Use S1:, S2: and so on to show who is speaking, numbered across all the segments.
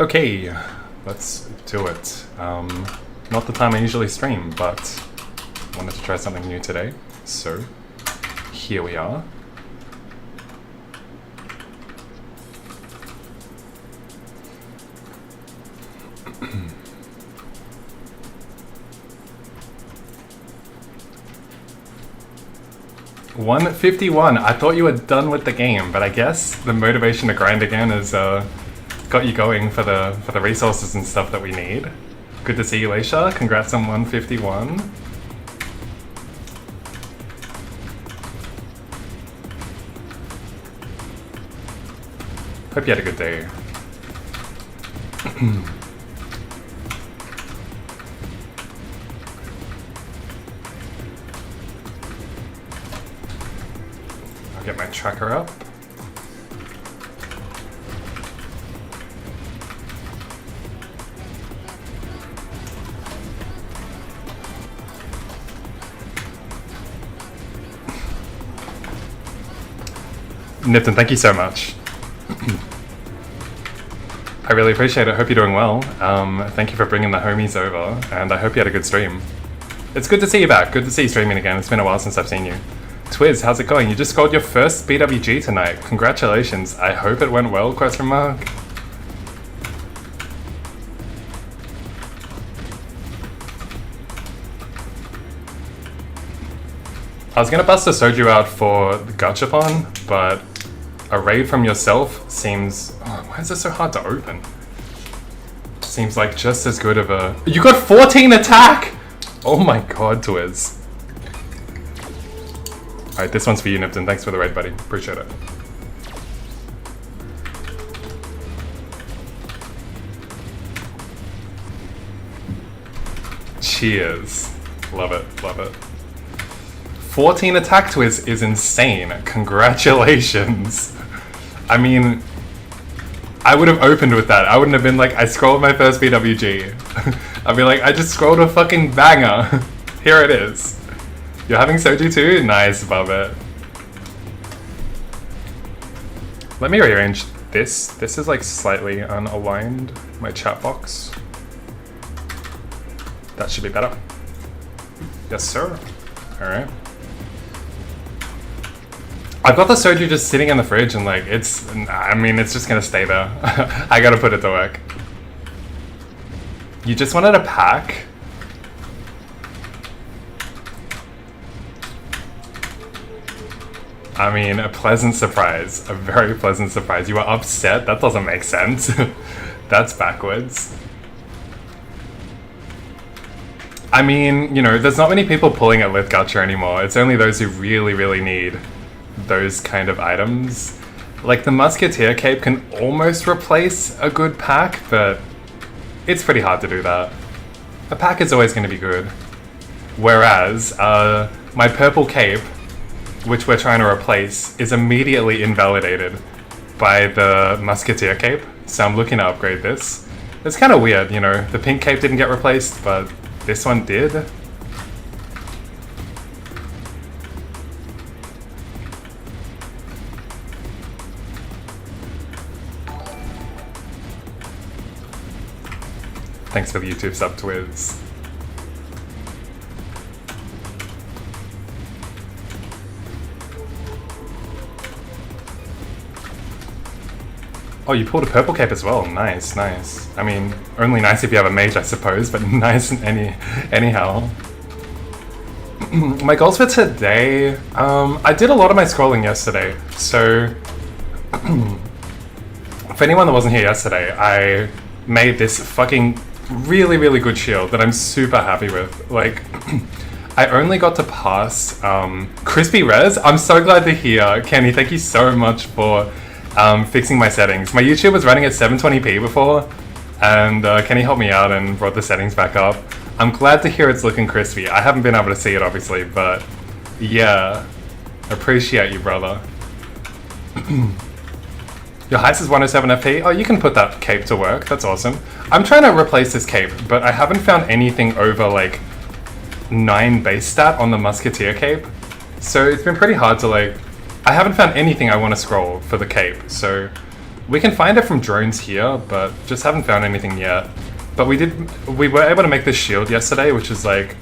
S1: Okay, let's do it. Not the time I usually stream, but wanted to try something new today, so here we are. $151. I thought you were done with the game, but I guess the motivation to grind again has got you going for the resources and stuff that we need. Good to see you, Aisha. Congrats on 151. Hope you had a good day. I'll get my tracker up. Nipton, thank you so much. I really appreciate it. Hope you're doing well. Thank you for bringing the homies over, and I hope you had a good stream. It's good to see you back. Good to see you streaming again. It's been a while since I've seen you. Twiz, how's it going? You just scored your first BWG tonight. Congratulations. I hope it went well, question mark. I was gonna bust a soju out for the Gachapon, but a raid from yourself seems... Oh, why is this so hard to open? Seems like just as good of a... You got 14 attack! Oh my god, Twiz. Alright, this one's for you, Nipton. Thanks for the raid, buddy. Appreciate it. Cheers. Love it, love it. 14 attack Twiz is insane. Congratulations. I mean, I would have opened with that. I wouldn't have been like, I scrolled my first BWG. I'd be like, I just scrolled a fucking banger. Here it is. You're having soju too? Nice, love it. Let me rearrange this. This is like slightly unaligned, my chat box. That should be better. Yes, sir. All right. I've got the soju just sitting in the fridge and like, I mean, it's just gonna stay there. I gotta put it to work. You just wanted a pack? I mean, a pleasant surprise. A very pleasant surprise. You were upset? That doesn't make sense. That's backwards. I mean, you know, there's not many people pulling at Lith Gacha anymore. It's only those who really, really need those kind of items. Like the Musketeer Cape can almost replace a good pack, but it's pretty hard to do that. A pack is always going to be good. Whereas, my Purple Cape, which we're trying to replace, is immediately invalidated by the Musketeer Cape, so I'm looking to upgrade this. It's kind of weird, you know, the Pink Cape didn't get replaced, but this one did. Thanks for the YouTube sub, Twiz. Oh, you pulled a purple cape as well. Nice, nice. I mean, only nice if you have a mage, I suppose, but nice anyhow. My goals for today, I did a lot of my scrolling yesterday, so for anyone that wasn't here yesterday, I made this fucking really, really good shield that I'm super happy with. Like, I only got to pass Crispy Res. I'm so glad to hear. Kenny, thank you so much for fixing my settings. My YouTube was running at 720p before, and Kenny helped me out and brought the settings back up. I'm glad to hear it's looking crispy. I haven't been able to see it, obviously, but yeah, appreciate you, brother. Your heist is 107 FP? Oh, you can put that cape to work. That's awesome. I'm trying to replace this cape, but I haven't found anything over, like, 9 base stat on the Musketeer cape. So it's been pretty hard to, like... I haven't found anything I want to scroll for the cape, so We can find it from drones here, but just haven't found anything yet. But we were able to make this shield yesterday, which is like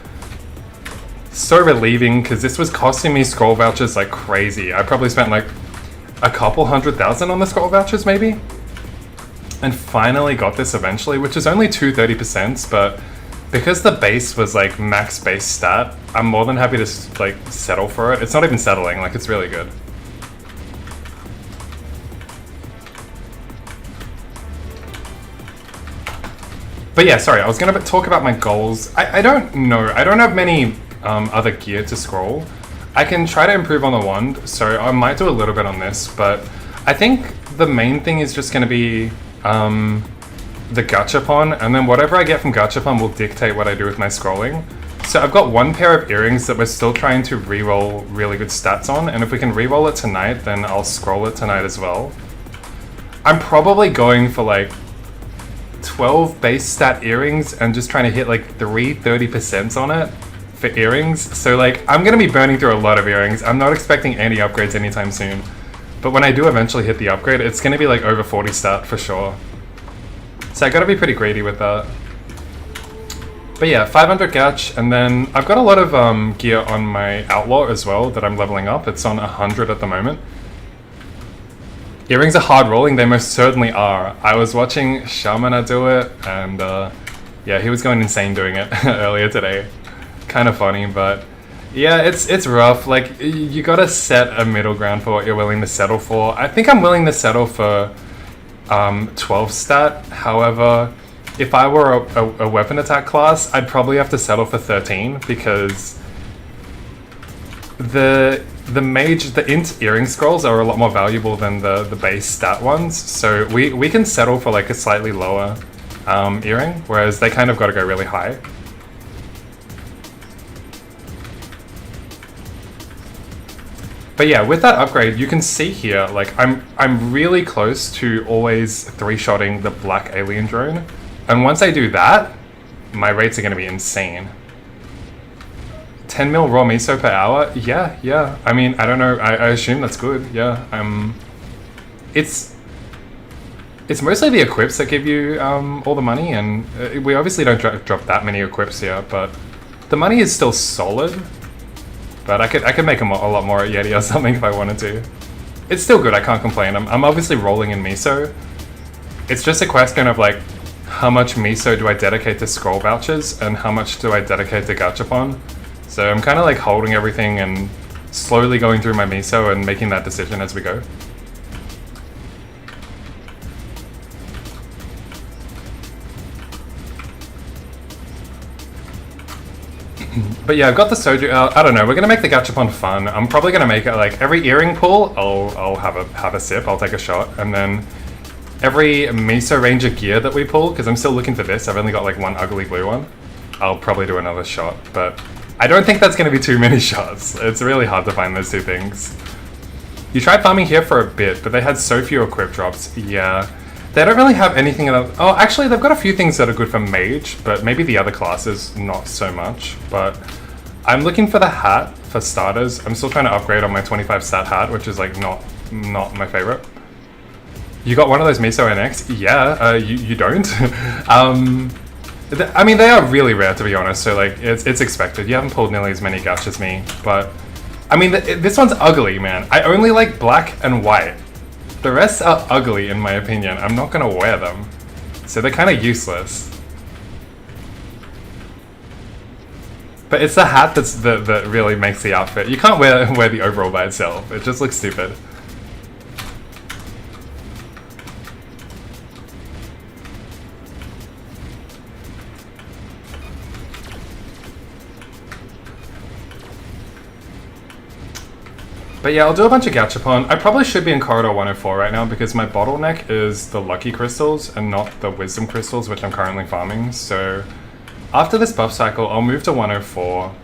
S1: so relieving because this was costing me scroll vouchers like crazy. I probably spent like a couple 100,000 on the scroll vouchers maybe. And finally got this eventually, which is only 230%, but because the base was like max base stat, I'm more than happy to like settle for it. It's not even settling, like it's really good. But yeah, sorry, I was gonna talk about my goals. I don't know, I don't have many other gear to scroll. I can try to improve on the wand, so I might do a little bit on this, but I think the main thing is just gonna be the Gachapon, and then whatever I get from Gachapon will dictate what I do with my scrolling. So I've got one pair of earrings that we're still trying to reroll really good stats on, and if we can reroll it tonight, then I'll scroll it tonight as well. I'm probably going for like 12 base stat earrings and just trying to hit like 30% on it for earrings. So like, I'm gonna be burning through a lot of earrings. I'm not expecting any upgrades anytime soon. But when I do eventually hit the upgrade, it's gonna be like over 40 stat for sure. So I gotta be pretty greedy with that. But yeah, 500 gach, and then I've got a lot of gear on my outlaw as well that I'm leveling up. It's on 100 at the moment. Earrings are hard rolling, they most certainly are. I was watching Shamana do it, and yeah, he was going insane doing it earlier today. Kind of funny, but yeah, it's rough. Like, you gotta set a middle ground for what you're willing to settle for. I think I'm willing to settle for 12 stat. However, if I were a weapon attack class, I'd probably have to settle for 13 because the int earring scrolls are a lot more valuable than the base stat ones. So we can settle for like a slightly lower earring, whereas they kind of got to go really high. But yeah, with that upgrade, you can see here, like I'm really close to always 3-shotting the black alien drone. And once I do that, my rates are going to be insane. 10 mil raw miso per hour? Yeah. I mean, I don't know. I assume that's good. Yeah. It's mostly the equips that give you all the money, and we obviously don't drop that many equips here, but the money is still solid. But I could make a lot more at Yeti or something if I wanted to. It's still good. I can't complain. I'm obviously rolling in miso. It's just a question of like, how much miso do I dedicate to scroll vouchers and how much do I dedicate to Gachapon? So I'm kind of like holding everything and slowly going through my miso and making that decision as we go. But yeah, I've got the soju out. I don't know, we're gonna make the Gachapon fun. I'm probably gonna make it like every earring pull, I'll have a sip, I'll take a shot, and then every Miso Ranger gear that we pull, because I'm still looking for this, I've only got like one ugly blue one, I'll probably do another shot, but I don't think that's gonna be too many shots. It's really hard to find those two things. You tried farming here for a bit, but they had so few equip drops. Yeah. They don't really have anything else. Oh, actually, they've got a few things that are good for mage, but maybe the other classes, not so much. But I'm looking for the hat for starters. I'm still trying to upgrade on my 25 stat hat, which is like not my favorite. You got one of those Miso NX? Yeah, you don't. I mean, they are really rare, to be honest, so like it's expected. You haven't pulled nearly as many gacha as me, but I mean, this one's ugly, man. I only like black and white. The rest are ugly, in my opinion. I'm not gonna wear them, so they're kind of useless. But it's the hat that really makes the outfit. You can't wear the overall by itself. It just looks stupid. But yeah, I'll do a bunch of Gachapon. I probably should be in Corridor 104 right now because my bottleneck is the Lucky Crystals and not the Wisdom Crystals, which I'm currently farming. So after this buff cycle, I'll move to 104,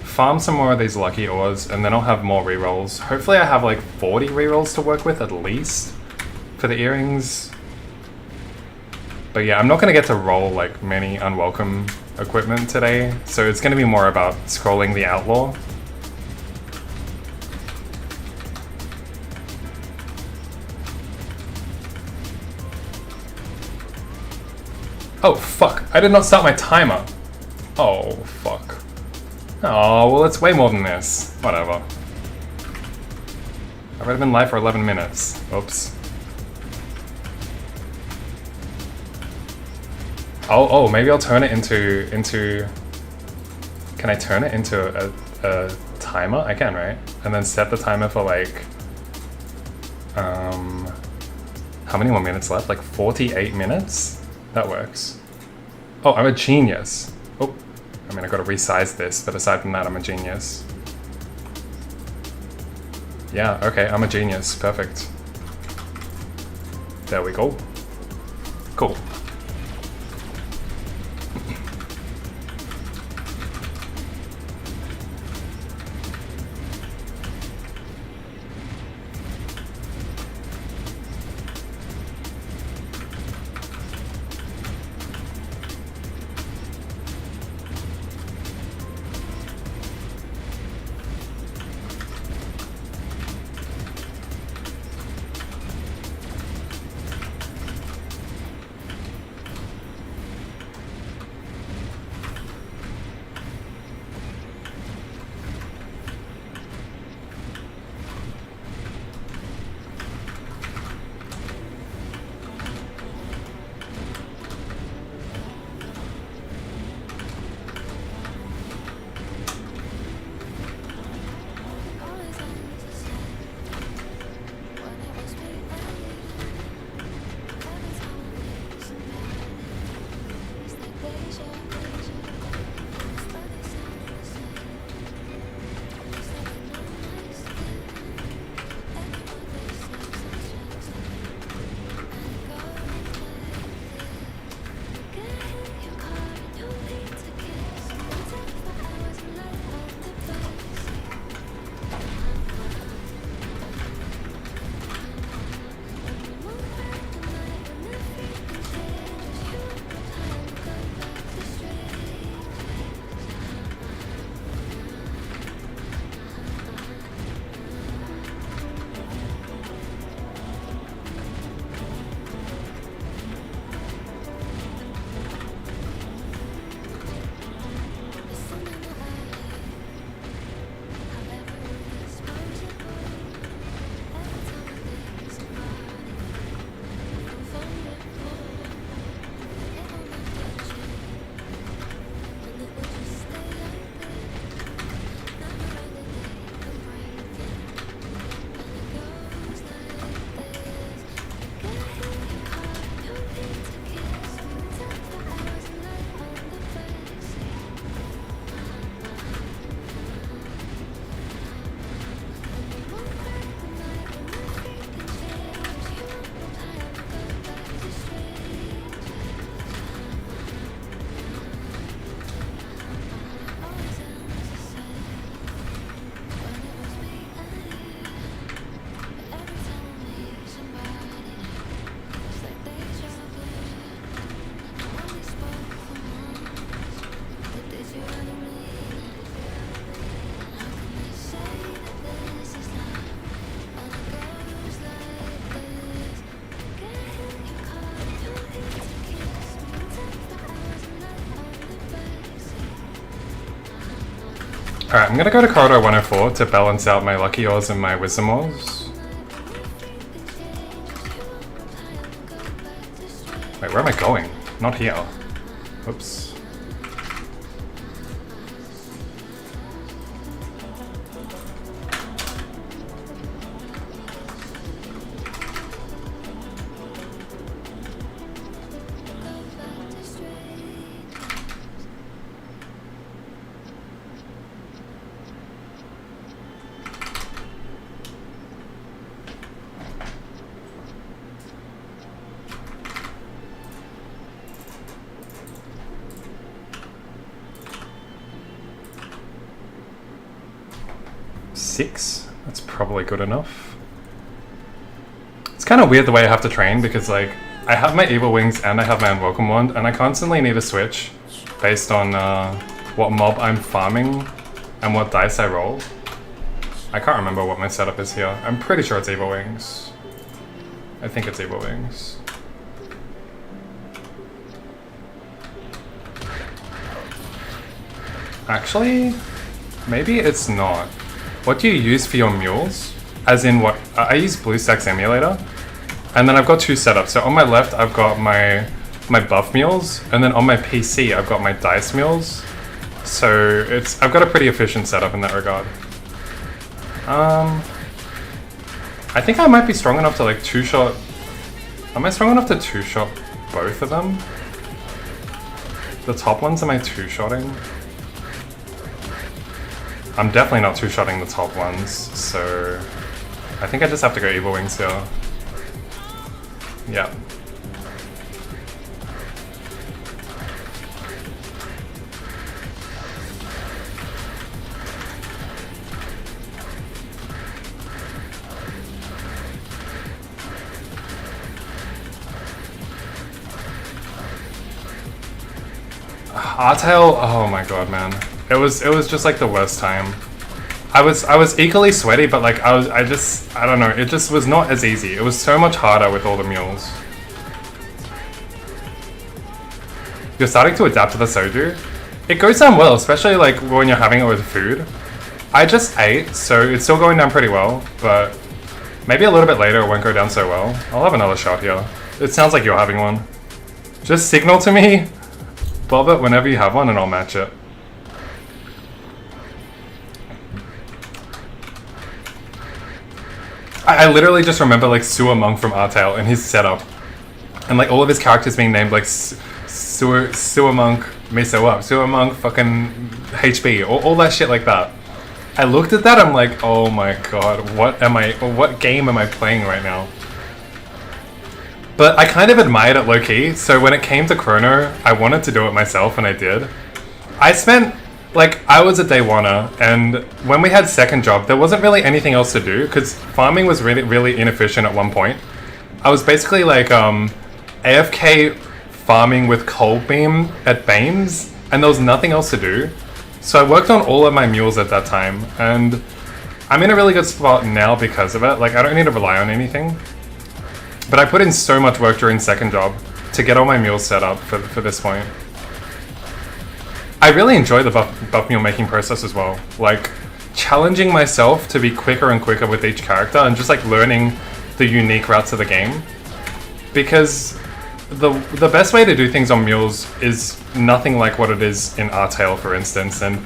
S1: farm some more of these Lucky Ores, and then I'll have more rerolls. Hopefully I have like 40 rerolls to work with at least for the earrings. But yeah, I'm not going to get to roll like many unwelcome equipment today, so it's going to be more about scrolling the Outlaw. Oh, fuck. I did not start my timer. Oh, fuck. Oh, well, it's way more than this. Whatever. I've already been live for 11 minutes. Oops. Oh, maybe I'll turn it into... Can I turn it into a timer? I can, right? And then set the timer for like... How many more minutes left? Like 48 minutes? That works. Oh, I'm a genius. Oh, I mean, I gotta resize this, but aside from that, I'm a genius. Yeah, okay, I'm a genius. Perfect. There we go. Cool. Alright, I'm gonna go to corridor 104 to balance out my lucky ores and my wisdom ores. Wait, where am I going? Not here. Oops. Six? That's probably good enough. It's kind of weird the way I have to train because, like, I have my evil wings and I have my unwelcome wand, and I constantly need to switch based on what mob I'm farming and what dice I roll. I can't remember what my setup is here. I'm pretty sure it's evil wings. I think it's evil wings. Actually, maybe it's not. What do you use for your mules? As in what? I use BlueStacks emulator. And then I've got two setups. So on my left, I've got my buff mules. And then on my PC, I've got my dice mules. So I've got a pretty efficient setup in that regard. I think I might be strong enough to like two-shot. Am I strong enough to two-shot both of them? The top ones, am I two-shotting? I'm definitely not two-shotting the top ones, so I think I just have to go Evil Wings here. Yeah. Artail, oh my god, man. It was just like the worst time. I was equally sweaty, but like I don't know, it just was not as easy. It was so much harder with all the mules. You're starting to adapt to the soju? It goes down well, especially like when you're having it with food. I just ate, so it's still going down pretty well, but maybe a little bit later it won't go down so well. I'll have another shot here. It sounds like you're having one. Just signal to me, bob it whenever you have one, and I'll match it. I literally just remember like Sewer Monk from Artail and his setup. And like all of his characters being named like Sewer Monk, Miso Up, Sewer Monk, fucking HB, all that shit like that. I looked at that, I'm like, oh my god, what game am I playing right now? But I kind of admired it low-key, so when it came to Chrono, I wanted to do it myself, and I did. I was a day oneer, and when we had second job, there wasn't really anything else to do, because farming was really, really inefficient at one point. I was basically like, AFK farming with Cold Beam at Baines, and there was nothing else to do. So I worked on all of my mules at that time, and I'm in a really good spot now because of it. Like, I don't need to rely on anything. But I put in so much work during second job to get all my mules set up for this point. I really enjoy the buff mule making process as well. Like, challenging myself to be quicker and quicker with each character and just like learning the unique routes of the game. Because the best way to do things on mules is nothing like what it is in Artail, for instance. And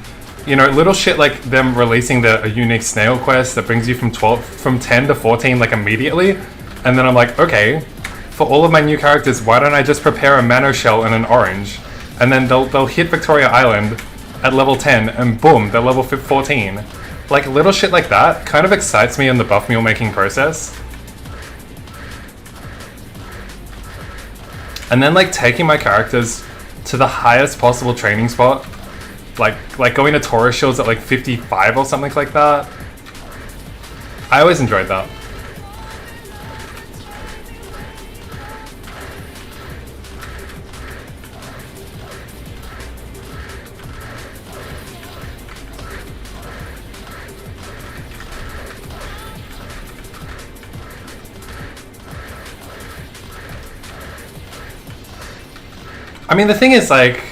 S1: you know, little shit like them releasing a unique snail quest that brings you from 10 to 14 like immediately. And then I'm like, okay, for all of my new characters, why don't I just prepare a Mano Shell and an orange? And then they'll hit Victoria Island at level 10 and boom, they're level 14. Like little shit like that kind of excites me in the buff mule making process. And then like taking my characters to the highest possible training spot, like going to Taurus Shields at like 55 or something like that. I always enjoyed that. I mean, the thing is, like,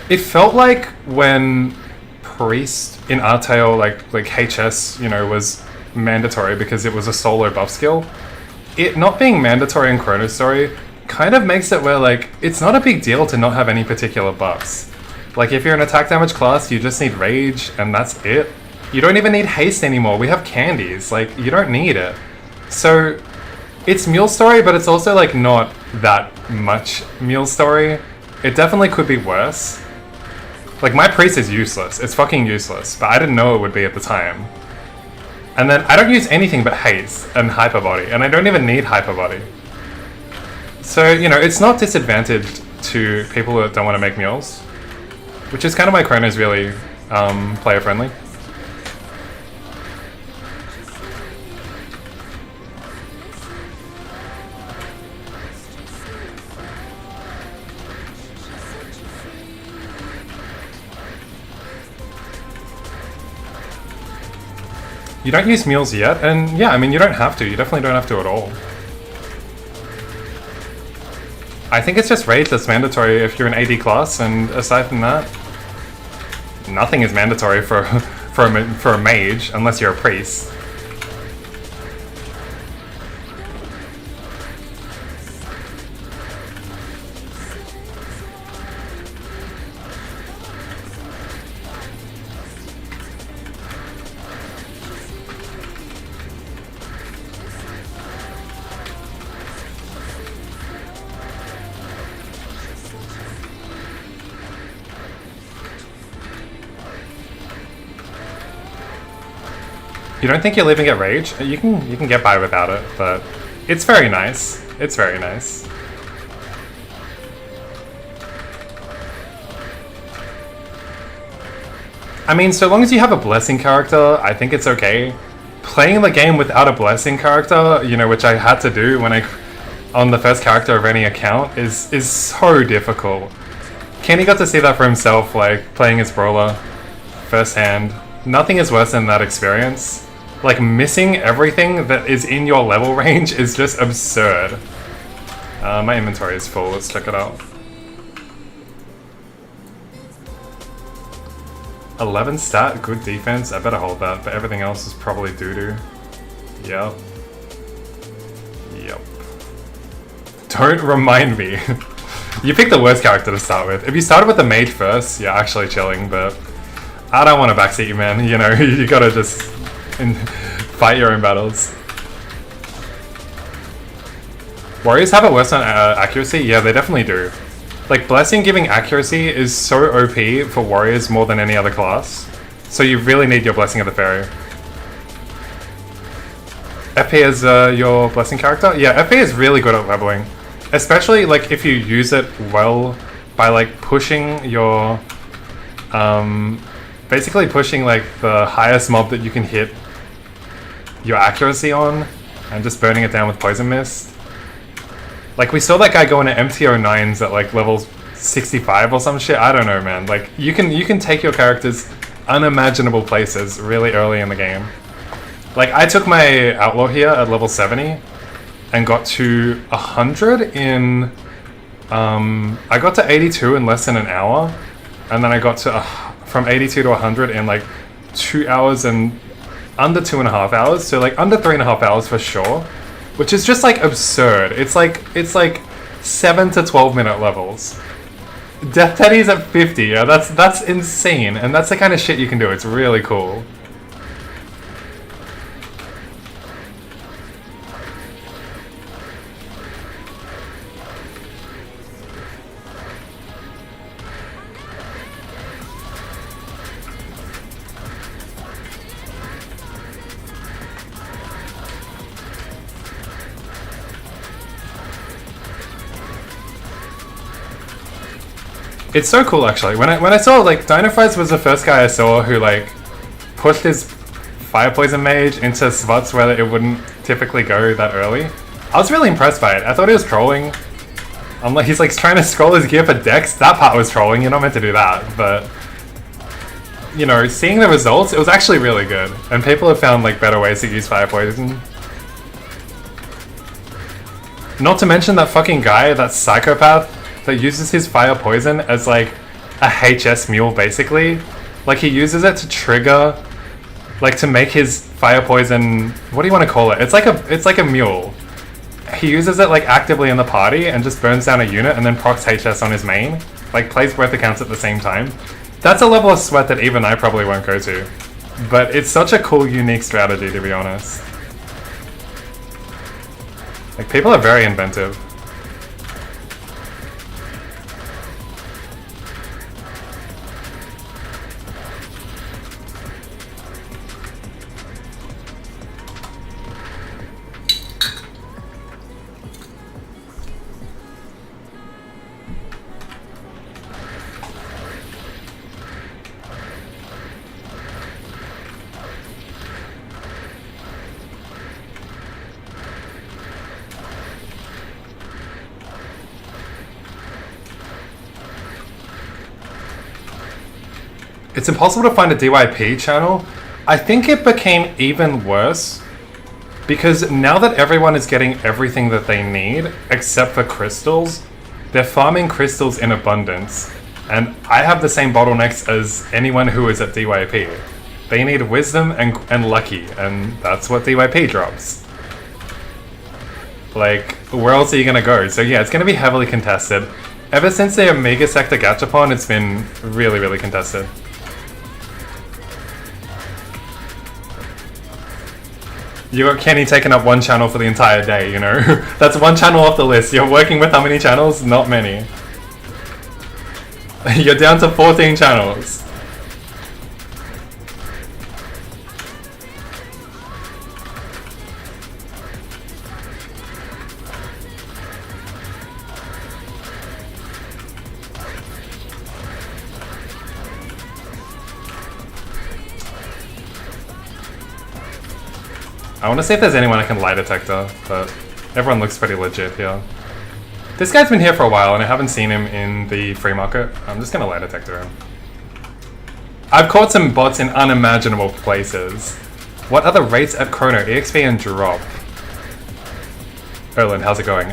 S1: it felt like when Priest in Artail, like HS, you know, was mandatory because it was a solo buff skill. It not being mandatory in Chrono Story kind of makes it where, like, it's not a big deal to not have any particular buffs. Like, if you're an attack damage class, you just need Rage, and that's it. You don't even need Haste anymore. We have candies. Like, you don't need it. So, it's Mule Story, but it's also, like, not that much Mule Story. It definitely could be worse. Like, my Priest is useless. It's fucking useless. But I didn't know it would be at the time. And then I don't use anything but Haste and Hyper Body. And I don't even need Hyper Body. So, you know, it's not disadvantaged to people that don't want to make mules. Which is kind of why Chrono's really player friendly. You don't use mules yet, and yeah, I mean, you don't have to. You definitely don't have to at all. I think it's just rage that's mandatory if you're an AD class, and aside from that, nothing is mandatory for for a mage unless you're a priest. You don't think you're leaving it rage? You can get by without it, but it's very nice. It's very nice. I mean, so long as you have a blessing character, I think it's okay. Playing the game without a blessing character, you know, which I had to do when on the first character of any account, is so difficult. Kenny got to see that for himself, like playing his brawler firsthand. Nothing is worse than that experience. Like, missing everything that is in your level range is just absurd. My inventory is full, let's check it out. 11 stat, good defense, I better hold that, but everything else is probably doo-doo. Yep. Yep. Don't remind me. You picked the worst character to start with. If you started with the mage first, you're actually chilling, but I don't want to backseat you, man. You know, you gotta just fight your own battles. Warriors have it worse on accuracy? Yeah, they definitely do. Like, blessing giving accuracy is so OP for warriors more than any other class. So you really need your blessing of the fairy. FP is your blessing character? Yeah, FP is really good at leveling. Especially like if you use it well by like pushing your basically pushing like the highest mob that you can hit your accuracy on and just burning it down with poison mist. Like, we saw that guy go into MT09s at like level 65 or some shit. I don't know, man. Like, you can take your characters unimaginable places really early in the game. Like, I took my outlaw here at level 70 and got to 100 in I got to 82 in less than an hour, and then I got to from 82 to 100 in like 2 hours and under 2.5 hours, so like under 3.5 hours for sure, which is just like absurd. It's like 7 to 12 minute levels. Death Teddy's at 50, yeah, that's insane, and that's the kind of shit you can do. It's really cool. It's so cool, actually. When I saw, like, Dinofries was the first guy I saw who, like, pushed his Fire Poison Mage into spots where it wouldn't typically go that early. I was really impressed by it. I thought he was trolling. I'm like, he's like trying to scroll his gear for Dex. That part was trolling. You're not meant to do that. But, you know, seeing the results, it was actually really good. And people have found, like, better ways to use Fire Poison. Not to mention that fucking guy, that psychopath, that uses his fire poison as like a HS mule, basically. Like, he uses it to trigger, like, to make his fire poison, what do you want to call it? It's like a mule. He uses it like actively in the party and just burns down a unit and then procs HS on his main. Like, plays both accounts at the same time. That's a level of sweat that even I probably won't go to. But it's such a cool, unique strategy, to be honest. Like, people are very inventive. It's impossible to find a DYP channel. I think it became even worse because now that everyone is getting everything that they need, except for crystals, They're farming crystals in abundance, and I have the same bottlenecks as anyone who is at DYP. They need wisdom and lucky, and that's what DYP drops. Like, where else are you gonna go? So yeah, it's gonna be heavily contested. Ever since the Omega Sector Gachapon, it's been really, really contested. You got Kenny taking up one channel for the entire day, you know? That's one channel off the list. You're working with how many channels? Not many. You're down to 14 channels. I want to see if there's anyone I can lie detector, but everyone looks pretty legit here. This guy's been here for a while and I haven't seen him in the free market. I'm just going to lie detector him. I've caught some bots in unimaginable places. What are the rates at Chrono, EXP and drop? Erland, how's it going?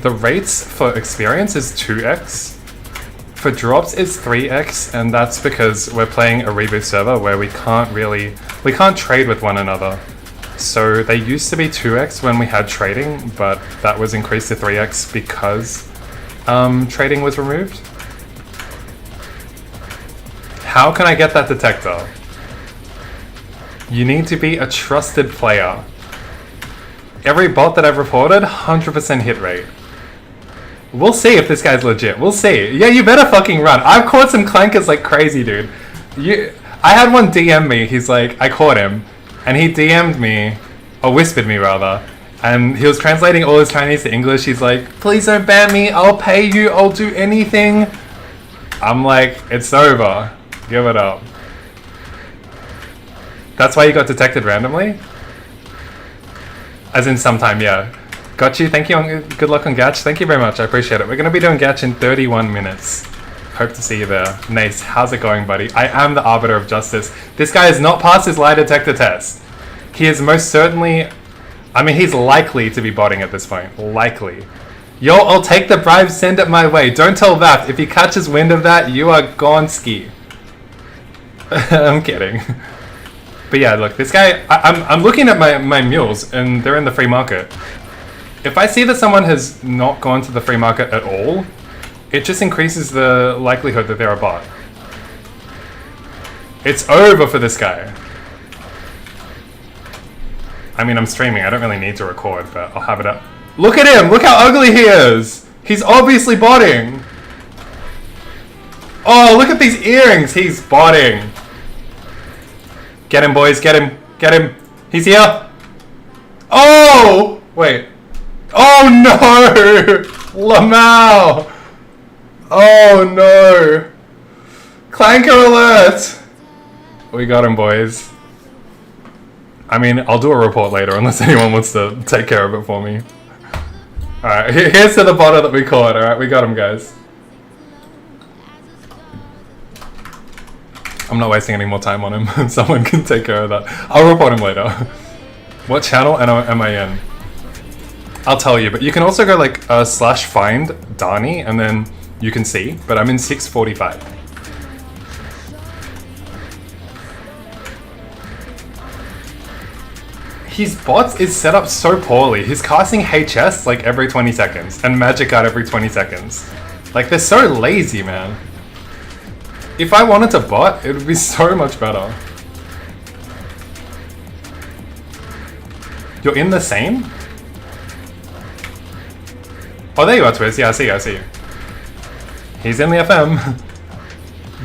S1: The rates for experience is 2x. For drops is 3x, and that's because we're playing a reboot server where we can't trade with one another. So they used to be 2x when we had trading, but that was increased to 3x because trading was removed. How can I get that detector? You need to be a trusted player. Every bot that I've reported, 100% hit rate. We'll see if this guy's legit. We'll see. Yeah, you better fucking run. I've caught some clankers like crazy, dude. I had one DM me. He's like, I caught him. And he DM'd me, or whispered me rather, and he was translating all his Chinese to English. He's like, please don't ban me, I'll pay you, I'll do anything. I'm like, it's over. Give it up. That's why you got detected randomly? As in sometime, yeah. Got you, thank you, good luck on Gach. Thank you very much, I appreciate it. We're gonna be doing Gach in 31 minutes. Hope to see you there. Nace, how's it going, buddy? I am the arbiter of justice. This guy has not passed his lie detector test. He is most certainly... I mean, he's likely to be botting at this point. Likely. Yo, I'll take the bribe, send it my way. Don't tell that. If he catches wind of that, you are gone ski. I'm kidding. But yeah, look, this guy... I'm looking at my mules, and they're in the free market. If I see that someone has not gone to the free market at all, it just increases the likelihood that they're a bot. It's over for this guy. I mean, I'm streaming, I don't really need to record, but I'll have it up. Look at him! Look how ugly he is! He's obviously botting! Oh, look at these earrings! He's botting! Get him, boys, get him! Get him! He's here! Oh! Wait. Oh no! Lamau! Oh no! Clanker alert! We got him, boys. I mean, I'll do a report later unless anyone wants to take care of it for me. Alright, here's to the botter that we caught, alright? We got him, guys. I'm not wasting any more time on him. Someone can take care of that. I'll report him later. What channel am I in? I'll tell you, but you can also go like /find Dani and then you can see, but I'm in 645. His bot is set up so poorly. He's casting HS like every 20 seconds and Magic Art every 20 seconds. Like, they're so lazy, man. If I wanted to bot, it would be so much better. You're in the same? Oh, there you are, Twiz. Yeah, I see you, I see you. He's in the FM.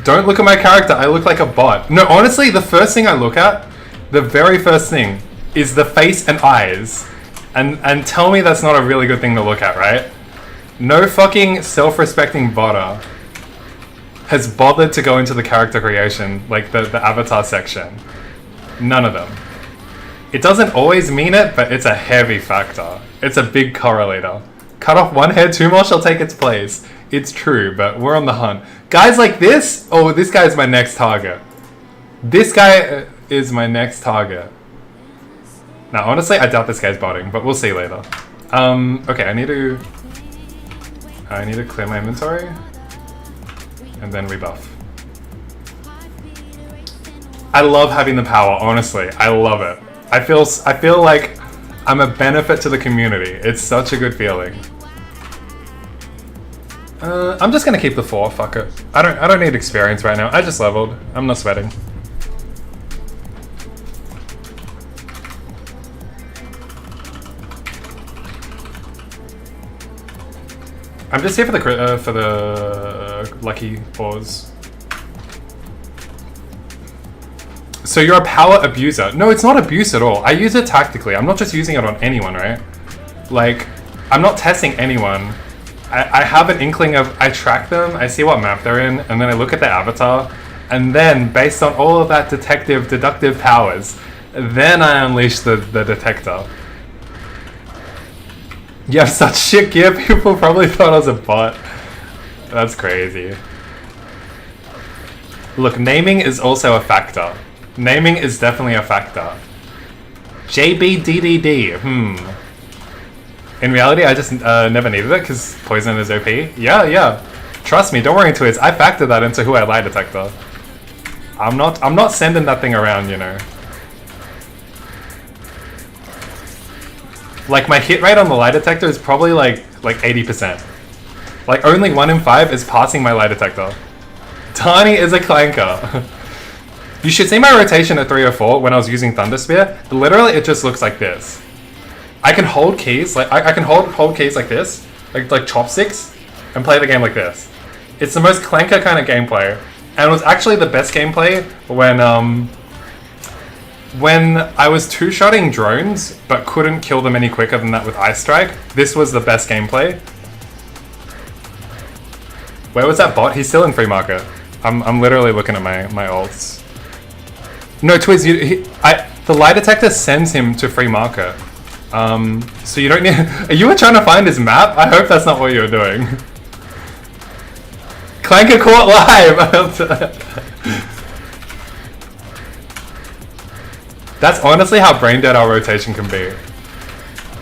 S1: Don't look at my character, I look like a bot. No, honestly, the first thing I look at, the very first thing, is the face and eyes. And tell me that's not a really good thing to look at, right? No fucking self-respecting botter has bothered to go into the character creation, like the avatar section. None of them. It doesn't always mean it, but it's a heavy factor. It's a big correlator. Cut off one head, two more shall take its place. It's true, but we're on the hunt. Guys like this, oh, this guy is my next target. This guy is my next target. Now, honestly, I doubt this guy's botting, but we'll see later. Okay, I need to... I need to clear my inventory. And then rebuff. I love having the power, honestly. I love it. I feel like I'm a benefit to the community. It's such a good feeling. I'm just gonna keep the 4, fuck it. I don't need experience right now. I just leveled. I'm not sweating. I'm just here for the lucky pause. So you're a power abuser. No, it's not abuse at all. I use it tactically. I'm not just using it on anyone, right? Like, I'm not testing anyone. I have an inkling of, I track them, I see what map they're in, and then I look at their avatar, and then, based on all of that deductive powers, then I unleash the detector. You have such shit gear, people probably thought I was a bot. That's crazy. Look, naming is also a factor. Naming is definitely a factor. JBDDD, In reality, I just never needed it because poison is OP. Yeah. Trust me, don't worry, Twiz. I factored that into who I lie detector. I'm not sending that thing around, you know. Like, my hit rate on the lie detector is probably like 80%. Like, only 1 in 5 is passing my lie detector. Tani is a clanker. You should see my rotation at 3 or 4 when I was using Thunder Spear. Literally, it just looks like this. I can hold keys, like I can hold keys like this, like chopsticks, and play the game like this. It's the most clanker kind of gameplay, and it was actually the best gameplay when I was two-shotting drones but couldn't kill them any quicker than that with Ice Strike. This was the best gameplay. Where was that bot? He's still in free market. I'm literally looking at my ults. No, Twiz, the lie detector sends him to free market. So you don't need... You were trying to find his map? I hope that's not what you were doing. Clanker caught live! That's honestly how brain dead our rotation can be.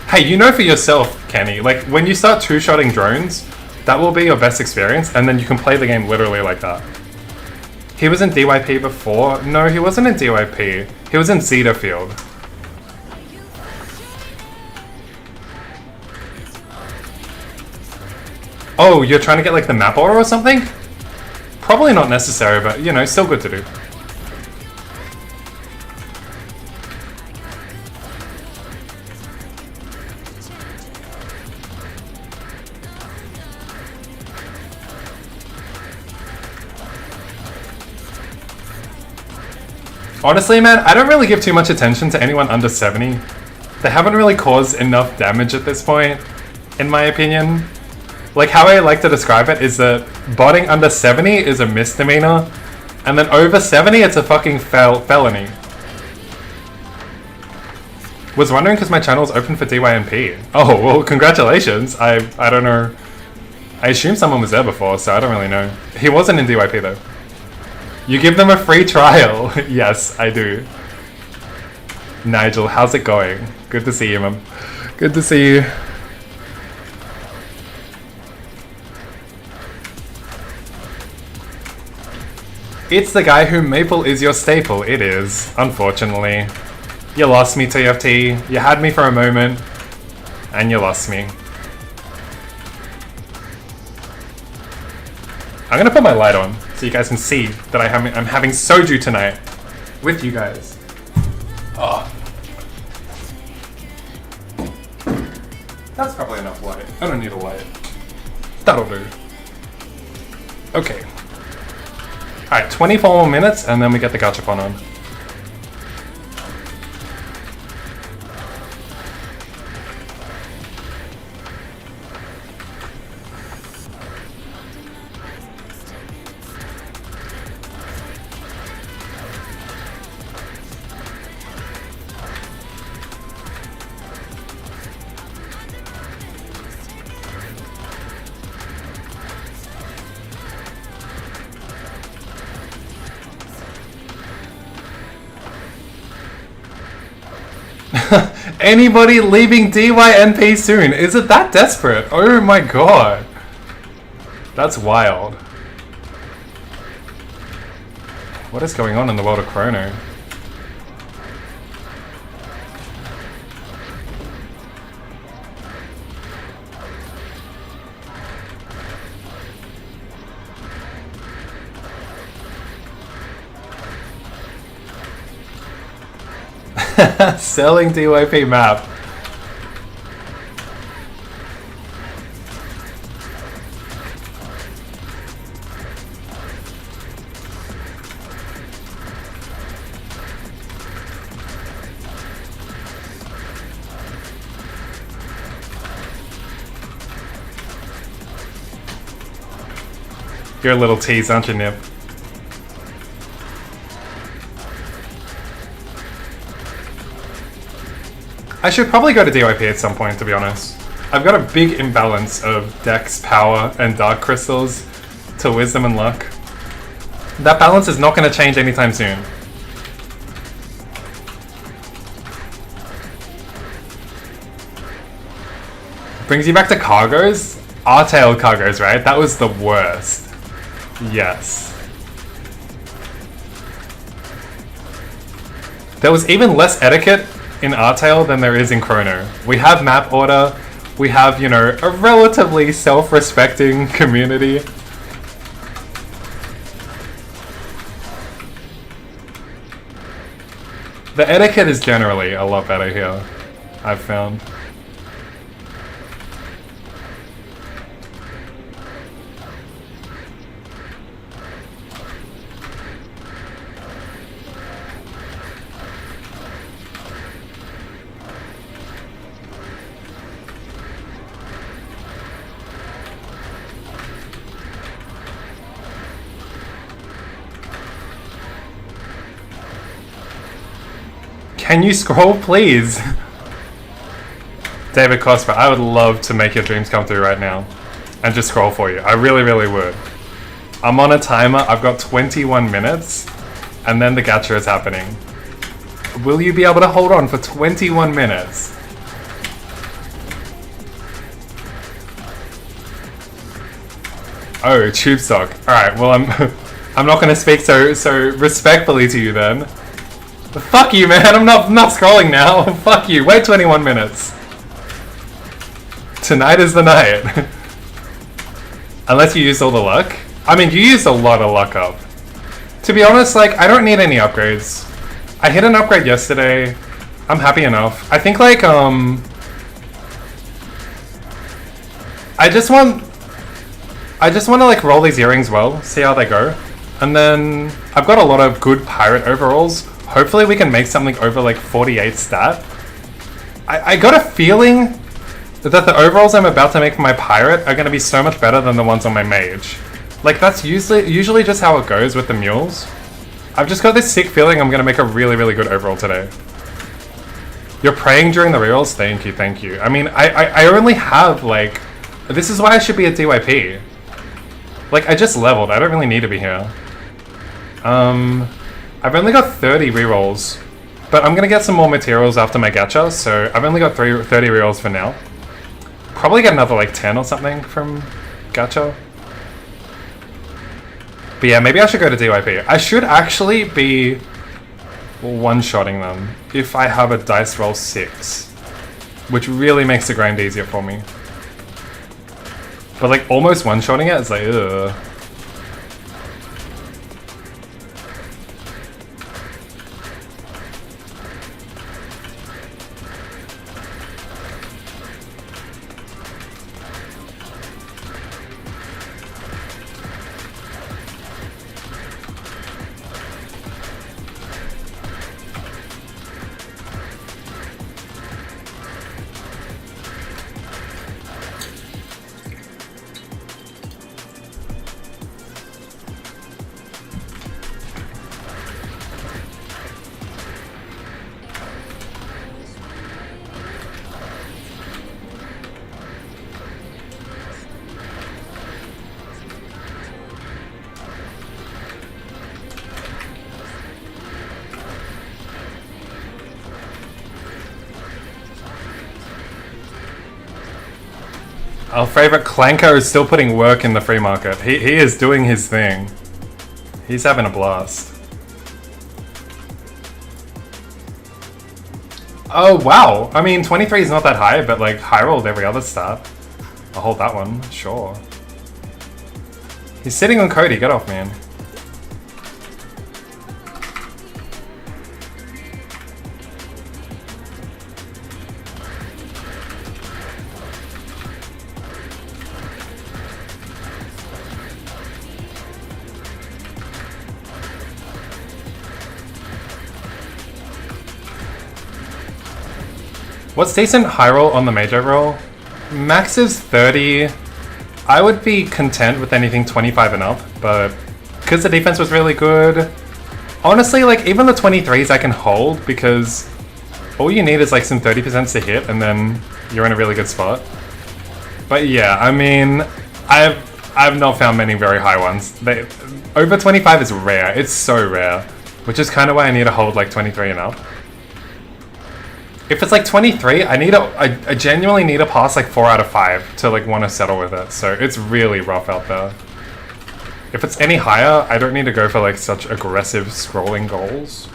S1: Hey, you know for yourself, Kenny, like when you start two-shotting drones, that will be your best experience, and then you can play the game literally like that. He was in DYP before? No, he wasn't in DYP. He was in Zeta Field. Oh, you're trying to get like the map order or something? Probably not necessary, but you know, still good to do. Honestly, man, I don't really give too much attention to anyone under 70. They haven't really caused enough damage at this point, in my opinion. Like, how I like to describe it is that botting under 70 is a misdemeanor, and then over 70 it's a fucking felony. Was wondering because my channel's open for DYNP. Oh, well, congratulations. I don't know. I assume someone was there before, so I don't really know. He wasn't in DYP though. You give them a free trial. Yes, I do. Nigel, how's it going? Good to see you, man. Good to see you. It's the guy who Maple is your staple. It is, unfortunately. You lost me, TFT. You had me for a moment, and you lost me. I'm gonna put my light on so you guys can see that I'm having soju tonight with you guys. Oh. That's probably enough light. I don't need a light. That'll do. Okay. Alright, 24 more minutes and then we get the Gachapon on. Anybody leaving DYNP soon? Is it that desperate? Oh my god. That's wild. What is going on in the world of Chrono? Selling DYP map. You're a little tease, aren't you, Nip? I should probably go to DYP at some point, to be honest. I've got a big imbalance of Dex, Power, and Dark Crystals to Wisdom and Luck. That balance is not going to change anytime soon. Brings you back to cargos? R-tail cargos, right? That was the worst. Yes. There was even less etiquette in R-tail than there is in Chrono. We have map order, we have, you know, a relatively self-respecting community. The etiquette is generally a lot better here, I've found. Can you scroll, please? David Cosper, I would love to make your dreams come true right now and just scroll for you. I really, really would. I'm on a timer. I've got 21 minutes and then the gacha is happening. Will you be able to hold on for 21 minutes? Oh, tube stock. Alright, well I'm not gonna speak so respectfully to you then. Fuck you, man, I'm not scrolling now. Fuck you, wait 21 minutes. Tonight is the night. Unless you use all the luck. I mean, you used a lot of luck up. To be honest, like, I don't need any upgrades. I hit an upgrade yesterday. I'm happy enough. I think, like, I just want to, like, roll these earrings well, see how they go. And then, I've got a lot of good pirate overalls. Hopefully we can make something over like 48 stat. I got a feeling that the overalls I'm about to make for my pirate are going to be so much better than the ones on my mage. Like that's usually just how it goes with the mules. I've just got this sick feeling I'm going to make a really, really good overall today. You're praying during the rerolls? Thank you, thank you. I mean, I only have like... This is why I should be at DYP. Like, I just leveled. I don't really need to be here. I've only got 30 rerolls, but I'm gonna get some more materials after my gacha, so I've only got 30 rerolls for now. Probably get another like 10 or something from gacha. But yeah, maybe I should go to DYP. I should actually be one-shotting them if I have a dice roll 6, which really makes the grind easier for me. But like almost one-shotting it is like, ugh. Our favorite Clanker is still putting work in the free market. He is doing his thing. He's having a blast. Oh, wow. I mean, 23 is not that high, but like high rolled every other stat. I'll hold that one, sure. He's sitting on Cody, get off, man. What's decent high roll on the major roll? Max is 30. I would be content with anything 25 and up, but because the defense was really good, honestly, like even the 23s I can hold because all you need is like some 30% to hit and then you're in a really good spot. But yeah, I mean, I've not found many very high ones. Over 25 is rare. It's so rare, which is kind of why I need to hold like 23 and up. If it's like 23, I genuinely need to pass like 4 out of 5 to like want to settle with it. So it's really rough out there. If it's any higher, I don't need to go for like such aggressive scrolling goals.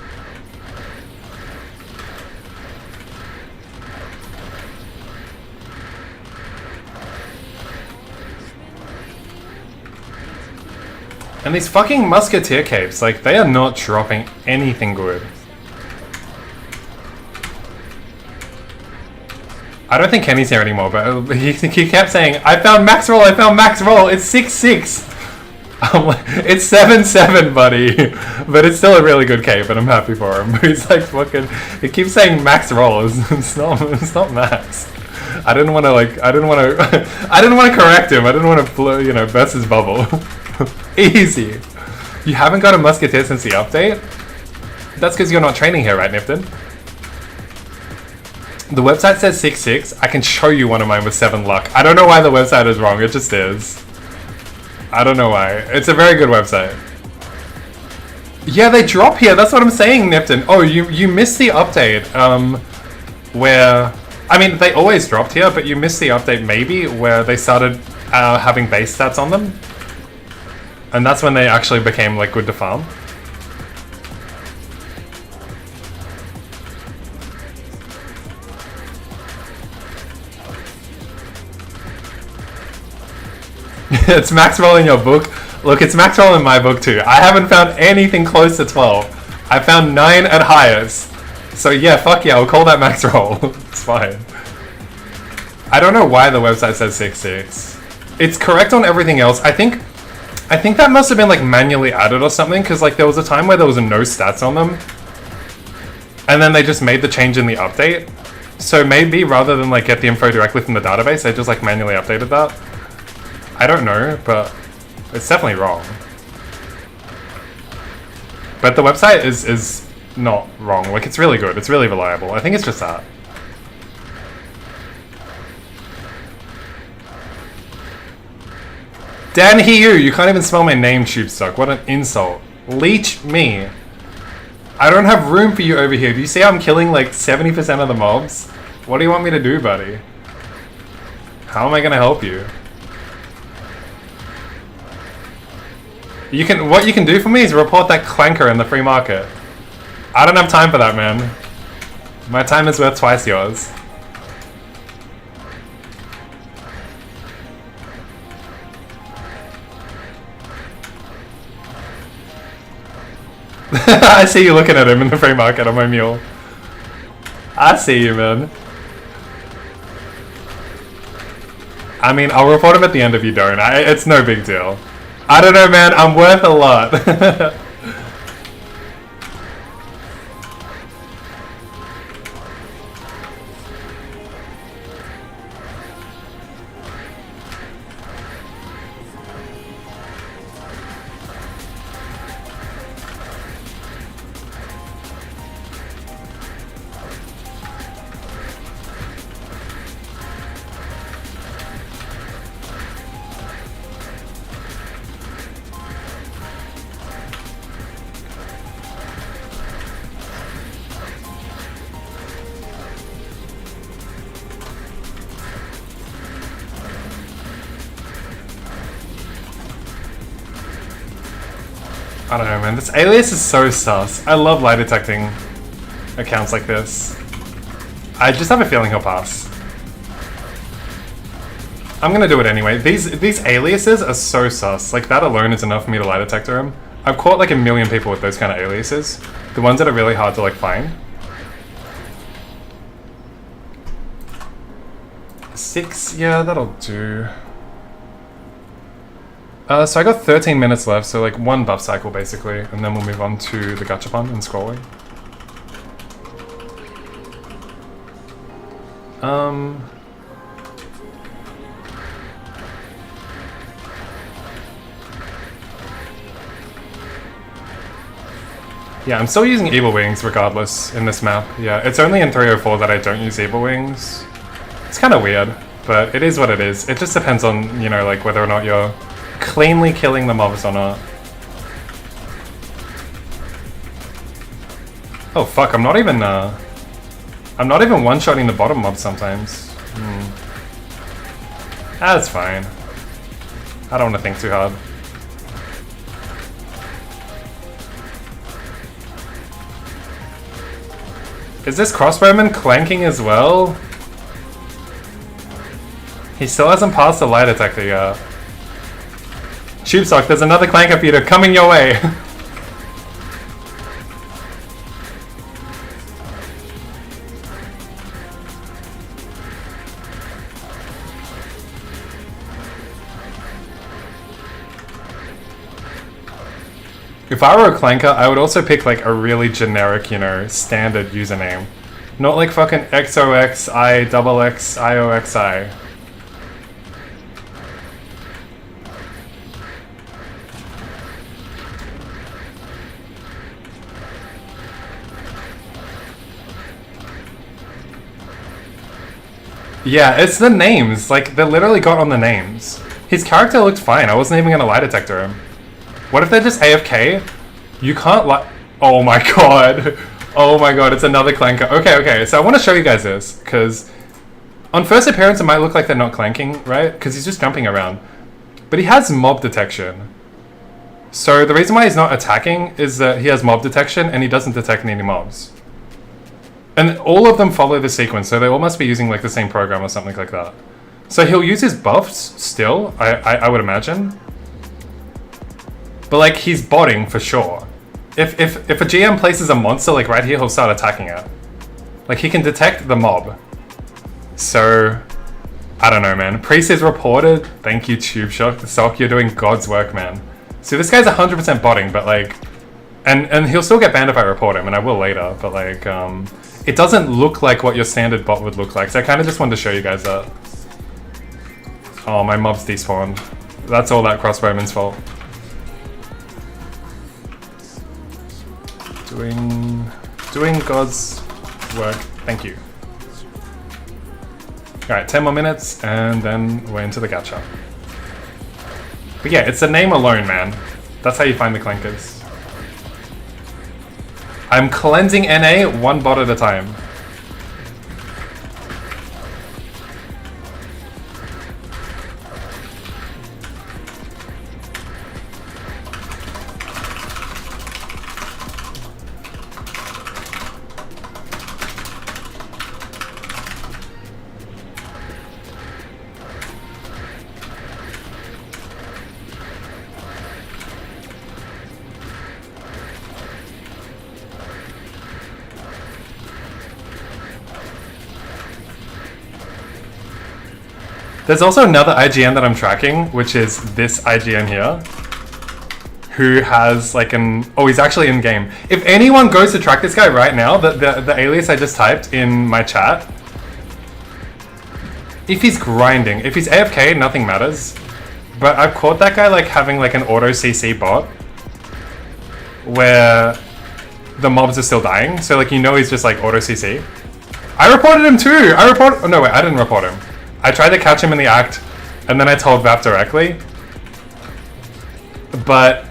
S1: And these fucking musketeer capes, like they are not dropping anything good. I don't think Kenny's here anymore, but he kept saying, I found max roll, it's 6-6. I'm like, it's 7-7, buddy. But it's still a really good cape, and I'm happy for him. He's like fucking, he keeps saying max roll, it's not max. I didn't want to correct him, I didn't want to blow, you know, burst his bubble. Easy. You haven't got a musketeer since the update? That's because you're not training here, right, Nifton? The website says 6-6. I can show you one of mine with 7 luck. I don't know why the website is wrong. It just is. I don't know why. It's a very good website. Yeah, they drop here. That's what I'm saying, Nipton. Oh, you missed the update. Where... I mean, they always dropped here, but you missed the update maybe where they started having base stats on them. And that's when they actually became, like, good to farm. It's max roll in your book. Look, it's max roll in my book too. I haven't found anything close to 12. I found 9 at highest. So yeah, fuck yeah, I'll call that max roll. It's fine. I don't know why the website says 6-6. It's correct on everything else. I think that must have been like manually added or something, because like there was a time where there was no stats on them. And then they just made the change in the update. So maybe rather than like get the info directly from the database, they just like manually updated that. I don't know, but it's definitely wrong. But the website is not wrong. Like, it's really good. It's really reliable. I think it's just that. Dan Hiu, you can't even spell my name, Tubestuck. What an insult. Leech me. I don't have room for you over here. Do you see I'm killing like 70% of the mobs? What do you want me to do, buddy? How am I gonna help you? What you can do for me is report that clanker in the free market. I don't have time for that, man. My time is worth twice yours. I see you looking at him in the free market on my mule. I see you, man. I mean, I'll report him at the end if you don't. It's no big deal. I don't know, man. I'm worth a lot. I don't know, man. This alias is so sus. I love lie detecting accounts like this. I just have a feeling he'll pass. I'm gonna do it anyway. These aliases are so sus. Like, that alone is enough for me to lie detector him. I've caught like a million people with those kind of aliases. The ones that are really hard to like find. 6, yeah, that'll do. So I got 13 minutes left, so like one buff cycle basically, and then we'll move on to the Gachapon and scrolling. Yeah, I'm still using Evil Wings regardless in this map. Yeah, it's only in 304 that I don't use Evil Wings. It's kind of weird, but it is what it is. It just depends on, you know, like whether or not you're cleanly killing the mobs or not. Oh fuck, I'm not even one-shotting the bottom mobs sometimes. That's fine. I don't want to think too hard. Is this crossbowman clanking as well? He still hasn't passed the lie detector yet. Tubesock, there's another clanker feeder coming your way. If I were a clanker, I would also pick like a really generic, you know, standard username. Not like fucking XOXIXXIOXI. Yeah, it's the names. Like, they literally got on the names. His character looked fine. I wasn't even gonna lie detector him. What if they're just AFK? You can't oh my god. Oh my god, it's another clanker. Okay, so I want to show you guys this, because on first appearance it might look like they're not clanking, right? Because he's just jumping around. But he has mob detection. So the reason why he's not attacking is that he has mob detection and he doesn't detect any mobs. And all of them follow the sequence, so they all must be using like the same program or something like that. So he'll use his buffs still, I would imagine. But like, he's botting for sure. If a GM places a monster like right here, he'll start attacking it. Like, he can detect the mob. So, I don't know, man. Priest is reported. Thank you, Sock. You're doing God's work, man. See, this guy's 100% botting, but like, and he'll still get banned if I report him, and I will later. But like, it doesn't look like what your standard bot would look like. So I kind of just wanted to show you guys that. Oh, my mob's despawned. That's all that crossbowman's fault. Doing God's work. Thank you. Alright, 10 more minutes, and then we're into the gacha. But yeah, it's the name alone, man. That's how you find the clankers. I'm cleansing NA one bot at a time. There's also another IGN that I'm tracking, which is this IGN here, who has like oh, he's actually in game. If anyone goes to track this guy right now, the alias I just typed in my chat, if he's grinding, if he's AFK, nothing matters. But I've caught that guy like having like an auto CC bot where the mobs are still dying. So like, you know, he's just like auto CC. I reported him too. Oh no, wait, I didn't report him. I tried to catch him in the act, and then I told Vap directly. But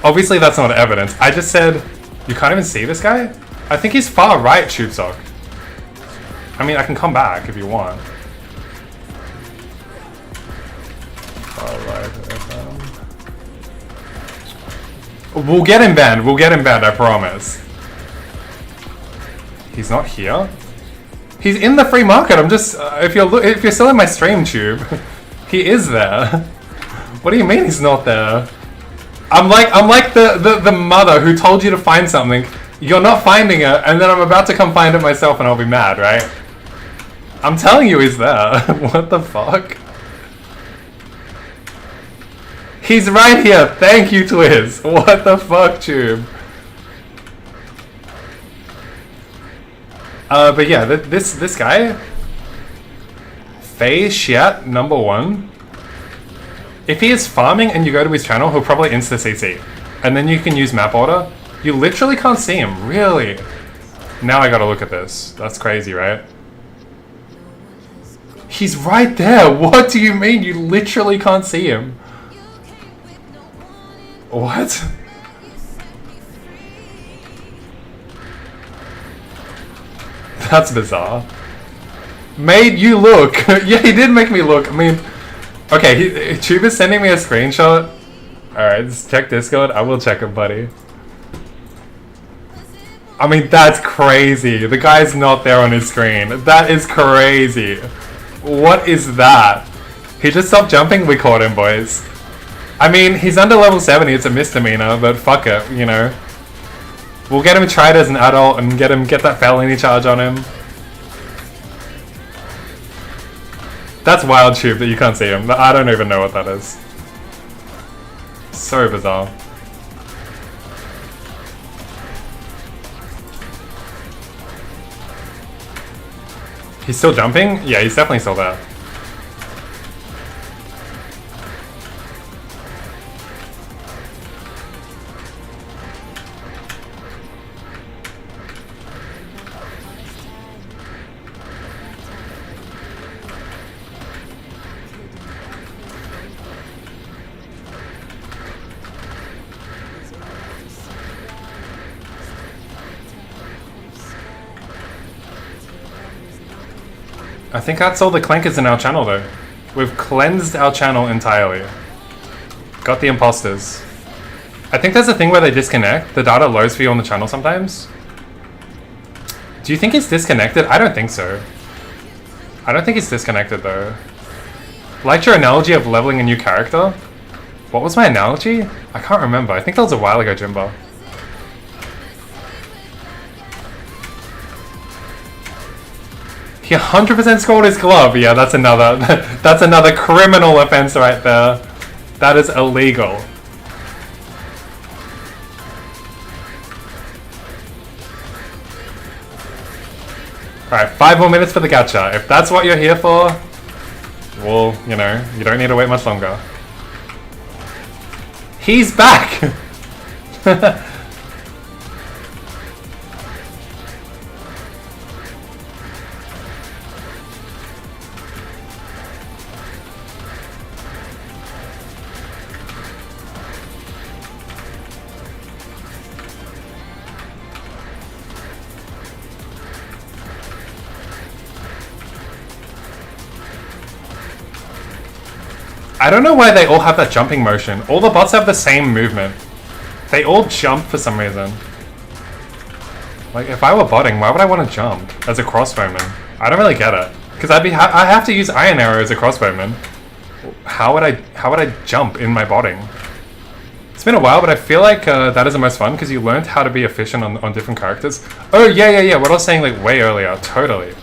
S1: obviously that's not evidence. I just said, you can't even see this guy? I think he's far right, Tubesock. I mean, I can come back if you want. Far right. We'll get him banned. We'll get him banned, I promise. He's not here? He's in the free market. I'm just... if you're still in my stream tube, he is there. What do you mean he's not there? I'm like the mother who told you to find something. You're not finding it, and then I'm about to come find it myself and I'll be mad, right? I'm telling you he's there. What the fuck? He's right here. Thank you, Twiz. What the fuck, tube? But yeah, this guy, Fei Shiat #1. If he is farming and you go to his channel, he'll probably insta CC, and then you can use map order. You literally can't see him, really. Now I gotta look at this. That's crazy, right? He's right there. What do you mean? You literally can't see him. What? That's bizarre. Made you look. Yeah, he did make me look. I mean, okay, Tube is sending me a screenshot. Alright, let's check Discord. I will check it, buddy. I mean, that's crazy. The guy's not there on his screen. That is crazy. What is that? He just stopped jumping. We caught him, boys. I mean, he's under level 70. It's a misdemeanor, but fuck it, you know. We'll get him tried as an adult and get that felony charge on him. That's wild, Tube, that you can't see him. I don't even know what that is. So bizarre. He's still jumping? Yeah, he's definitely still there. I think that's all the clankers in our channel though. We've cleansed our channel entirely. Got the imposters. I think there's a thing where they disconnect. The data loads for you on the channel sometimes. Do you think it's disconnected? I don't think so. I don't think it's disconnected though. Liked your analogy of leveling a new character. What was my analogy? I can't remember. I think that was a while ago, Jimbo. He 100% scored his glove. Yeah, that's another criminal offense right there. That is illegal. Alright, 5 more minutes for the gacha. If that's what you're here for, well, you know, you don't need to wait much longer. He's back! I don't know why they all have that jumping motion. All the bots have the same movement. They all jump for some reason. Like, if I were botting, why would I want to jump as a crossbowman? I don't really get it. Because I have to use iron arrow as a crossbowman. How would I jump in my botting? It's been a while, but I feel like that is the most fun because you learned how to be efficient on different characters. Oh yeah. What I was saying like way earlier, totally.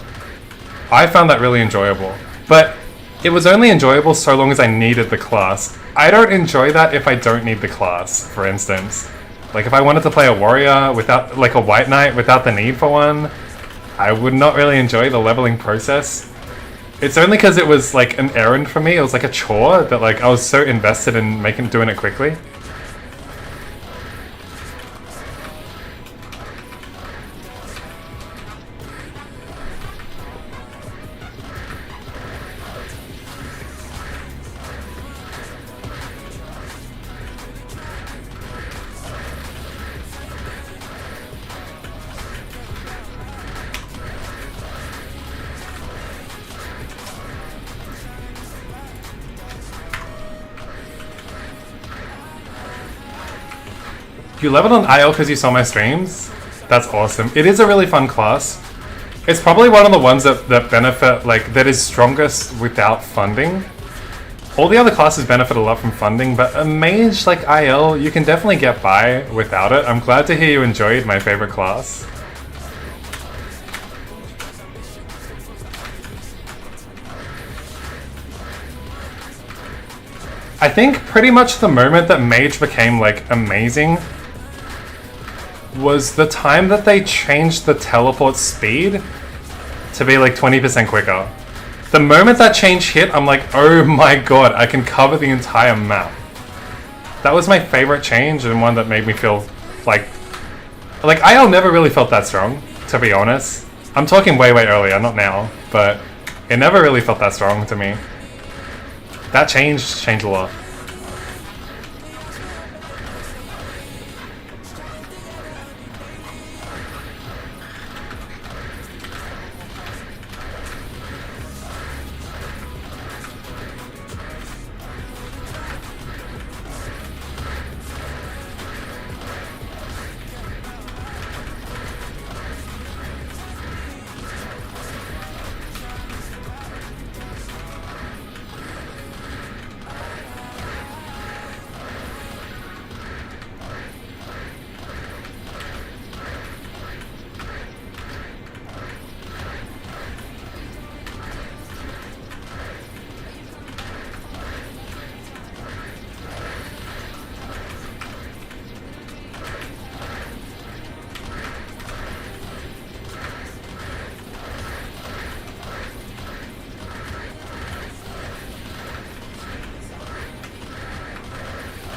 S1: I found that really enjoyable, but it was only enjoyable so long as I needed the class. I don't enjoy that if I don't need the class, for instance. Like if I wanted to play a warrior without, like a white knight without the need for one, I would not really enjoy the leveling process. It's only because it was like an errand for me, it was like a chore that like I was so invested in doing it quickly. You leveled on IL because you saw my streams? That's awesome. It is a really fun class. It's probably one of the ones that benefit, like, that is strongest without funding. All the other classes benefit a lot from funding, but a mage like IL, you can definitely get by without it. I'm glad to hear you enjoyed my favorite class. I think pretty much the moment that mage became, like, amazing was the time that they changed the teleport speed to be like 20% quicker. The moment that change hit, I'm like, oh my god, I can cover the entire map. That was my favorite change and one that made me feel like IL never really felt that strong, to be honest. I'm talking way earlier, not now, but it never really felt that strong to me. That changed a lot.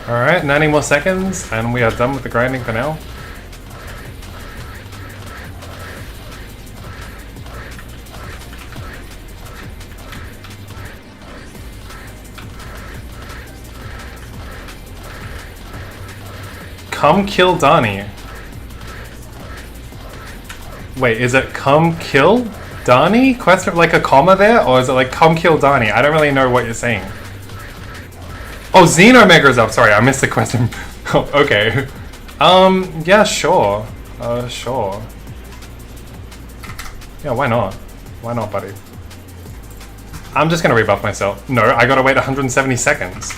S1: Alright, 90 more seconds, and we are done with the grinding for now. Come kill Dani. Wait, is it come kill Dani? Question, like a comma there? Or is it like come kill Dani? I don't really know what you're saying. Oh, Xenomega's up. Sorry, I missed the question. Oh, okay. Yeah, sure. Sure. Yeah, why not? Why not, buddy? I'm just gonna rebuff myself. No, I gotta wait 170 seconds.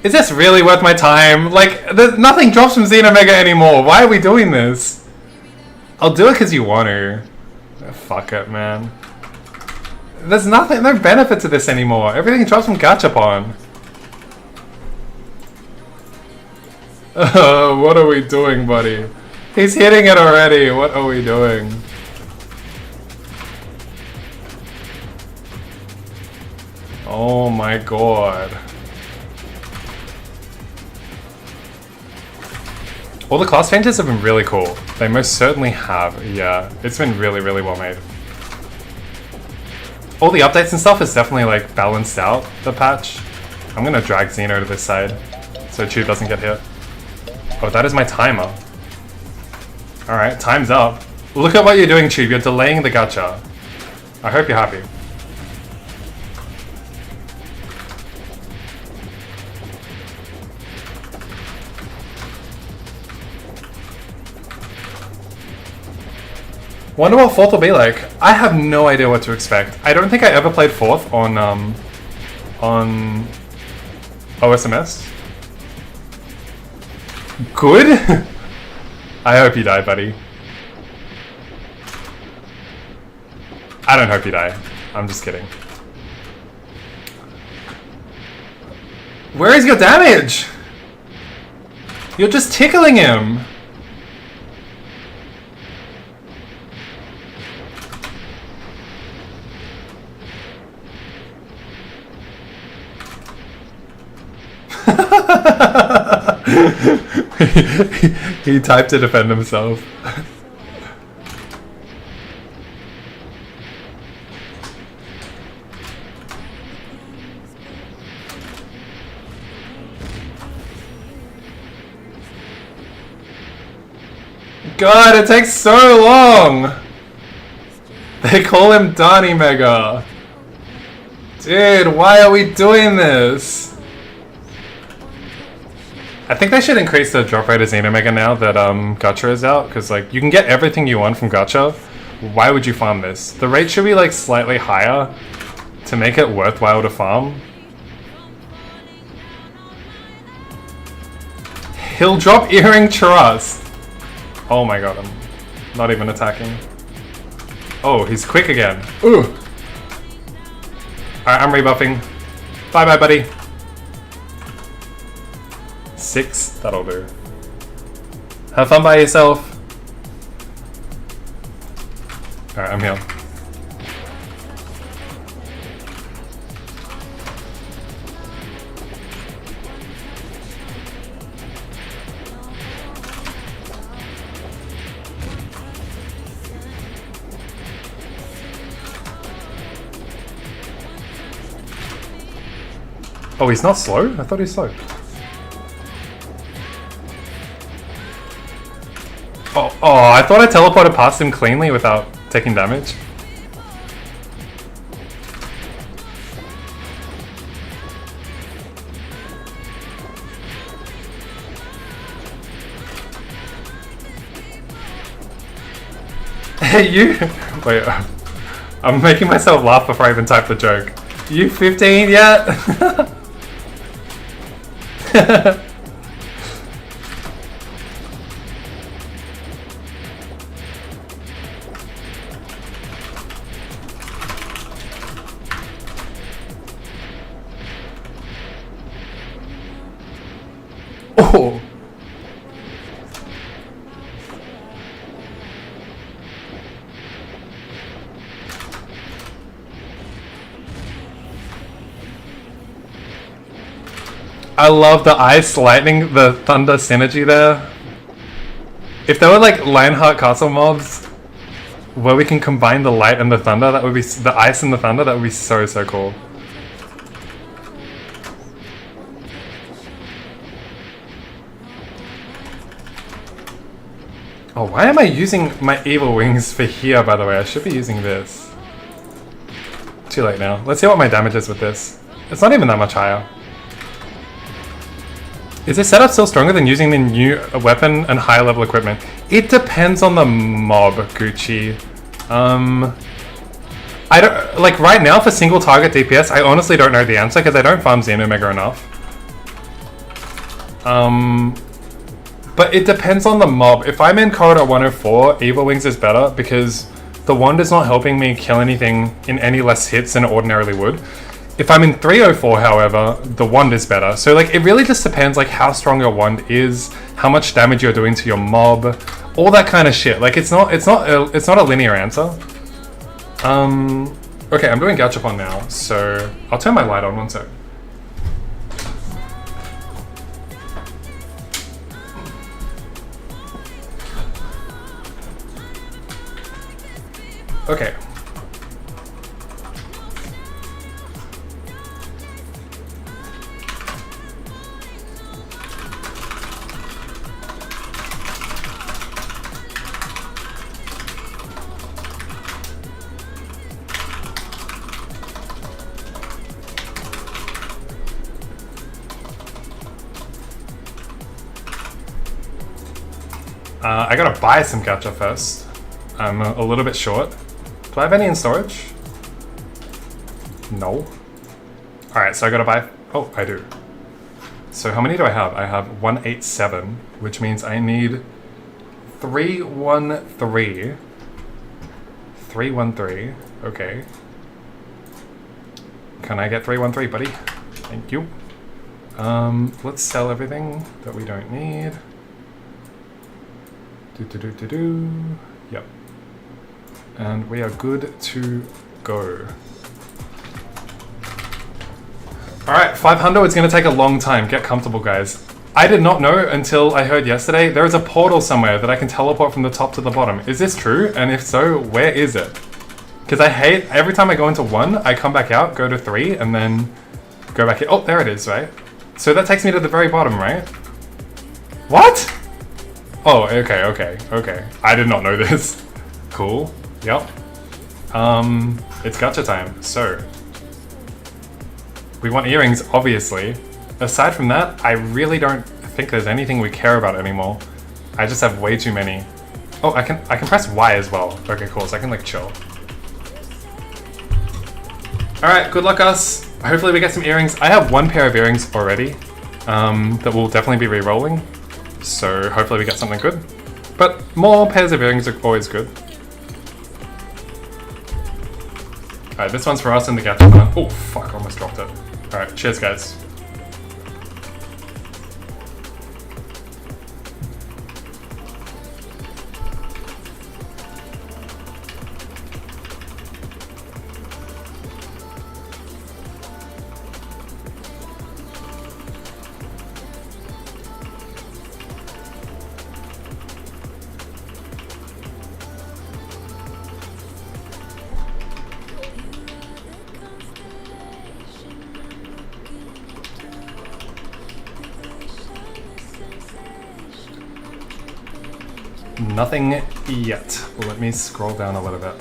S1: Is this really worth my time? Like, nothing drops from Xenomega anymore. Why are we doing this? I'll do it because you want to. Fuck it, man. There's no benefit to this anymore. Everything drops from Gachapon. What are we doing, buddy? He's hitting it already. What are we doing? Oh my god. All the class changes have been really cool. They most certainly have, yeah. It's been really, really well made. All the updates and stuff is definitely like balanced out, the patch. I'm gonna drag Xeno to this side so Tube doesn't get hit. Oh, that is my timer. Alright, time's up. Look at what you're doing, Tube. You're delaying the gacha. I hope you're happy. Wonder what 4th will be like. I have no idea what to expect. I don't think I ever played 4th on OSMS. Good? I hope you die, buddy. I don't hope you die. I'm just kidding. Where is your damage? You're just tickling him. He typed to defend himself. God, it takes so long! They call him Donnie Mega. Dude, why are we doing this? I think they should increase the drop rate of Xenomega now that Gacha is out, because like you can get everything you want from Gacha. Why would you farm this? The rate should be like slightly higher to make it worthwhile to farm. He'll drop Earring Trust. Oh my god, I'm not even attacking. Oh, he's quick again. Ooh. Alright, I'm rebuffing. Bye bye, buddy. 6, that'll do. Have fun by yourself. Alright, I'm here. Oh, he's not slow? I thought he was slow. Oh, I thought I teleported past him cleanly without taking damage. Hey, you! Wait, I'm making myself laugh before I even type the joke. You 15 yet? Oh! I love the ice, lightning, the thunder synergy there. If there were like Lionheart Castle mobs where we can combine the light and the thunder, that would be the ice and the thunder. That would be so cool. Oh, why am I using my evil wings for here? By the way, I should be using this. Too late now. Let's see what my damage is with this. It's not even that much higher. Is this setup still stronger than using the new weapon and higher level equipment? It depends on the mob, Gucci. I don't, like right now for single target DPS, I honestly don't know the answer because I don't farm Xenomega enough. But it depends on the mob. If I'm in Corridor 104, Evil Wings is better because the wand is not helping me kill anything in any less hits than it ordinarily would. If I'm in 304, however, the wand is better. So like, it really just depends like how strong your wand is, how much damage you're doing to your mob, all that kind of shit. Like, it's not a linear answer. Okay, I'm doing Gachapon now, so I'll turn my light on one sec. Okay. I gotta buy some gacha first. I'm a little bit short. Do I have any in storage? No. Alright, so I gotta buy... Oh, I do. So how many do I have? I have 187, which means I need 313. 313, okay. Can I get 313, buddy? Thank you. Let's sell everything that we don't need. Yep. And we are good to go. Alright, 500 is going to take a long time. Get comfortable, guys. I did not know until I heard yesterday there is a portal somewhere that I can teleport from the top to the bottom. Is this true? And if so, where is it? Because I hate, every time I go into 1, I come back out, go to 3, and then go back in. Oh, there it is, right? So that takes me to the very bottom, right? What? Oh, okay. I did not know this. Cool. Yep. It's gacha time. So, we want earrings, obviously. Aside from that, I really don't think there's anything we care about anymore. I just have way too many. Oh, I can press Y as well. Okay, cool. So I can like chill. All right, good luck, us. Hopefully we get some earrings. I have one pair of earrings already that will definitely be re-rolling. So hopefully we get something good. But more pairs of earrings are always good. Alright, this one's for us in the Gachapon. Oh, fuck, I almost dropped it. Alright, cheers, guys. Nothing yet. Let me scroll down a little bit.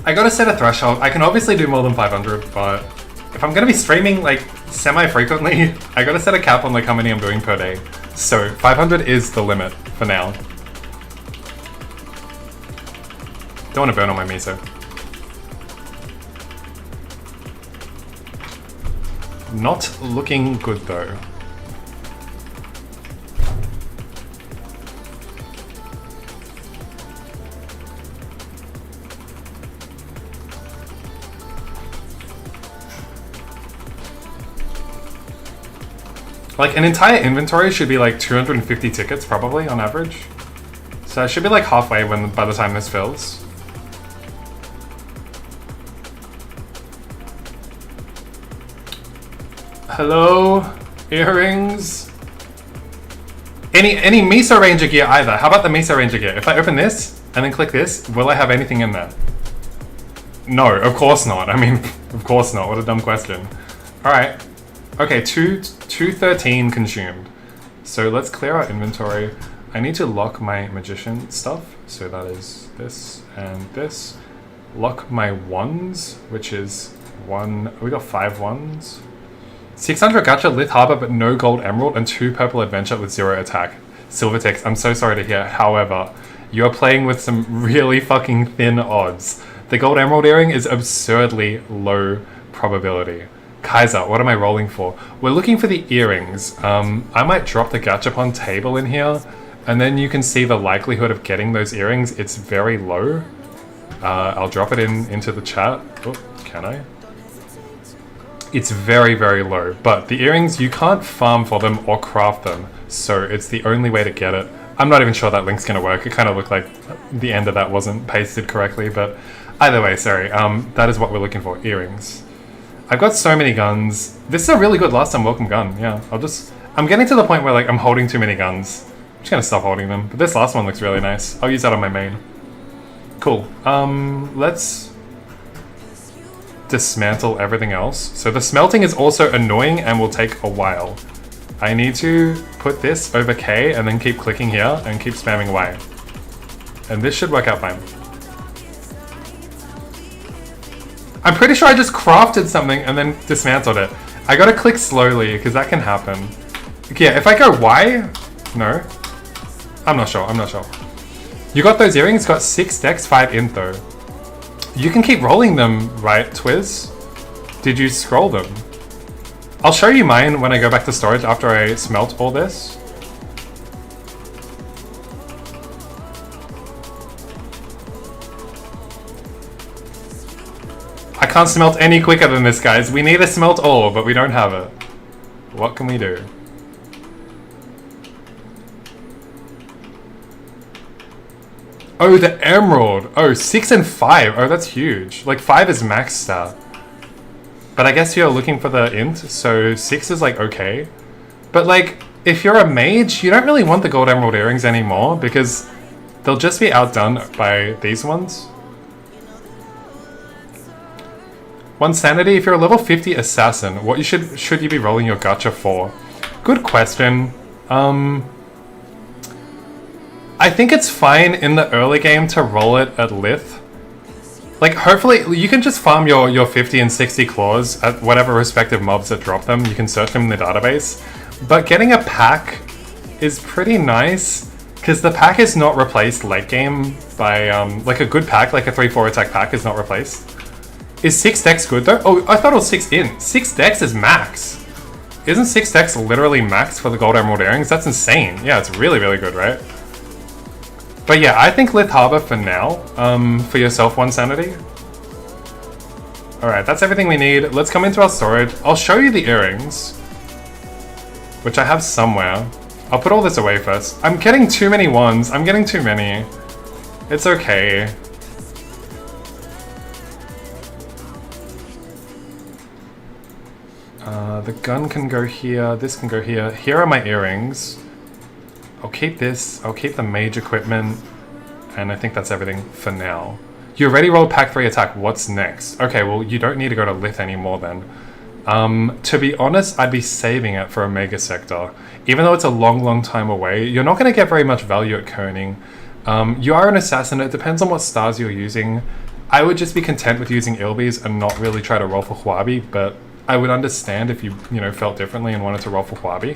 S1: I gotta set a threshold. I can obviously do more than 500, but if I'm gonna be streaming like semi-frequently, I gotta set a cap on like how many I'm doing per day. So 500 is the limit for now. Don't want to burn all my miso. Not looking good though. Like, an entire inventory should be like 250 tickets, probably, on average. So I should be like halfway by the time this fills. Hello? Earrings? Any Miso Ranger gear either. How about the Miso Ranger gear? If I open this, and then click this, will I have anything in there? No, of course not. I mean, of course not. What a dumb question. Alright. Okay, 213 consumed. So let's clear our inventory. I need to lock my magician stuff. So that is this and this. Lock my ones, which is one. We got 5 ones. 600 gacha, Lith Harbor, but no gold emerald, and 2 purple adventure with 0 attack. Silvertex, I'm so sorry to hear. However, you are playing with some really fucking thin odds. The gold emerald earring is absurdly low probability. Kaiser, what am I rolling for? We're looking for the earrings. I might drop the Gachapon table in here, and then you can see the likelihood of getting those earrings. It's very low. I'll drop it into the chat. Oh, can I? It's very, very low. But the earrings, you can't farm for them or craft them, so it's the only way to get it. I'm not even sure that link's gonna work. It kind of looked like the end of that wasn't pasted correctly, but either way, sorry. That is what we're looking for, earrings. I've got so many guns. This is a really good last time welcome gun. Yeah, I'm getting to the point where like I'm holding too many guns. I'm just gonna stop holding them. But this last one looks really nice. I'll use that on my main. Cool. Let's dismantle everything else. So the smelting is also annoying and will take a while. I need to put this over K and then keep clicking here and keep spamming Y. And this should work out fine. I'm pretty sure I just crafted something and then dismantled it. I gotta click slowly because that can happen. Yeah, if I go Y, no. I'm not sure. You got those earrings, got 6 dex, 5 info. You can keep rolling them, right, Twiz? Did you scroll them? I'll show you mine when I go back to storage after I smelt all this. I can't smelt any quicker than this, guys. We need a smelt ore, but we don't have it. What can we do? Oh, the emerald. Oh, 6 and 5. Oh, that's huge. Like, 5 is max stat. But I guess you're looking for the int, so 6 is like okay. But like, if you're a mage, you don't really want the gold emerald earrings anymore because they'll just be outdone by these ones. 1 sanity. If you're a level 50 assassin, what should you be rolling your gacha for? Good question. I think it's fine in the early game to roll it at Lith. Like, hopefully, you can just farm your 50 and 60 claws at whatever respective mobs that drop them. You can search them in the database. But getting a pack is pretty nice, because the pack is not replaced late game by, like a good pack, like a 3-4 attack pack is not replaced. Is 6 dex good though? Oh, I thought it was 6 in. 6 dex is max. Isn't 6 dex literally max for the gold emerald earrings? That's insane. Yeah, it's really, really good, right? But yeah, I think Lith Harbor for now, for yourself 1 sanity. Alright, that's everything we need. Let's come into our storage. I'll show you the earrings, which I have somewhere. I'll put all this away first. I'm getting too many ones. I'm getting too many. It's okay. The gun can go here. This can go here. Here are my earrings. I'll keep this. I'll keep the mage equipment. And I think that's everything for now. You already rolled pack 3 attack. What's next? Okay, well, you don't need to go to Lith anymore then. To be honest, I'd be saving it for a Mega Sector. Even though it's a long, long time away, you're not going to get very much value at Koning. You are an assassin. It depends on what stars you're using. I would just be content with using Ilbis and not really try to roll for Huabi, but I would understand if you felt differently and wanted to roll for Huabi.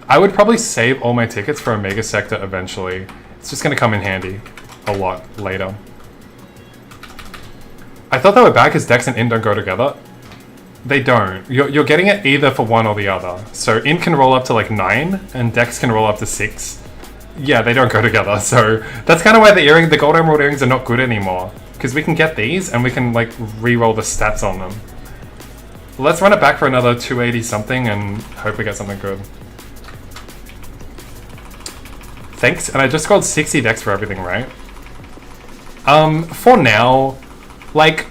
S1: I would probably save all my tickets for a Mega Sector eventually. It's just going to come in handy a lot later. I thought they were bad because Dex and In don't go together. They don't. You're getting it either for one or the other. So In can roll up to like 9 and Dex can roll up to 6. Yeah, they don't go together. So that's kind of why the gold emerald earrings are not good anymore. Because we can get these and we can like re-roll the stats on them. Let's run it back for another 280 something and hope we get something good. Thanks, and I just got 60 dex for everything, right? For now, like,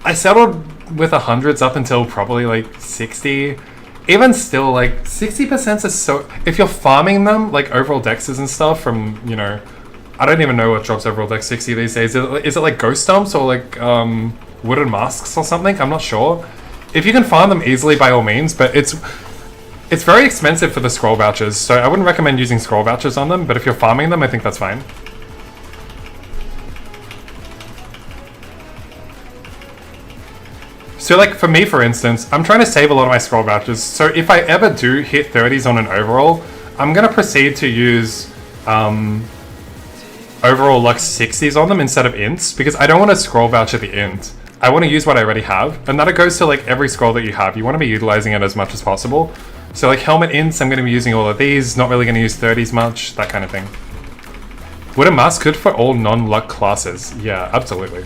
S1: I settled with 100s up until probably like 60. Even still, like, 60% is so... If you're farming them, like overall dexes and stuff from, I don't even know what drops overall dex 60 these days. Is it like ghost stumps or like wooden masks or something? I'm not sure. If you can farm them easily, by all means, but it's very expensive for the scroll vouchers, so I wouldn't recommend using scroll vouchers on them, but if you're farming them, I think that's fine. So like for me, for instance, I'm trying to save a lot of my scroll vouchers, so if I ever do hit 30s on an overall, I'm going to proceed to use overall Lux 60s on them instead of ints, because I don't want to scroll voucher the int. I want to use what I already have, and that goes to like every scroll that you have. You want to be utilizing it as much as possible. So like helmet ints, I'm going to be using all of these, not really going to use 30s much, that kind of thing. Would a mask good for all non-luck classes? Yeah, absolutely.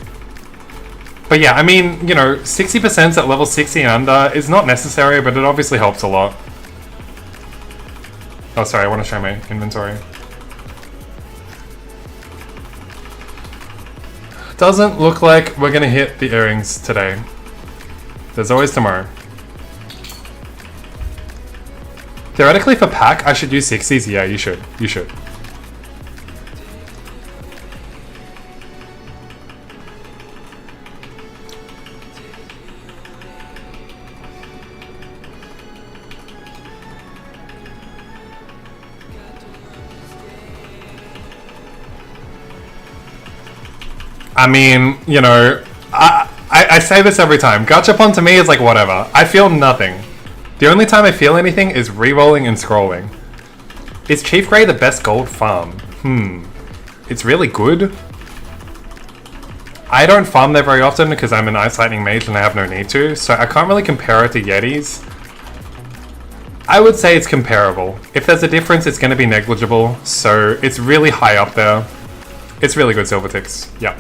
S1: But yeah, I mean, 60% at level 60 and under is not necessary, but it obviously helps a lot. Oh, sorry, I want to show my inventory. Doesn't look like we're going to hit the earrings today. There's always tomorrow. Theoretically, for pack, I should use 60s. Yeah, you should. You should. I mean, I say this every time. Gachapon to me is like whatever. I feel nothing. The only time I feel anything is re-rolling and scrolling. Is Chief Grey the best gold farm? It's really good. I don't farm there very often because I'm an Ice Lightning Mage and I have no need to, so I can't really compare it to Yetis. I would say it's comparable. If there's a difference, it's going to be negligible, so it's really high up there. It's really good Silverticks, yeah.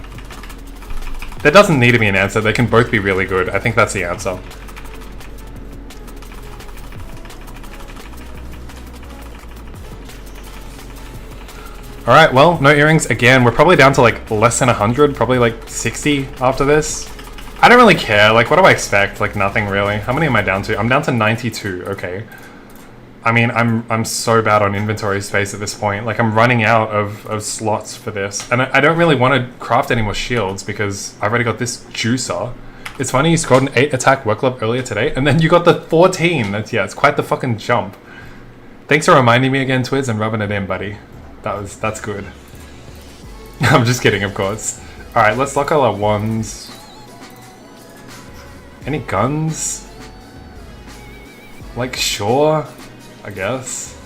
S1: There doesn't need to be an answer, they can both be really good. I think that's the answer. Alright, well, no earrings. Again, we're probably down to like less than 100, probably like 60 after this. I don't really care. Like, what do I expect? Like, nothing really. How many am I down to? I'm down to 92. Okay. I mean, I'm so bad on inventory space at this point. Like, I'm running out of slots for this. And I don't really want to craft any more shields because I've already got this juicer. It's funny you scored an 8 attack work club earlier today, and then you got the 14. That's, yeah, it's quite the fucking jump. Thanks for reminding me again, Twiz, and rubbing it in, buddy. That's good. I'm just kidding, of course. Alright, let's lock all our ones. Any guns? Like, sure, I guess.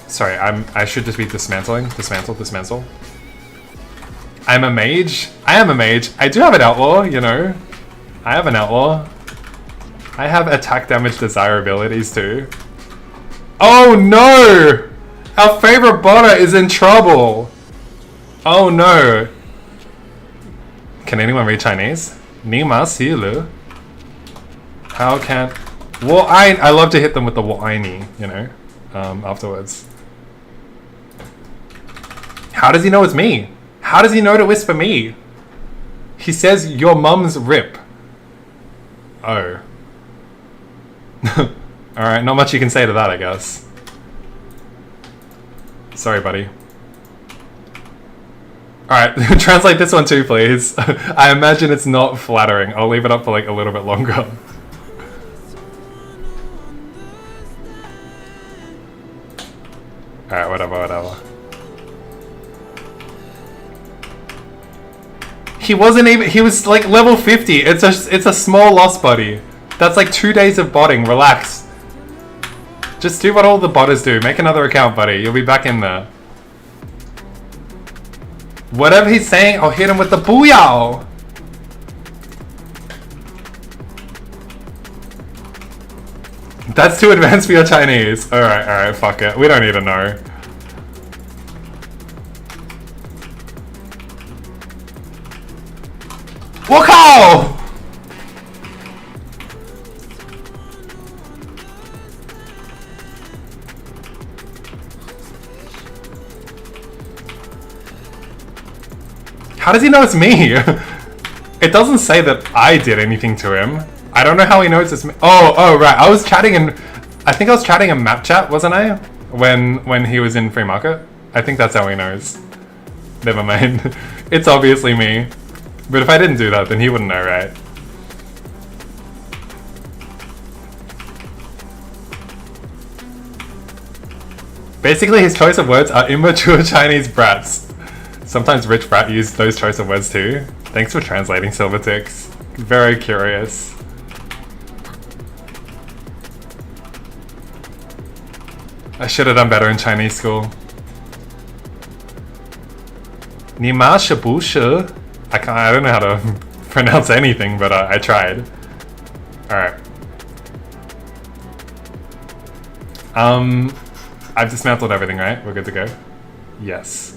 S1: Sorry, I should just be dismantling. Dismantle. I'm a mage. I am a mage. I do have an outlaw, you know. I have an outlaw. I have attack damage desirabilities too. Oh no! Our favorite botter is in trouble. Oh no. Can anyone read Chinese? Ni ma si lu. How can... Well, I love to hit them with the wo ni, you know, afterwards. How does he know it's me? How does he know to whisper me? He says your mum's rip. Oh. Alright, not much you can say to that, I guess. Sorry, buddy. Alright, translate this one too, please. I imagine it's not flattering. I'll leave it up for like a little bit longer. Alright, whatever. He wasn't even, he was like level 50. It's a small loss, buddy. That's like 2 days of botting, relax. Just do what all the botters do. Make another account, buddy. You'll be back in there. Whatever he's saying, I'll hit him with the booyah! That's too advanced for your Chinese. Alright, fuck it. We don't need to know. Wakao! How does he know it's me? It doesn't say that I did anything to him. I don't know how he knows it's me. Oh, right. I was chatting in... I think I was chatting in map chat, wasn't I? When he was in free market. I think that's how he knows. Never mind. It's obviously me. But if I didn't do that, then he wouldn't know, right? Basically, his choice of words are immature Chinese brats. Sometimes rich brat use those choice of words too. Thanks for translating, Silvertix. Very curious. I should have done better in Chinese school. Ni ma shabu shi. I don't know how to pronounce anything, but I tried. Alright. I've dismantled everything, right? We're good to go? Yes.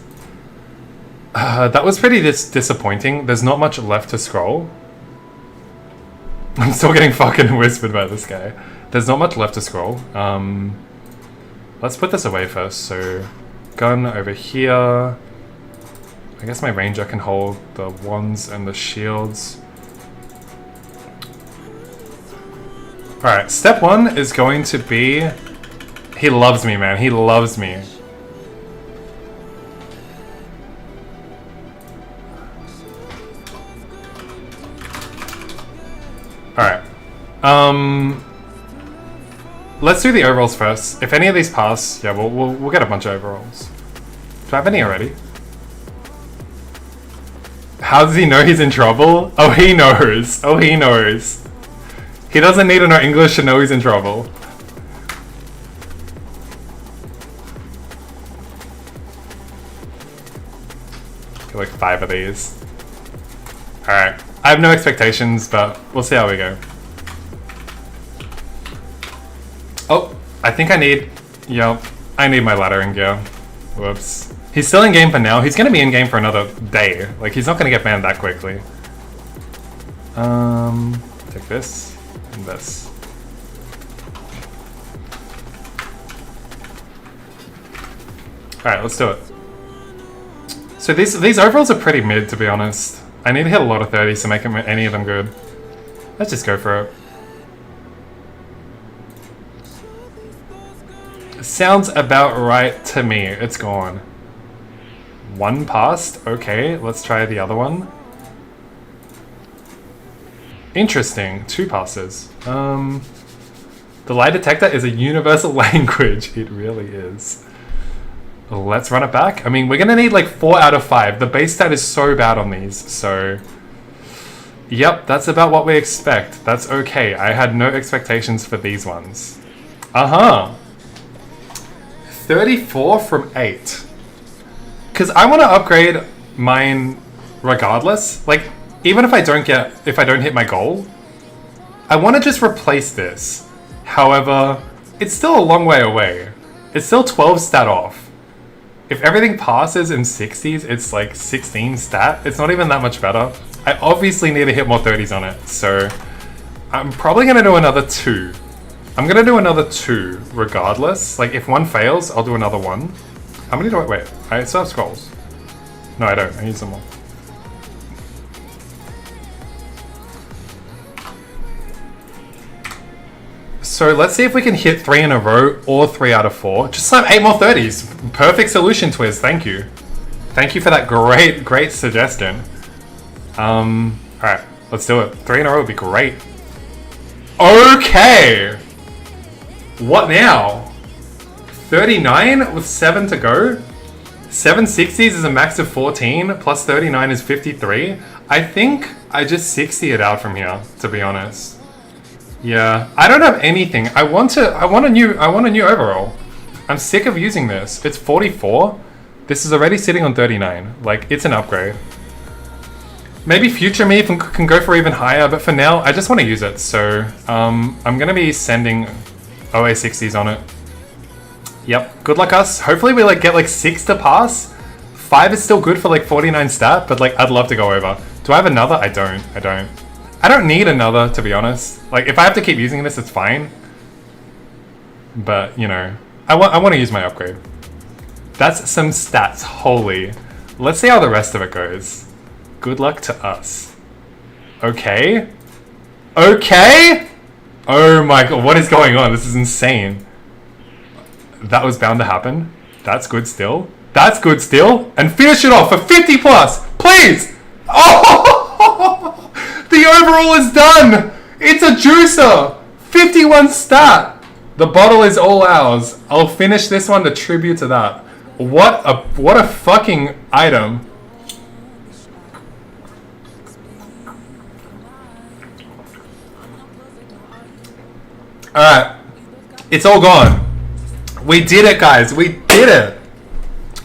S1: That was pretty disappointing. There's not much left to scroll. I'm still getting fucking whispered by this guy. There's not much left to scroll. Let's put this away first. So, gun over here. I guess my ranger can hold the wands and the shields. Alright, step 1 is going to be... He loves me, man. He loves me. Alright. Let's do the overalls first. If any of these pass, yeah, we'll get a bunch of overalls. Do I have any already? How does he know he's in trouble? Oh, he knows. Oh, he knows. He doesn't need to know English to know he's in trouble. Get like 5 of these. Alright. I have no expectations, but we'll see how we go. Oh, I think I need... Yep, I need my laddering gear. Whoops. He's still in game for now. He's gonna be in game for another day. Like, he's not gonna get banned that quickly. Take this and this. Alright, let's do it. So these overalls are pretty mid, to be honest. I need to hit a lot of 30s to make any of them good. Let's just go for it. Sounds about right to me. It's gone. One passed. Okay, let's try the other one. Interesting. Two passes. The lie detector is a universal language. It really is. Let's run it back. I mean, we're gonna need like 4 out of 5. The base stat is so bad on these, so... Yep, that's about what we expect. That's okay. I had no expectations for these ones. 34 from 8. Because I want to upgrade mine regardless. Like, even if I don't hit my goal, I want to just replace this. However, it's still a long way away. It's still 12 stat off. If everything passes in 60s, it's like 16 stat. It's not even that much better. I obviously need to hit more 30s on it, so I'm probably going to do another 2. I'm going to do another 2 regardless. Like, if one fails, I'll do another 1. How many do I... Wait, I still have scrolls. No, I don't. I need some more. So let's see if we can hit 3 in a row or 3 out of 4. Just slam 8 more 30s. Perfect solution, Twiz. Thank you. Thank you for that great suggestion. Alright, let's do it. 3 in a row would be great. Okay! What now? 39 with 7 to go? 7 60s is a max of 14, plus 39 is 53. I think I just 60 it out from here, to be honest. Yeah, I don't have anything. I want a new overall. I'm sick of using this. It's 44. This is already sitting on 39. Like, it's an upgrade. Maybe future me can go for even higher, but for now, I just want to use it. So, I'm gonna be sending OA 60s on it. Yep, good luck us. Hopefully we like get like 6 to pass. 5 is still good for like 49 stat, but like I'd love to go over. Do I have another? I don't. I don't need another, to be honest. Like, if I have to keep using this, it's fine. But, you know, I want to use my upgrade. That's some stats, holy. Let's see how the rest of it goes. Good luck to us. Okay. Okay? Oh my god, what is going on? This is insane. That was bound to happen. That's good still. That's good still. And finish it off for 50 plus, please! Oh! The overall is done! It's a juicer! 51 stat! The bottle is all ours. I'll finish this one to tribute to that. What a fucking item. Alright. It's all gone. We did it, guys. We did it.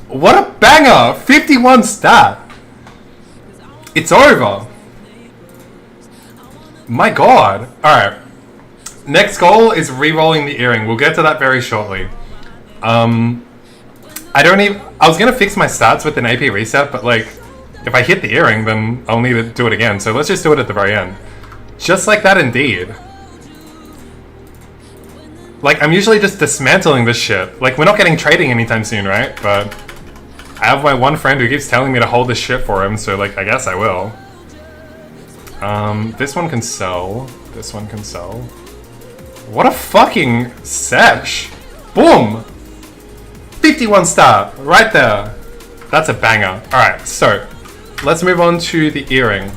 S1: What a banger! 51 stat. It's over. My god. Alright. Next goal is re-rolling the earring. We'll get to that very shortly. I was gonna fix my stats with an AP reset, but like, if I hit the earring, then I'll need to do it again. So let's just do it at the very end. Just like that indeed. Like, I'm usually just dismantling this shit. Like, we're not getting trading anytime soon, right? But I have my one friend who keeps telling me to hold this shit for him, so like, I guess I will. This one can sell. This one can sell. What a fucking sesh. Boom! 51 star, right there. That's a banger. Alright, so, let's move on to the earring.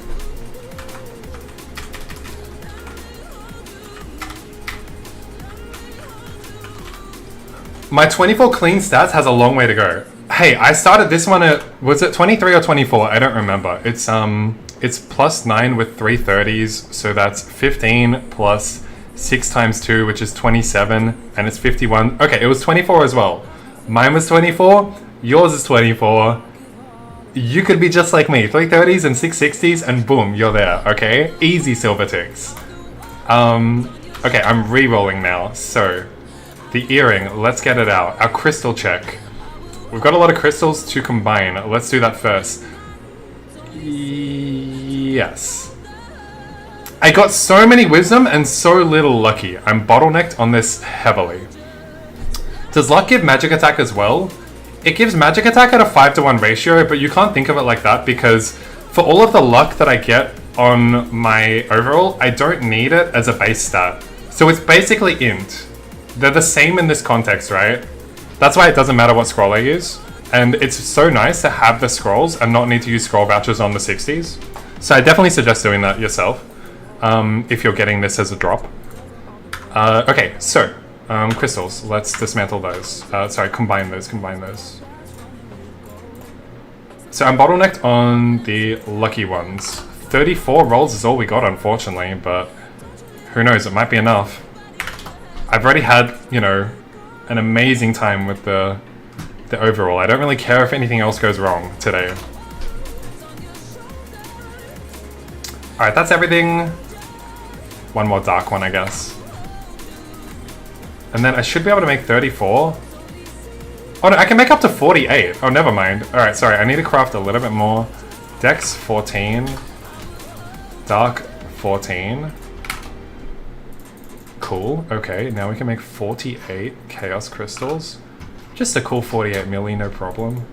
S1: My 24 clean stats has a long way to go. Hey, I started this one at, was it 23 or 24? I don't remember. It's plus 9 with 3 30s, so that's 15 plus 6 times 2, which is 27, and it's 51. Okay, it was 24 as well. Mine was 24, yours is 24. You could be just like me, 3 30s and 6 60s, and boom, you're there, okay? Easy silver ticks. Okay, I'm re-rolling now, so the earring, let's get it out. Our crystal check. We've got a lot of crystals to combine. Let's do that first. Yes. I got so many wisdom and so little lucky. I'm bottlenecked on this heavily. Does luck give magic attack as well? It gives magic attack at a 5-to-1 ratio, but you can't think of it like that because for all of the luck that I get on my overall, I don't need it as a base stat. So it's basically int. They're the same in this context, right? That's why it doesn't matter what scroll I use. And it's so nice to have the scrolls and not need to use scroll vouchers on the 60s. So I definitely suggest doing that yourself if you're getting this as a drop. Okay, so crystals. Let's dismantle those. Sorry, combine those. So I'm bottlenecked on the lucky ones. 34 rolls is all we got, unfortunately, but who knows, it might be enough. I've already had, you know, an amazing time with the overall. I don't really care if anything else goes wrong today. Alright, that's everything. One more dark one, I guess. And then I should be able to make 34. Oh no, I can make up to 48. Oh, never mind. Alright, sorry, I need to craft a little bit more. Dex 14. Dark 14. Cool, okay, now we can make 48 Chaos Crystals. Just a cool 48 milli, no problem.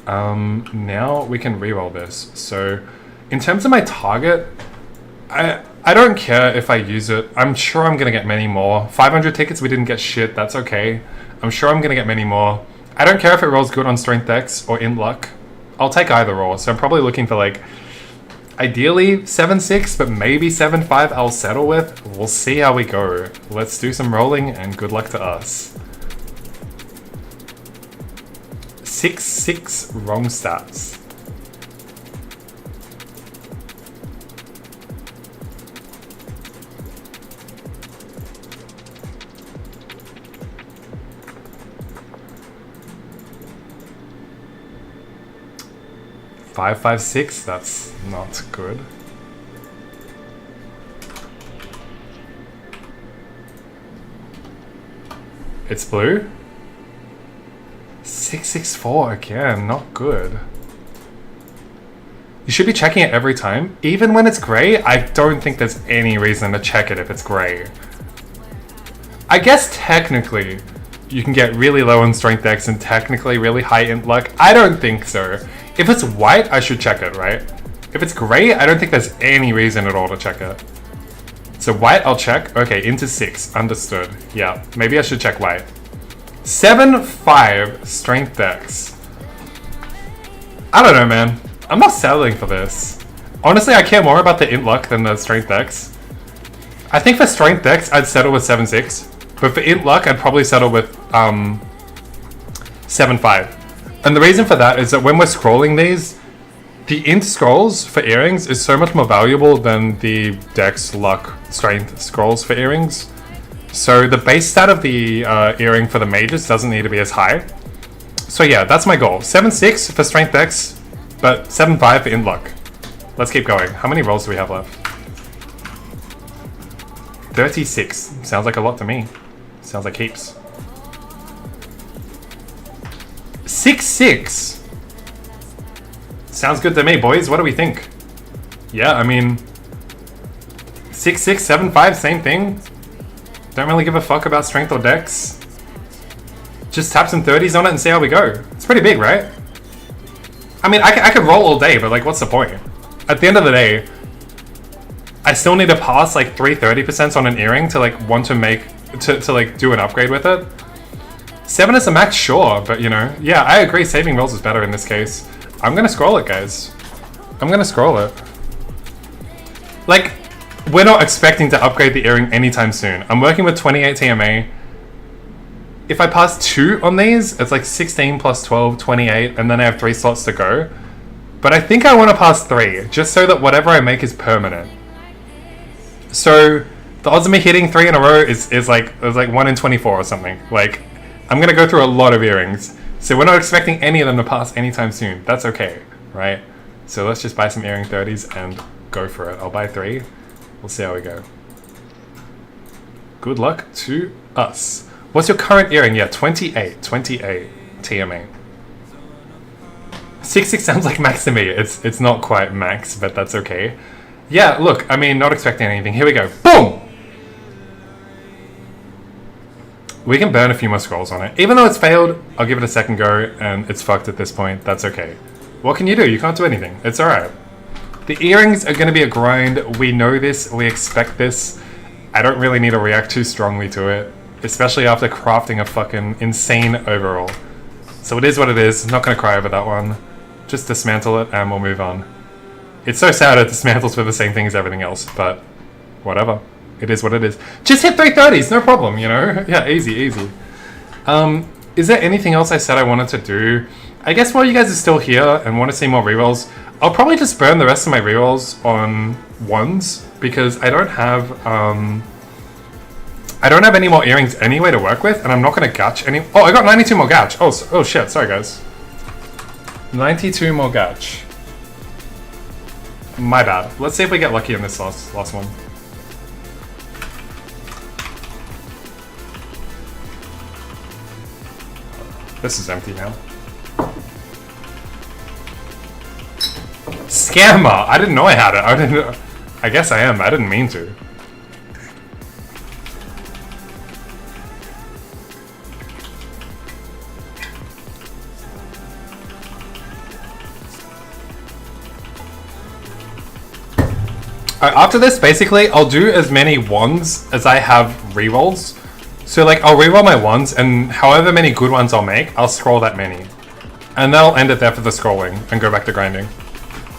S1: Now we can reroll this. So, in terms of my target, I don't care if I use it. I'm sure I'm gonna get many more. 500 tickets, we didn't get shit, that's okay. I'm sure I'm gonna get many more. I don't care if it rolls good on Strength Dex or in luck. I'll take either roll, so I'm probably looking for like, ideally 7-6, but maybe 7-5 I'll settle with. We'll see how we go. Let's do some rolling and good luck to us. 6-6 wrong stats. Five, 5, 6, that's not good. It's blue? 664 again, not good. You should be checking it every time. Even when it's grey, I don't think there's any reason to check it if it's grey. I guess technically, you can get really low on Strength Dex and technically really high int luck. I don't think so. If it's white, I should check it, right? If it's grey, I don't think there's any reason at all to check it. So white, I'll check. Okay, into 6. Understood. Yeah, maybe I should check white. 7-5 Strength Dex. I don't know, man. I'm not settling for this. Honestly, I care more about the int luck than the Strength Dex. I think for Strength Dex, I'd settle with 7-6. But for int luck, I'd probably settle with 7-5. And the reason for that is that when we're scrolling these, the int scrolls for earrings is so much more valuable than the dex, luck, strength scrolls for earrings. So the base stat of the earring for the mages doesn't need to be as high. So yeah, that's my goal. 7-6 for strength dex, but 7-5 for int luck. Let's keep going. How many rolls do we have left? 36. Sounds like a lot to me. Sounds like heaps. 6-6. Sounds good to me, boys. What do we think? Yeah, I mean, 6-6, 7-5, same thing. Don't really give a fuck about strength or dex. Just tap some 30s on it and see how we go. It's pretty big, right? I mean, I could roll all day, but like, what's the point? At the end of the day, I still need to pass like 3 30% on an earring to like want to make, to like do an upgrade with it. 7 is a max, sure, but you know, yeah, I agree, saving rolls is better in this case. I'm gonna scroll it, guys. I'm gonna scroll it. Like, we're not expecting to upgrade the earring anytime soon. I'm working with 28 TMA. If I pass 2 on these, it's like 16 plus 12, 28, and then I have 3 slots to go. But I think I want to pass 3, just so that whatever I make is permanent. So, the odds of me hitting 3 in a row is like 1 in 24 or something. Like, I'm gonna go through a lot of earrings. So we're not expecting any of them to pass anytime soon. That's okay, right? So let's just buy some earring 30s and go for it. I'll buy 3. We'll see how we go. Good luck to us. What's your current earring? Yeah, 28 TMA. 6-6 sounds like max to me. It's not quite max, but that's okay. Yeah, look, I mean, not expecting anything. Here we go. Boom! We can burn a few more scrolls on it. Even though it's failed, I'll give it a second go, and it's fucked at this point. That's okay. What can you do? You can't do anything. It's alright. The earrings are going to be a grind. We know this. We expect this. I don't really need to react too strongly to it, especially after crafting a fucking insane overall. So it is what it is. Not going to cry over that one. Just dismantle it, and we'll move on. It's so sad it dismantles for the same thing as everything else, but whatever. It is what it is. Just hit 330s, no problem, you know? Yeah, easy, easy. Is there anything else I said I wanted to do? I guess while you guys are still here and want to see more rerolls, I'll probably just burn the rest of my rerolls on ones, because I don't have any more earrings anyway to work with, and I'm not going to gach any... Oh, I got 92 more gach. Oh shit, sorry guys. 92 more gach. My bad. Let's see if we get lucky in this last one. This is empty now. Scammer! I didn't know I had it. I guess I am. I didn't mean to. After this, basically, I'll do as many ones as I have rerolls. So, like, I'll reroll my ones, and however many good ones I'll make, I'll scroll that many. And then I'll end it there for the scrolling, and go back to grinding.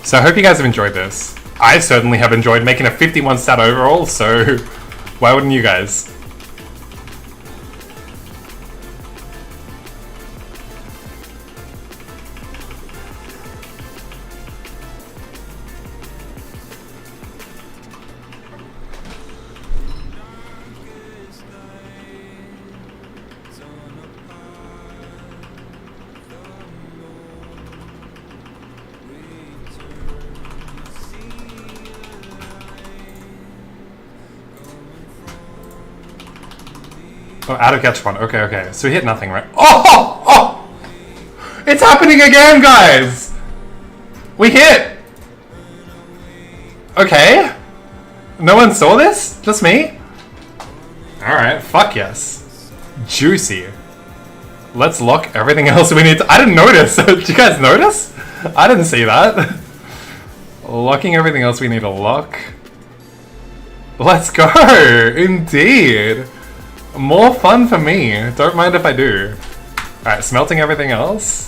S1: So I hope you guys have enjoyed this. I certainly have enjoyed making a 51 stat overall, so why wouldn't you guys? Oh, out of Gachapon. Okay. So we hit nothing, right? Oh! It's happening again, guys! We hit! Okay. No one saw this? Just me? Alright, fuck yes. Juicy. Let's lock everything else we need to... I didn't notice! Did you guys notice? I didn't see that. Locking everything else we need to lock. Let's go! Indeed! More fun for me. Don't mind if I do. Alright, smelting everything else.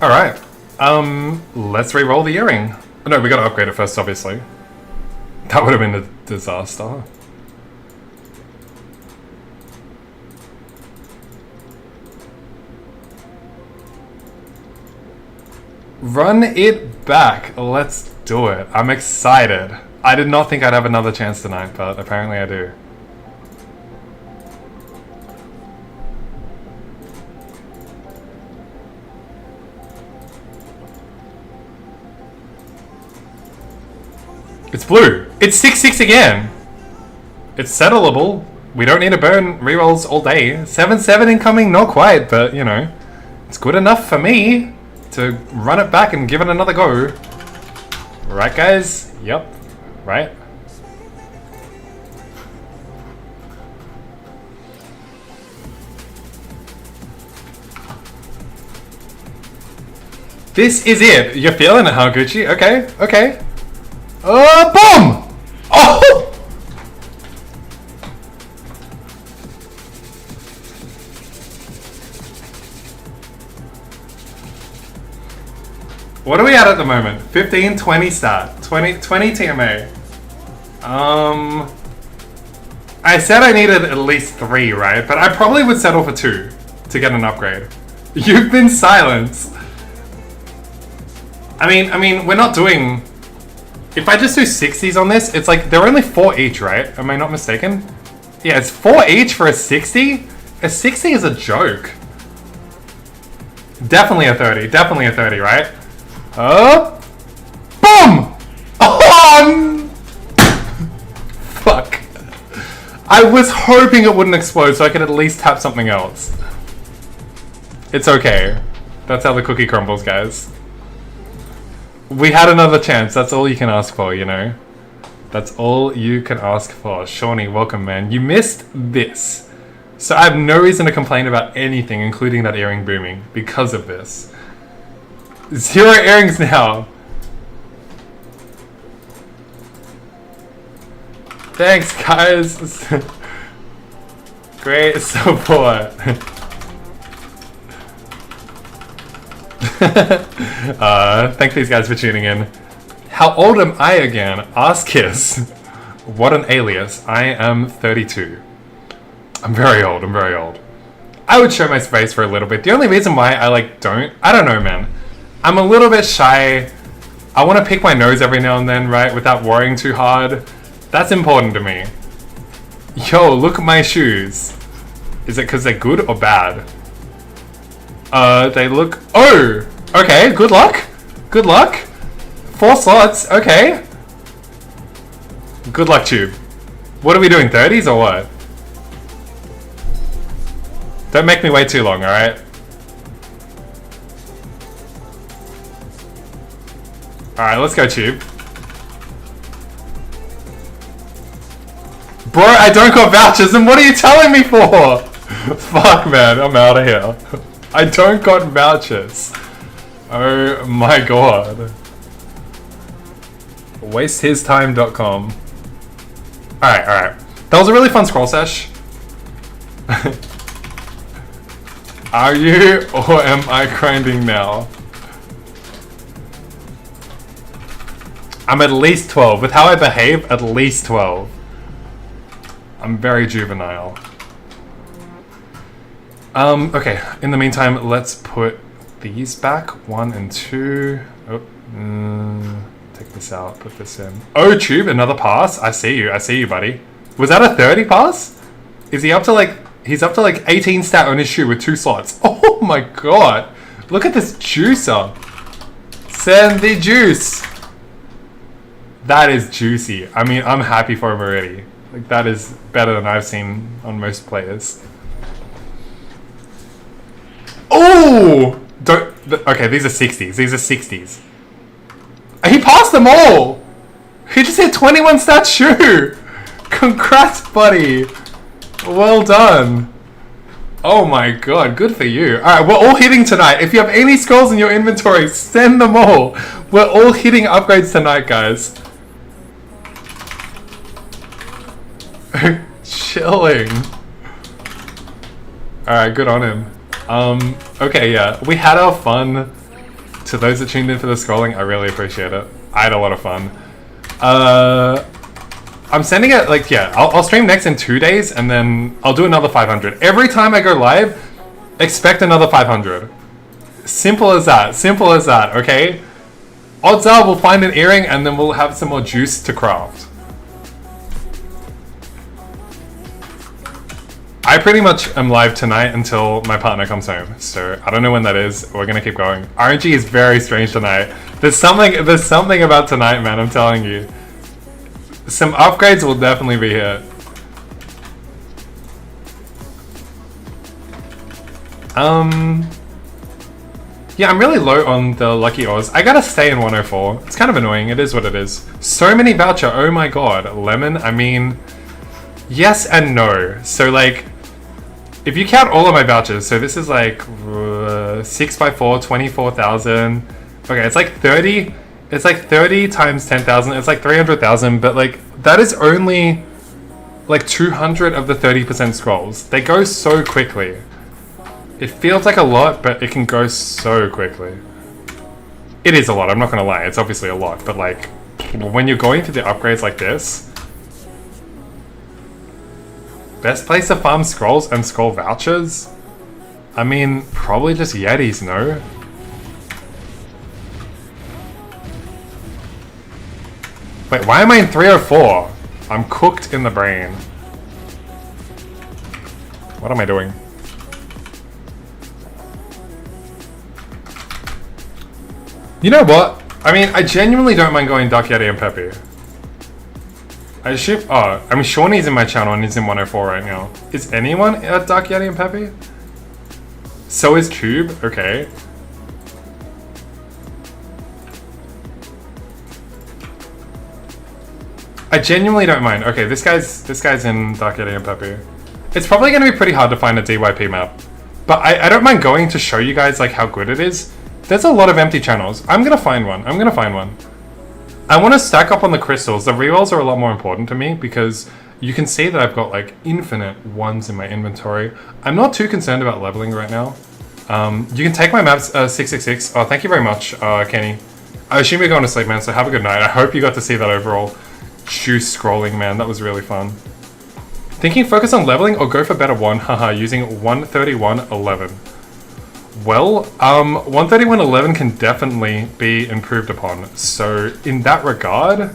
S1: Alright, let's re-roll the earring. No, we gotta upgrade it first, obviously. That would have been a disaster. Run it back. Let's do it. I'm excited. I did not think I'd have another chance tonight, but apparently I do. It's blue. It's 6-6 again. It's settleable. We don't need to burn rerolls all day. 7-7 incoming, not quite, but you know, it's good enough for me to run it back and give it another go. Right, guys? Yep. Right? This is it. You're feeling it, huh, Gucci? Okay, okay. Boom! Oh! What are we at the moment? 15, 20 stat. 20 TMA. I said I needed at least 3, right? But I probably would settle for 2 to get an upgrade. You've been silenced. I mean, we're not doing... If I just do 60s on this, it's like, they're only 4 each, right? Am I not mistaken? Yeah, it's 4 each for a 60? A 60 is a joke. Definitely a 30. Definitely a 30, right? Boom! Oh! Fuck. I was hoping it wouldn't explode so I could at least tap something else. It's okay. That's how the cookie crumbles, guys. We had another chance. That's all you can ask for, you know? That's all you can ask for. Shawnee, welcome, man. You missed this. So I have no reason to complain about anything, including that earring booming, because of this. 0 earrings now. Thanks, guys. Great support. Thank these guys for tuning in. How old am I again? Ask Kiss. What an alias. I am 32. I'm very old, I'm very old. I would show my face for a little bit. The only reason why I I don't know, man. I'm a little bit shy. I want to pick my nose every now and then, right? Without worrying too hard. That's important to me. Yo, look at my shoes. Is it because they're good or bad? They look... Oh! Okay, good luck. Good luck. 4 slots, okay. Good luck, Tube. What are we doing, 30s or what? Don't make me wait too long, alright? Alright, let's go, Tube. Bro, I don't got vouchers, and what are you telling me for? Fuck, man, I'm out of here. I don't got vouchers. Oh my god. WasteHisTime.com. Alright, alright. That was a really fun scroll sesh. Are you, or am I grinding now? I'm at least 12. With how I behave, at least 12. I'm very juvenile. Okay. In the meantime, let's put these back. 1 and 2. Oh, take this out, put this in. Oh, Tube, another pass. I see you, buddy. Was that a 30 pass? Is he up to like... He's up to like 18 stat on his shoe with 2 slots. Oh my god. Look at this juicer. Send the juice. That is juicy. I mean, I'm happy for him already. Like, that is better than I've seen on most players. Oh! Okay, these are 60s. These are 60s. He passed them all! He just hit 21 stat shoe! Congrats, buddy! Well done. Oh my god, good for you. Alright, we're all hitting tonight. If you have any scrolls in your inventory, send them all. We're all hitting upgrades tonight, guys. Chilling. Alright, good on him. Okay, yeah. We had our fun. To those that tuned in for the scrolling, I really appreciate it. I had a lot of fun. I'm sending it, like, yeah, I'll stream next in 2 days, and then I'll do another 500. Every time I go live, expect another 500. Simple as that, okay? Odds are we'll find an earring, and then we'll have some more juice to craft. I pretty much am live tonight until my partner comes home, so I don't know when that is. We're gonna keep going. RNG is very strange tonight. There's something about tonight, man, I'm telling you. Some upgrades will definitely be here. Yeah, I'm really low on the lucky ores. I gotta stay in 104. It's kind of annoying. It is what it is. So many voucher. Oh my god. Lemon, I mean... Yes and no. So, like... If you count all of my vouchers, so this is like... 6x4, 24,000. Okay, it's like 30... It's like 30 times 10,000. It's like 300,000, but like that is only like 200 of the 30% scrolls. They go so quickly. It feels like a lot, but it can go so quickly. It is a lot, I'm not gonna lie. It's obviously a lot, but like when you're going through the upgrades like this, best place to farm scrolls and scroll vouchers? I mean, probably just Yetis, no? Wait, why am I in 304? I'm cooked in the brain. What am I doing? You know what? I mean, I genuinely don't mind going Dark Yeti and Peppy. I mean, Shawnee's in my channel and he's in 104 right now. Is anyone at Dark Yeti and Peppy? So is Tube, okay. I genuinely don't mind. Okay, this guy's in Dark Yeti and Peppy. It's probably gonna be pretty hard to find a DYP map. But I don't mind going to show you guys like how good it is. There's a lot of empty channels. I'm gonna find one. I want to stack up on the crystals. The rerolls are a lot more important to me because you can see that I've got like infinite ones in my inventory. I'm not too concerned about leveling right now. You can take my maps, 666. Oh, thank you very much, Kenny. I assume you're going to sleep, man, so have a good night. I hope you got to see that overall juice scrolling, man. That was really fun. Thinking focus on leveling or go for better one? Haha, using 131.11. Well, 131.11 can definitely be improved upon. So in that regard,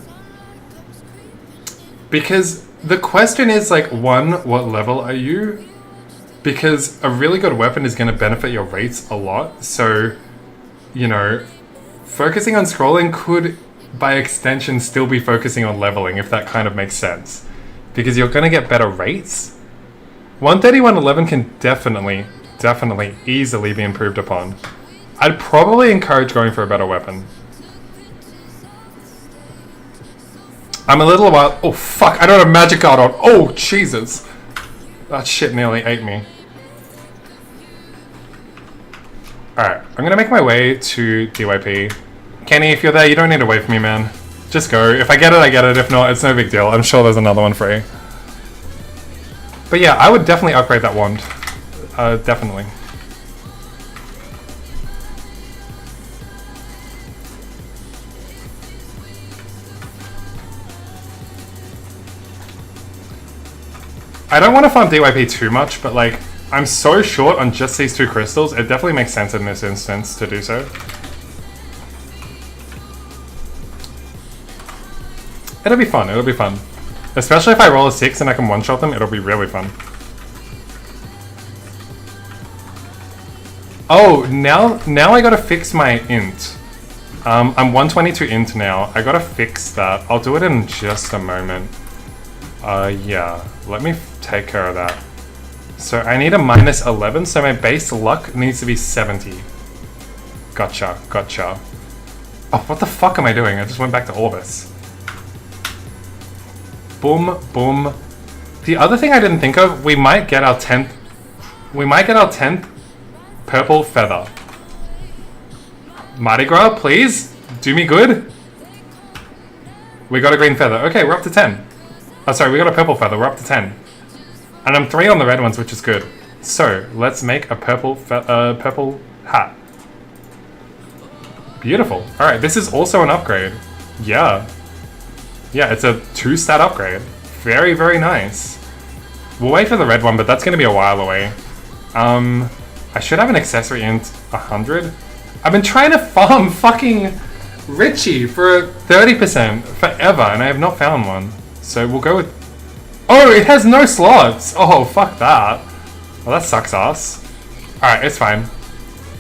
S1: because the question is like, one, what level are you? Because a really good weapon is going to benefit your rates a lot. So, you know, focusing on scrolling could, by extension, still be focusing on leveling, if that kind of makes sense. Because you're going to get better rates. 131.11 can definitely easily be improved upon. I'd probably encourage going for a better weapon. I'm a little wild. Oh fuck, I don't have magic guard on. Oh Jesus. That shit nearly ate me. Alright, I'm gonna make my way to DYP. Kenny, if you're there, you don't need to wait for me, man. Just go. If I get it, I get it. If not, it's no big deal. I'm sure there's another one free. But yeah, I would definitely upgrade that wand. Definitely. I don't want to farm DYP too much, but like, I'm so short on just these two crystals, it definitely makes sense in this instance to do so. It'll be fun. Especially if I roll a 6 and I can one-shot them, it'll be really fun. Oh, now I gotta fix my int. I'm 122 int now. I gotta fix that. I'll do it in just a moment. Yeah. Let me take care of that. So I need a minus 11, so my base luck needs to be 70. Gotcha. Oh, what the fuck am I doing? I just went back to Orbis. Boom, boom. The other thing I didn't think of, we might get our 10th purple feather. Mardi Gras, please? Do me good? We got a green feather. Okay, we're up to 10. Oh, sorry, we got a purple feather. We're up to 10. And I'm 3 on the red ones, which is good. So, let's make a purple hat. Beautiful. Alright, this is also an upgrade. Yeah. Yeah, it's a 2-stat upgrade. Very, very nice. We'll wait for the red one, but that's going to be a while away. I should have an accessory int 100. I've been trying to farm fucking Richie for 30% forever, and I have not found one. So we'll go with... Oh, it has no slots! Oh, fuck that. Well, that sucks ass. Alright, it's fine.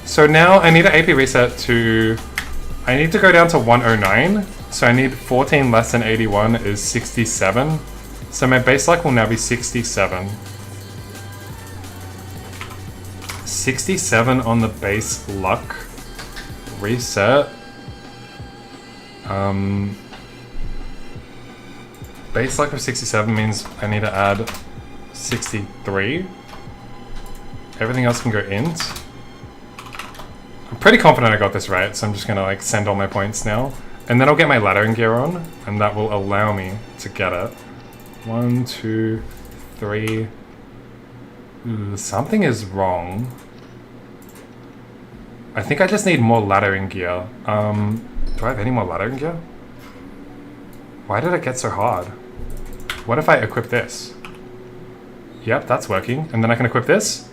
S1: So now I need an AP reset to... I need to go down to 109. So I need 14 less than 81 is 67. So my base luck will now be 67. 67 on the base luck. Reset. Base luck of 67 means I need to add 63. Everything else can go int. I'm pretty confident I got this right, so I'm just gonna like send all my points now. And then I'll get my laddering gear on, and that will allow me to get it. 1, 2, 3. Ooh, something is wrong. I think I just need more laddering gear. Do I have any more laddering gear? Why did it get so hard? What if I equip this? Yep, that's working. And then I can equip this.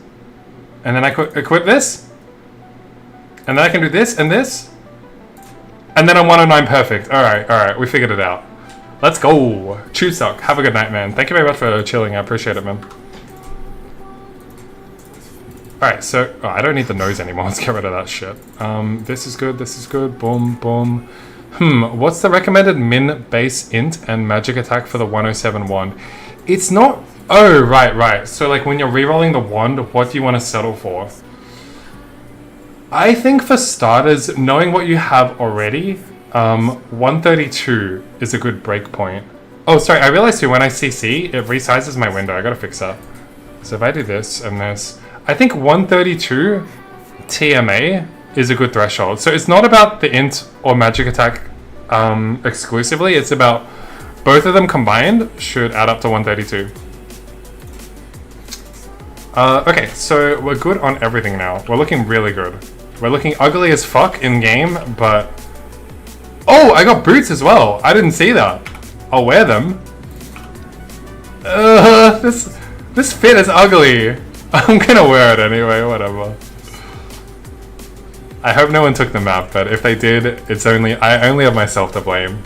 S1: And then I equip this. And then I can do this and this. And then I'm 109 perfect. Alright, we figured it out. Let's go. Chuseok, have a good night, man. Thank you very much for chilling. I appreciate it, man. Alright, so I don't need the nose anymore. Let's get rid of that shit. This is good, this is good. Boom, boom. What's the recommended min, base, int, and magic attack for the 107 wand? It's not... Oh, right. So like when you're rerolling the wand, what do you want to settle for? I think for starters, knowing what you have already, 132 is a good break point. Oh, sorry, I realized too, when I CC, it resizes my window. I gotta fix that. So if I do this and this, I think 132 TMA is a good threshold. So it's not about the int or magic attack exclusively, it's about both of them combined should add up to 132. Okay, so we're good on everything now. We're looking really good. We're looking ugly as fuck in game, but... Oh, I got boots as well. I didn't see that. I'll wear them. This fit is ugly. I'm gonna wear it anyway, whatever. I hope no one took the map, but if they did, I only have myself to blame.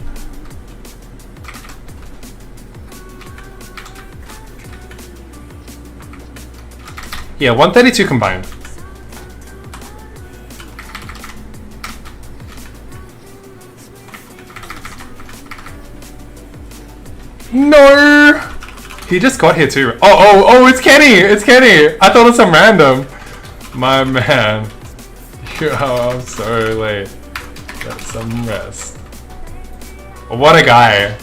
S1: Yeah, 132 combined. No! He just got here too. Oh, it's Kenny! It's Kenny! I thought it was some random. My man. Yo, I'm so late. Get some rest. What a guy.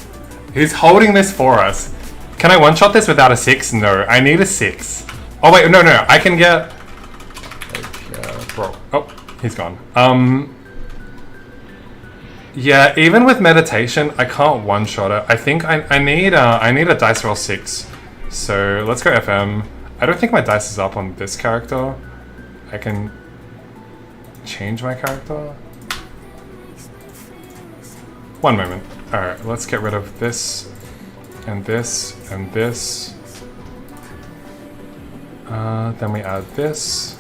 S1: He's holding this for us. Can I one-shot this without a 6? No, I need a 6. Oh wait, no, I can get... bro. Oh, he's gone. Yeah, even with meditation, I can't one-shot it. I think I need a dice roll 6. So let's go FM. I don't think my dice is up on this character. I can change my character. One moment. Alright, let's get rid of this and this and this. Then we add this.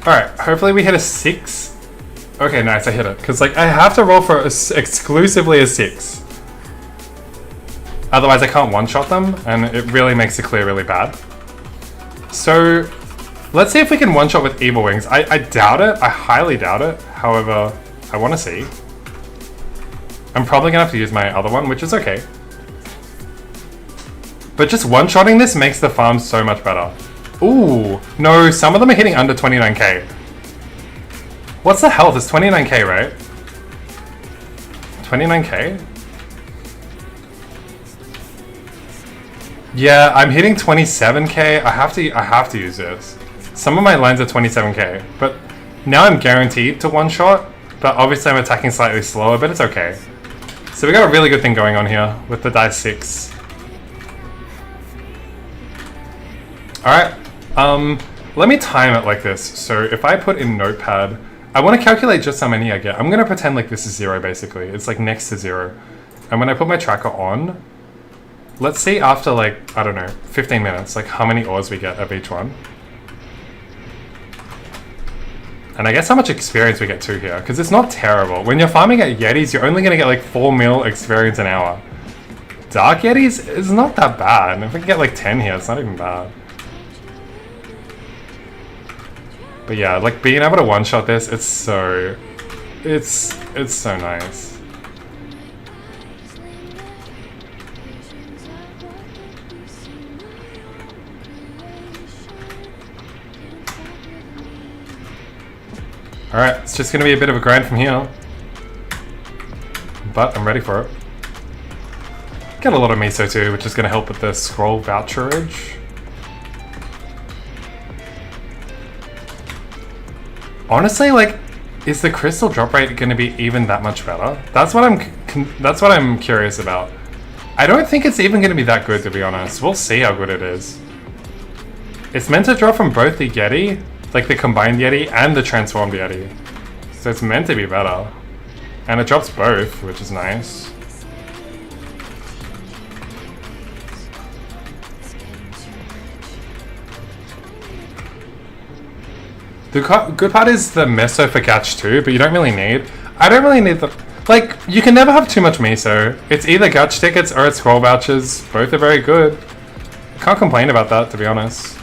S1: Alright, hopefully we hit a 6. Okay, nice, I hit it. Because like I have to roll for exclusively a 6. Otherwise I can't one-shot them, and it really makes the clear really bad. So, let's see if we can one-shot with Evil Wings. I doubt it, I highly doubt it. However, I want to see. I'm probably going to have to use my other one, which is okay. But just one-shotting this makes the farm so much better. Ooh, no, some of them are hitting under 29k. What's the health? It's 29k, right? 29k? Yeah, I'm hitting 27k. I have to use this. Some of my lines are 27k, but now I'm guaranteed to one-shot, but obviously I'm attacking slightly slower, but it's okay. So we got a really good thing going on here with the dice 6. Alright, let me time it like this. So if I put in Notepad, I want to calculate just how many I get. I'm going to pretend like this is 0 basically. It's like next to 0. And when I put my tracker on, let's see after like, I don't know, 15 minutes, like how many ores we get of each one. And I guess how much experience we get too here, because it's not terrible. When you're farming at Yetis, you're only going to get like 4 mil experience an hour. Dark Yetis is not that bad. And if we can get like 10 here, it's not even bad. But yeah, like being able to one-shot this, it's so nice. Alright, it's just gonna be a bit of a grind from here. But I'm ready for it. Get a lot of miso too, which is gonna help with the scroll voucherage. Honestly, like, is the crystal drop rate gonna be even that much better? That's what I'm curious about. I don't think it's even gonna be that good, to be honest. We'll see how good it is. It's meant to drop from both the Yeti, like the combined Yeti and the transformed Yeti. So it's meant to be better. And it drops both, which is nice. The good part is the miso for catch too, but you don't really need. I don't really need the. Like, you can never have too much miso. It's either gacha tickets or it's scroll vouchers. Both are very good. Can't complain about that, to be honest.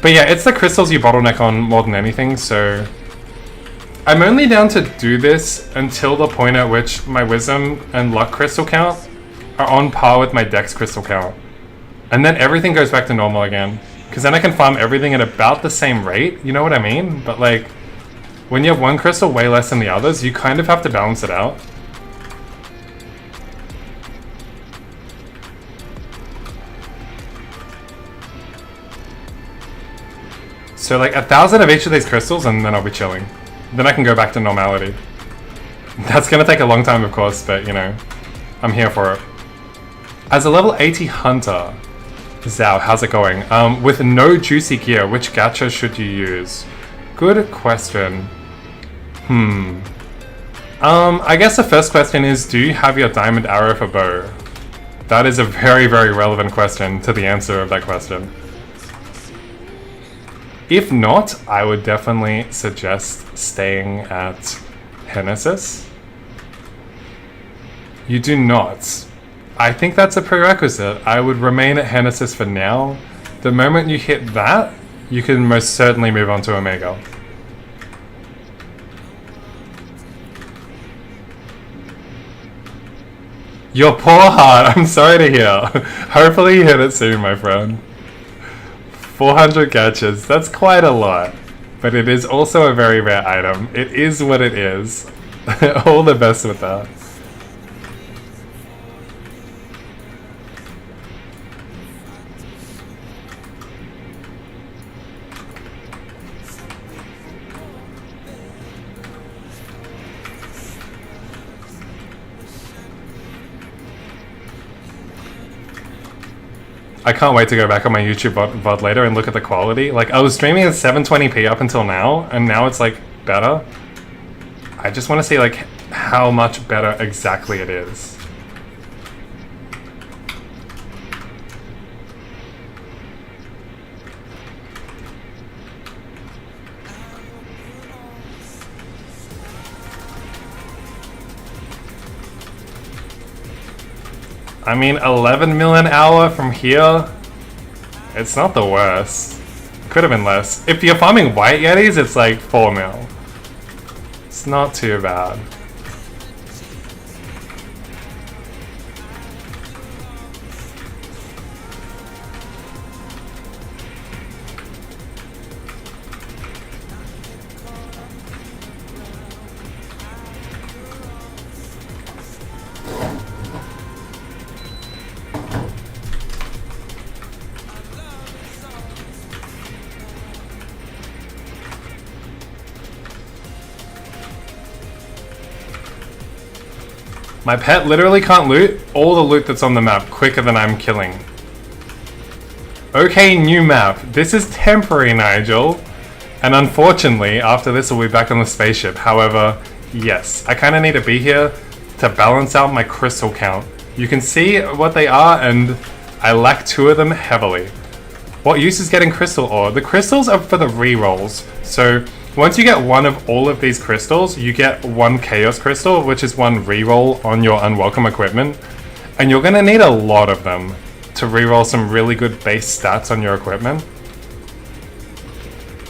S1: But yeah, it's the crystals you bottleneck on more than anything, so... I'm only down to do this until the point at which my wisdom and luck crystal count are on par with my dex crystal count. And then everything goes back to normal again. Because then I can farm everything at about the same rate, you know what I mean? But like, when you have one crystal way less than the others, you kind of have to balance it out. So like 1,000 of each of these crystals and then I'll be chilling. Then I can go back to normality. That's gonna take a long time, of course, but you know, I'm here for it. As a level 80 hunter, Zhao, how's it going? With no juicy gear, which gacha should you use? Good question. I guess the first question is, do you have your diamond arrow for bow? That is a very, very relevant question to the answer of that question. If not, I would definitely suggest staying at Genesis. You do not. I think that's a prerequisite. I would remain at Genesis for now. The moment you hit that, you can most certainly move on to Omega. Your poor heart, I'm sorry to hear. Hopefully you hit it soon, my friend. 400 gachas, that's quite a lot. But it is also a very rare item. It is what it is. All the best with that. I can't wait to go back on my YouTube VOD later and look at the quality. Like, I was streaming at 720p up until now, and now it's like better. I just want to see like how much better exactly it is. I mean, 11 mil an hour from here, it's not the worst. Could have been less. If you're farming white yetis, it's like 4 mil. It's not too bad. My pet literally can't loot all the loot that's on the map quicker than I'm killing. Okay, new map. This is temporary, Nigel. And unfortunately, after this we'll be back on the spaceship. However, yes, I kind of need to be here to balance out my crystal count. You can see what they are, and I lack 2 of them heavily. What use is getting crystal ore? The crystals are for the rerolls. So once you get one of all of these crystals, you get 1 chaos crystal, which is 1 reroll on your unwelcome equipment. And you're gonna need a lot of them to reroll some really good base stats on your equipment.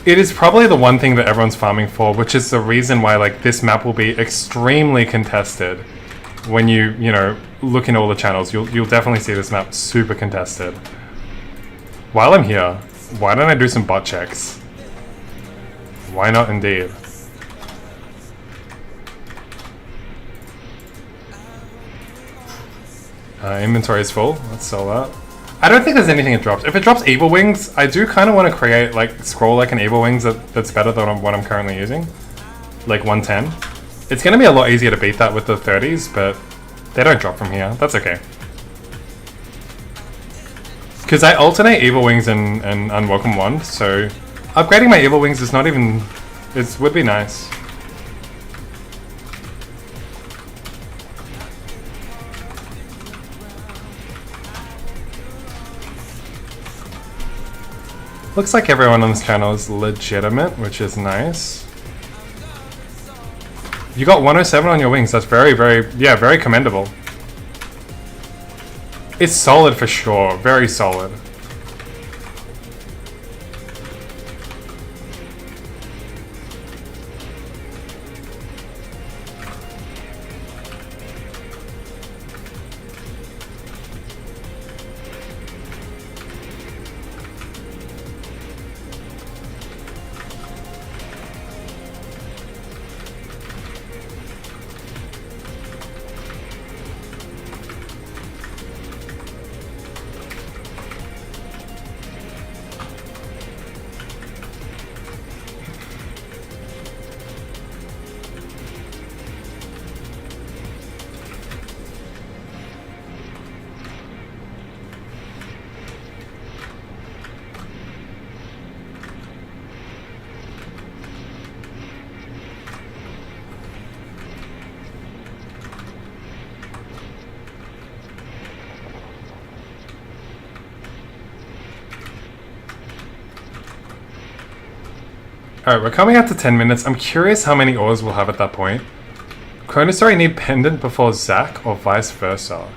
S1: It is probably the one thing that everyone's farming for, which is the reason why like this map will be extremely contested. When you know, look in all the channels, you'll definitely see this map super contested. While I'm here, why don't I do some bot checks? Why not indeed? Inventory is full. Let's sell that. I don't think there's anything it drops. If it drops Evil Wings, I do kind of want to create, like, scroll like an Evil Wings that's better than what I'm currently using. Like 110. It's going to be a lot easier to beat that with the 30s, but they don't drop from here. That's okay. Because I alternate Evil Wings and Unwelcome Wand, so upgrading my Evil Wings is not even... it would be nice. Looks like everyone on this channel is legitimate, which is nice. You got 107 on your wings. That's very, very commendable. It's solid for sure. Very solid. Alright, we're coming up to 10 minutes. I'm curious how many ores we'll have at that point. Chronostory need pendant before Zac or vice versa?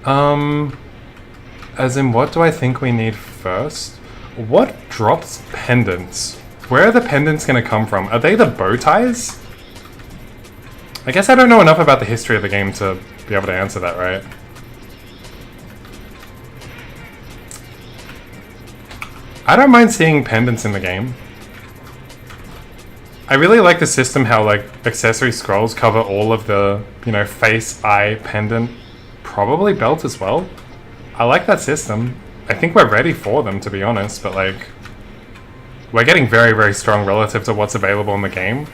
S1: As in, what do I think we need first? What drops pendants? Where are the pendants gonna come from? Are they the bow ties? I guess I don't know enough about the history of the game to be able to answer that, right? I don't mind seeing pendants in the game. I really like the system how, like, accessory scrolls cover all of the, you know, face, eye, pendant, probably belt as well. I like that system. I think we're ready for them, to be honest, but, like, we're getting very, very strong relative to what's available in the game.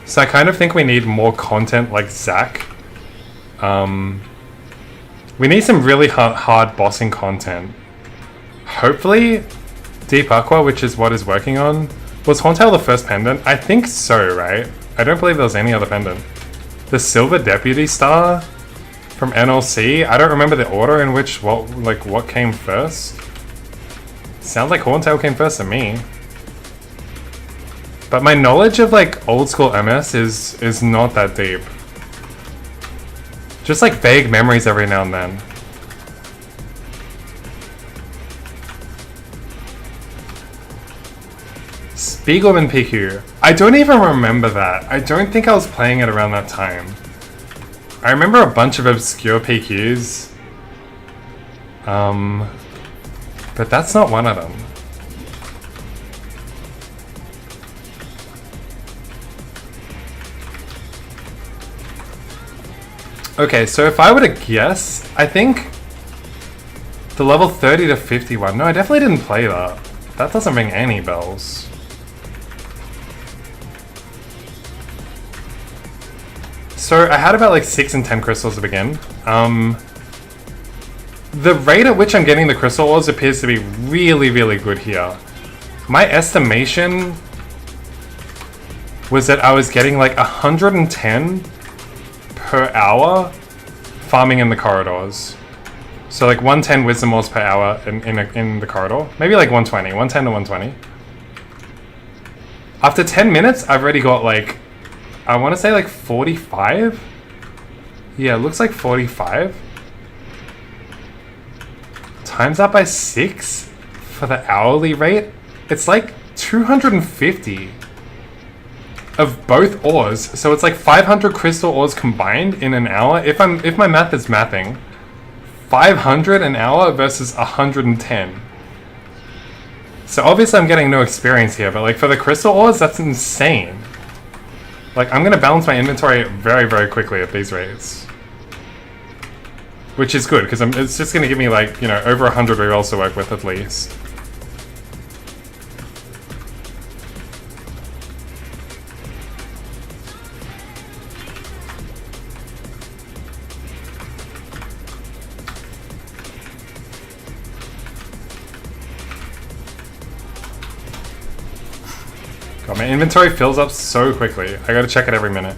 S1: So I kind of think we need more content like Zac. We need some really hard bossing content. Hopefully, Deep Aqua, which is what is working on. Was Horntail the first pendant? I think so, right? I don't believe there was any other pendant. The Silver Deputy Star from NLC? I don't remember the order in which what came first. Sounds like Horntail came first to me. But my knowledge of, like, old school MS is not that deep. Just, like, vague memories every now and then. Spiegelman PQ. I don't even remember that. I don't think I was playing it around that time. I remember a bunch of obscure PQs. But that's not one of them. Okay, so if I were to guess, I think the level 30 to 51. No, I definitely didn't play that. That doesn't ring any bells. So I had about like 6 and 10 crystals to begin. The rate at which I'm getting the crystal ores appears to be really, really good here. My estimation was that I was getting like 110 per hour farming in the corridors. So like 110 wisdom ores per hour in the corridor. Maybe like 120, 110 to 120. After 10 minutes, I've already got like, I want to say like 45? Yeah, it looks like 45. Times that by 6 for the hourly rate, it's like 250 of both ores. So it's like 500 crystal ores combined in an hour. If my math is mathing, 500 an hour versus 110. So obviously I'm getting no experience here, but like for the crystal ores, that's insane. Like, I'm gonna balance my inventory very, very quickly at these rates. Which is good, because it's just gonna give me, like, you know, over 100 rerolls to work with at least. God, my inventory fills up so quickly. I gotta check it every minute.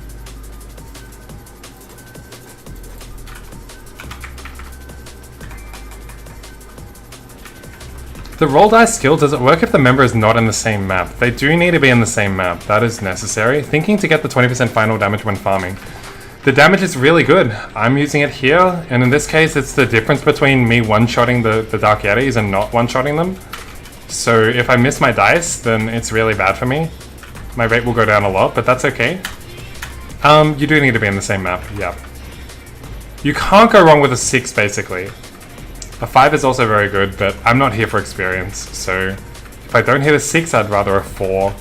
S1: The roll dice skill, does it work if the member is not in the same map? They do need to be in the same map. That is necessary. Thinking to get the 20% final damage when farming. The damage is really good. I'm using it here, and in this case, it's the difference between me one-shotting the Dark Yetis and not one-shotting them. So if I miss my dice, then it's really bad for me. My rate will go down a lot, but that's okay. You do need to be in the same map, yeah. You can't go wrong with a 6, basically. A 5 is also very good, but I'm not here for experience, so if I don't hit a 6, I'd rather a 4.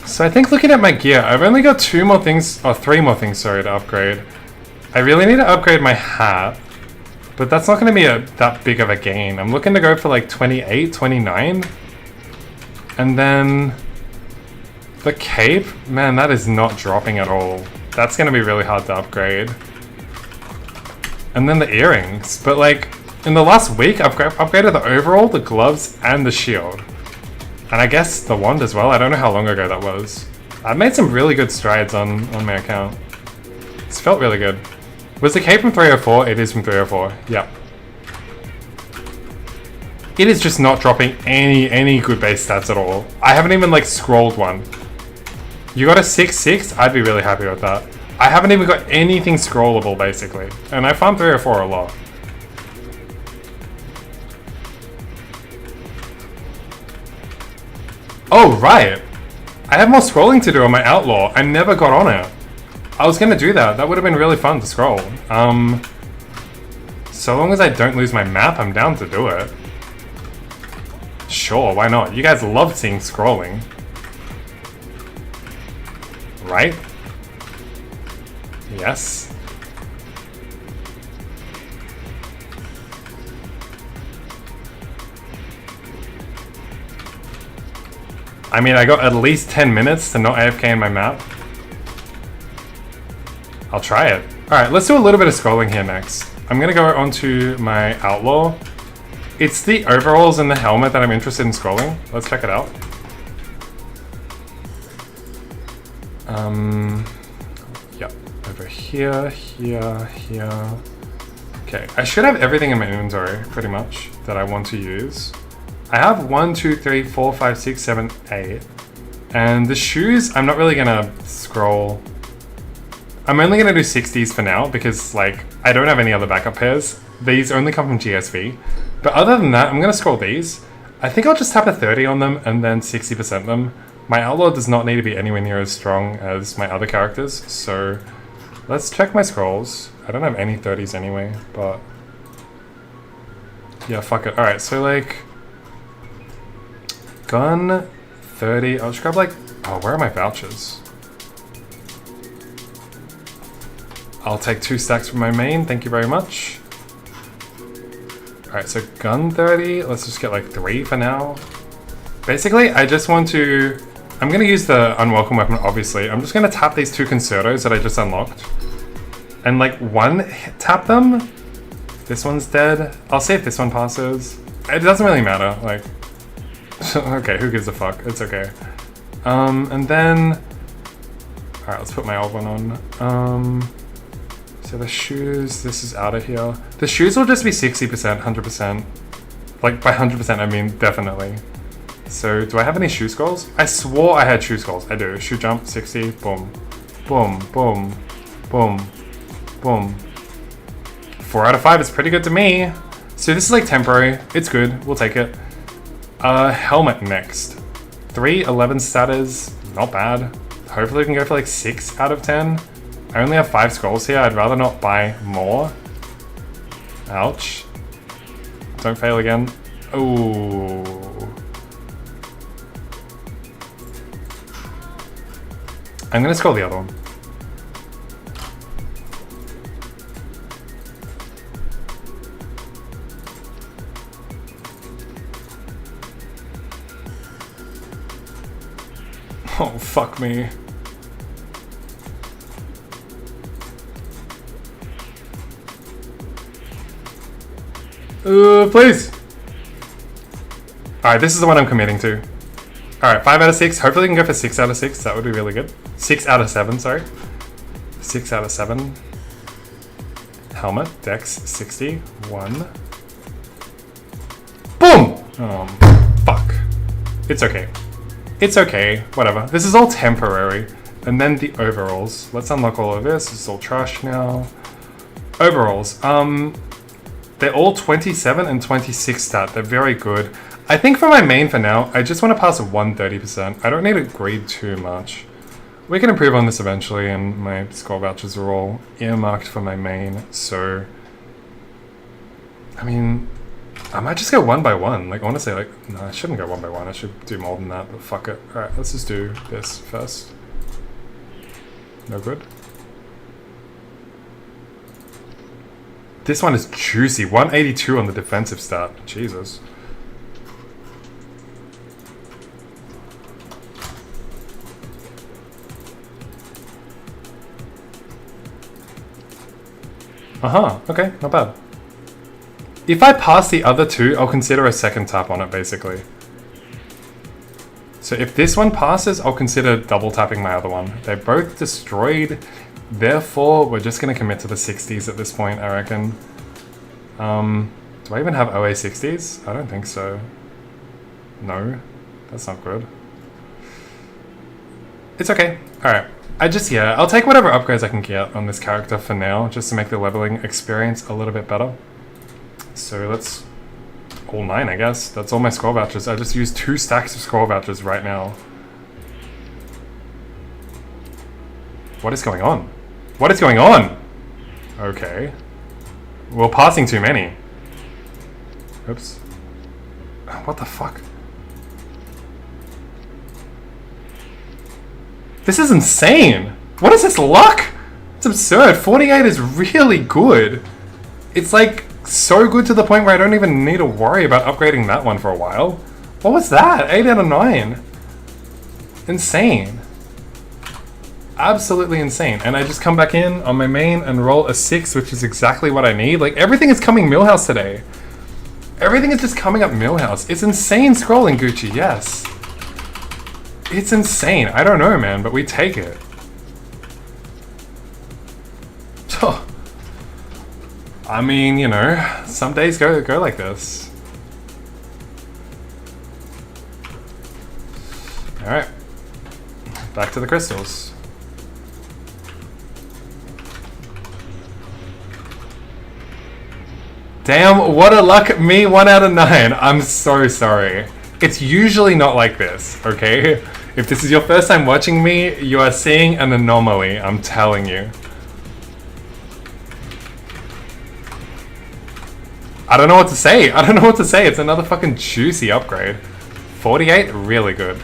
S1: So I think looking at my gear, I've only got 3 more things, sorry, to upgrade. I really need to upgrade my hat, but that's not going to be that big of a gain. I'm looking to go for like 28, 29. And then the cape, man, that is not dropping at all. That's going to be really hard to upgrade. And then the earrings, but like in the last week, I've upgraded the overall, the gloves, and the shield. And I guess the wand as well. I don't know how long ago that was. I've made some really good strides on my account. It's felt really good. Was the cape from 304? It is from 304. Yep. It is just not dropping any good base stats at all. I haven't even like scrolled one. You got a 6-6? I'd be really happy with that. I haven't even got anything scrollable basically. And I farm 304 a lot. Oh, right. I have more scrolling to do on my Outlaw. I never got on it. I was going to do that. That would have been really fun to scroll. So long as I don't lose my map, I'm down to do it. Sure, why not? You guys love seeing scrolling. Right? Yes. I mean, I got at least 10 minutes to not AFK in my map. I'll try it. Alright, let's do a little bit of scrolling here next. I'm gonna go onto my Outlaw. It's the overalls and the helmet that I'm interested in scrolling. Let's check it out. Yep. Over here, here. Okay, I should have everything in my inventory, pretty much, that I want to use. I have 1, 2, 3, 4, 5, 6, 7, 8. And the shoes, I'm not really gonna scroll. I'm only gonna do 60s for now because like, I don't have any other backup pairs. These only come from GSV. But other than that, I'm gonna scroll these. I think I'll just tap a 30 on them and then 60% them. My Outlaw does not need to be anywhere near as strong as my other characters. So let's check my scrolls. I don't have any 30s anyway, but yeah, fuck it. Alright, so like, gun 30. I'll just grab like, oh, where are my vouchers? I'll take 2 stacks from my main, thank you very much. Alright, so gun 30, let's just get like 3 for now. Basically, I just want to, I'm gonna use the unwelcome weapon, obviously. I'm just gonna tap these 2 concertos that I just unlocked. And like tap them. This one's dead. I'll see if this one passes. It doesn't really matter, like, okay, who gives a fuck? It's okay. And then, alright, let's put my old one on. So the shoes, this is out of here. The shoes will just be 60%, 100%. Like, by 100%, I mean definitely. So, do I have any shoe scrolls? I swore I had shoe scrolls. I do. Shoe jump, 60, boom. Boom, boom, boom, boom. 4 out of 5 is pretty good to me. So this is like temporary. It's good. We'll take it. Helmet next. 3, 11 status. Not bad. Hopefully we can go for like 6 out of 10. I only have 5 scrolls here. I'd rather not buy more. Ouch. Don't fail again. Ooh. I'm gonna scroll the other one. Fuck me. Please. Alright, this is the one I'm committing to. Alright, 5 out of 6. Hopefully we can go for 6 out of 6. That would be really good. 6 out of 7, sorry. 6 out of 7. Helmet, Dex, 60. 1. Boom! Fuck. It's okay. It's okay. Whatever. This is all temporary. And then the overalls. Let's unlock all of this. It's all trash now. Overalls. They're all 27 and 26 stat. They're very good. I think for my main for now, I just want to pass 130%. I don't need to grade too much. We can improve on this eventually, and my score vouchers are all earmarked for my main, so... I mean, I might just go one by one. Like, honestly, like, no, I shouldn't go one by one. I should do more than that, but fuck it. Alright, let's just do this first. No good. This one is juicy. 182 on the defensive stat. Jesus. Okay, not bad. If I pass the other two, I'll consider a second tap on it, basically. So if this one passes, I'll consider double tapping my other one. They're both destroyed, therefore we're just going to commit to the 60s at this point, I reckon. Do I even have OA 60s? I don't think so. No, that's not good. It's okay. Alright. I'll take whatever upgrades I can get on this character for now, just to make the leveling experience a little bit better. So let's... all 9, I guess. That's all my score vouchers. I just used 2 stacks of score vouchers right now. What is going on? What is going on? Okay. We're passing too many. Oops. What the fuck? This is insane! What is this luck? It's absurd. 48 is really good. It's like so good to the point where I don't even need to worry about upgrading that one for a while. What was that? 8 out of 9. Insane. Absolutely insane. And I just come back in on my main and roll a 6, which is exactly what I need. Like, everything is coming Millhouse today. Everything is just coming up Millhouse. It's insane scrolling, Gucci, yes. It's insane. I don't know, man, but we take it. Oh. I mean, you know, some days go like this. Alright. Back to the crystals. Damn, what a luck me, 1 out of 9. I'm so sorry. It's usually not like this, okay? If this is your first time watching me, you are seeing an anomaly, I'm telling you. I don't know what to say. I don't know what to say. It's another fucking juicy upgrade. 48, really good.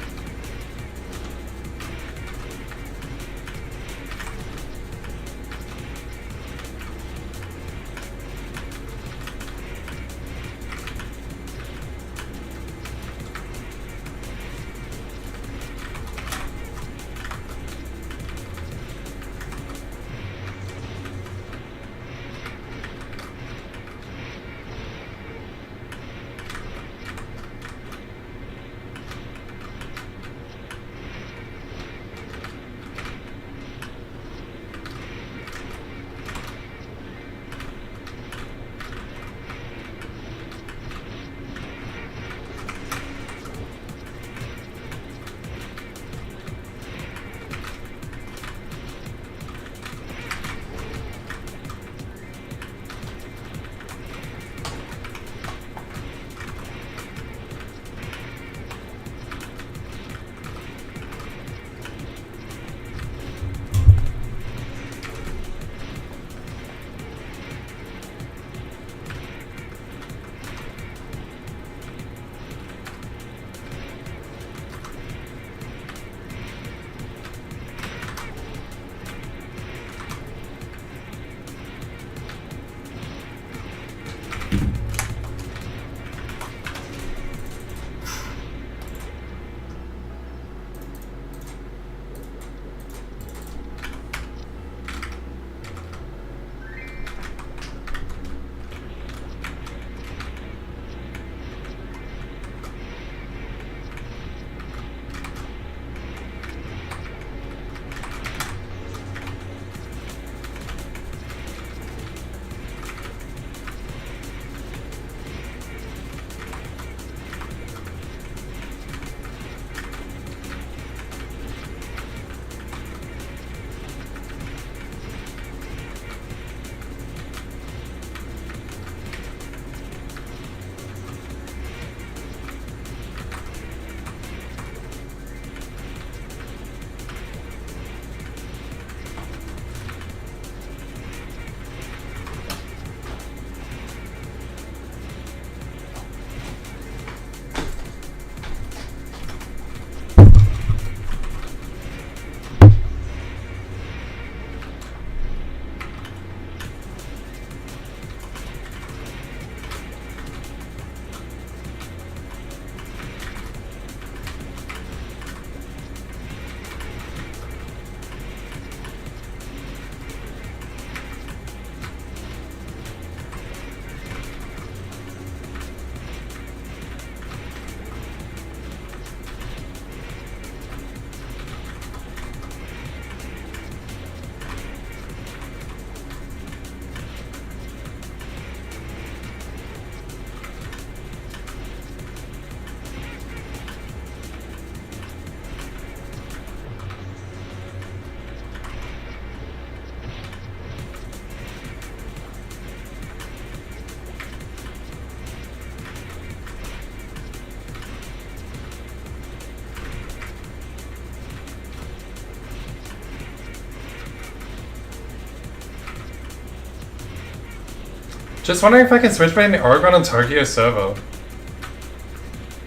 S1: Just wondering if I can switch between the Oregon and Tokyo server.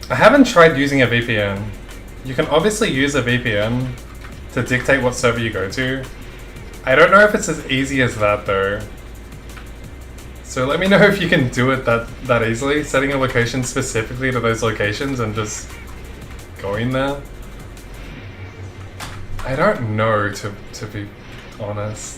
S1: I haven't tried using a VPN. You can obviously use a VPN to dictate what server you go to. I don't know if it's as easy as that though. So let me know if you can do it that easily, setting a location specifically to those locations and just going there. I don't know, to be honest.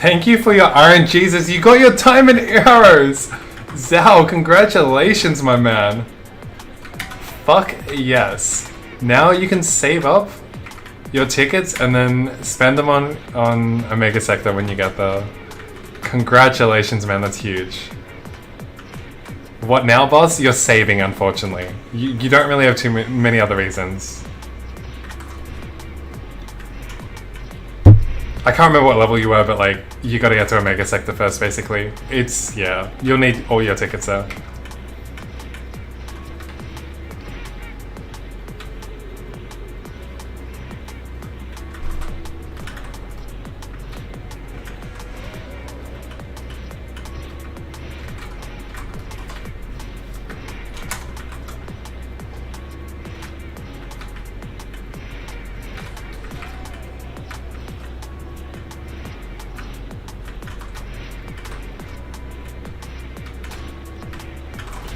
S1: Thank you for your RNGs. You got your diamond arrows! Zhao, congratulations, my man. Fuck yes. Now you can save up your tickets and then spend them on Omega Sector when you get there. Congratulations, man. That's huge. What now, boss? You're saving, unfortunately. You don't really have too many other reasons. I can't remember what level you were, but like, you gotta get to Omega Sector first, basically. It's, yeah, you'll need all your tickets there.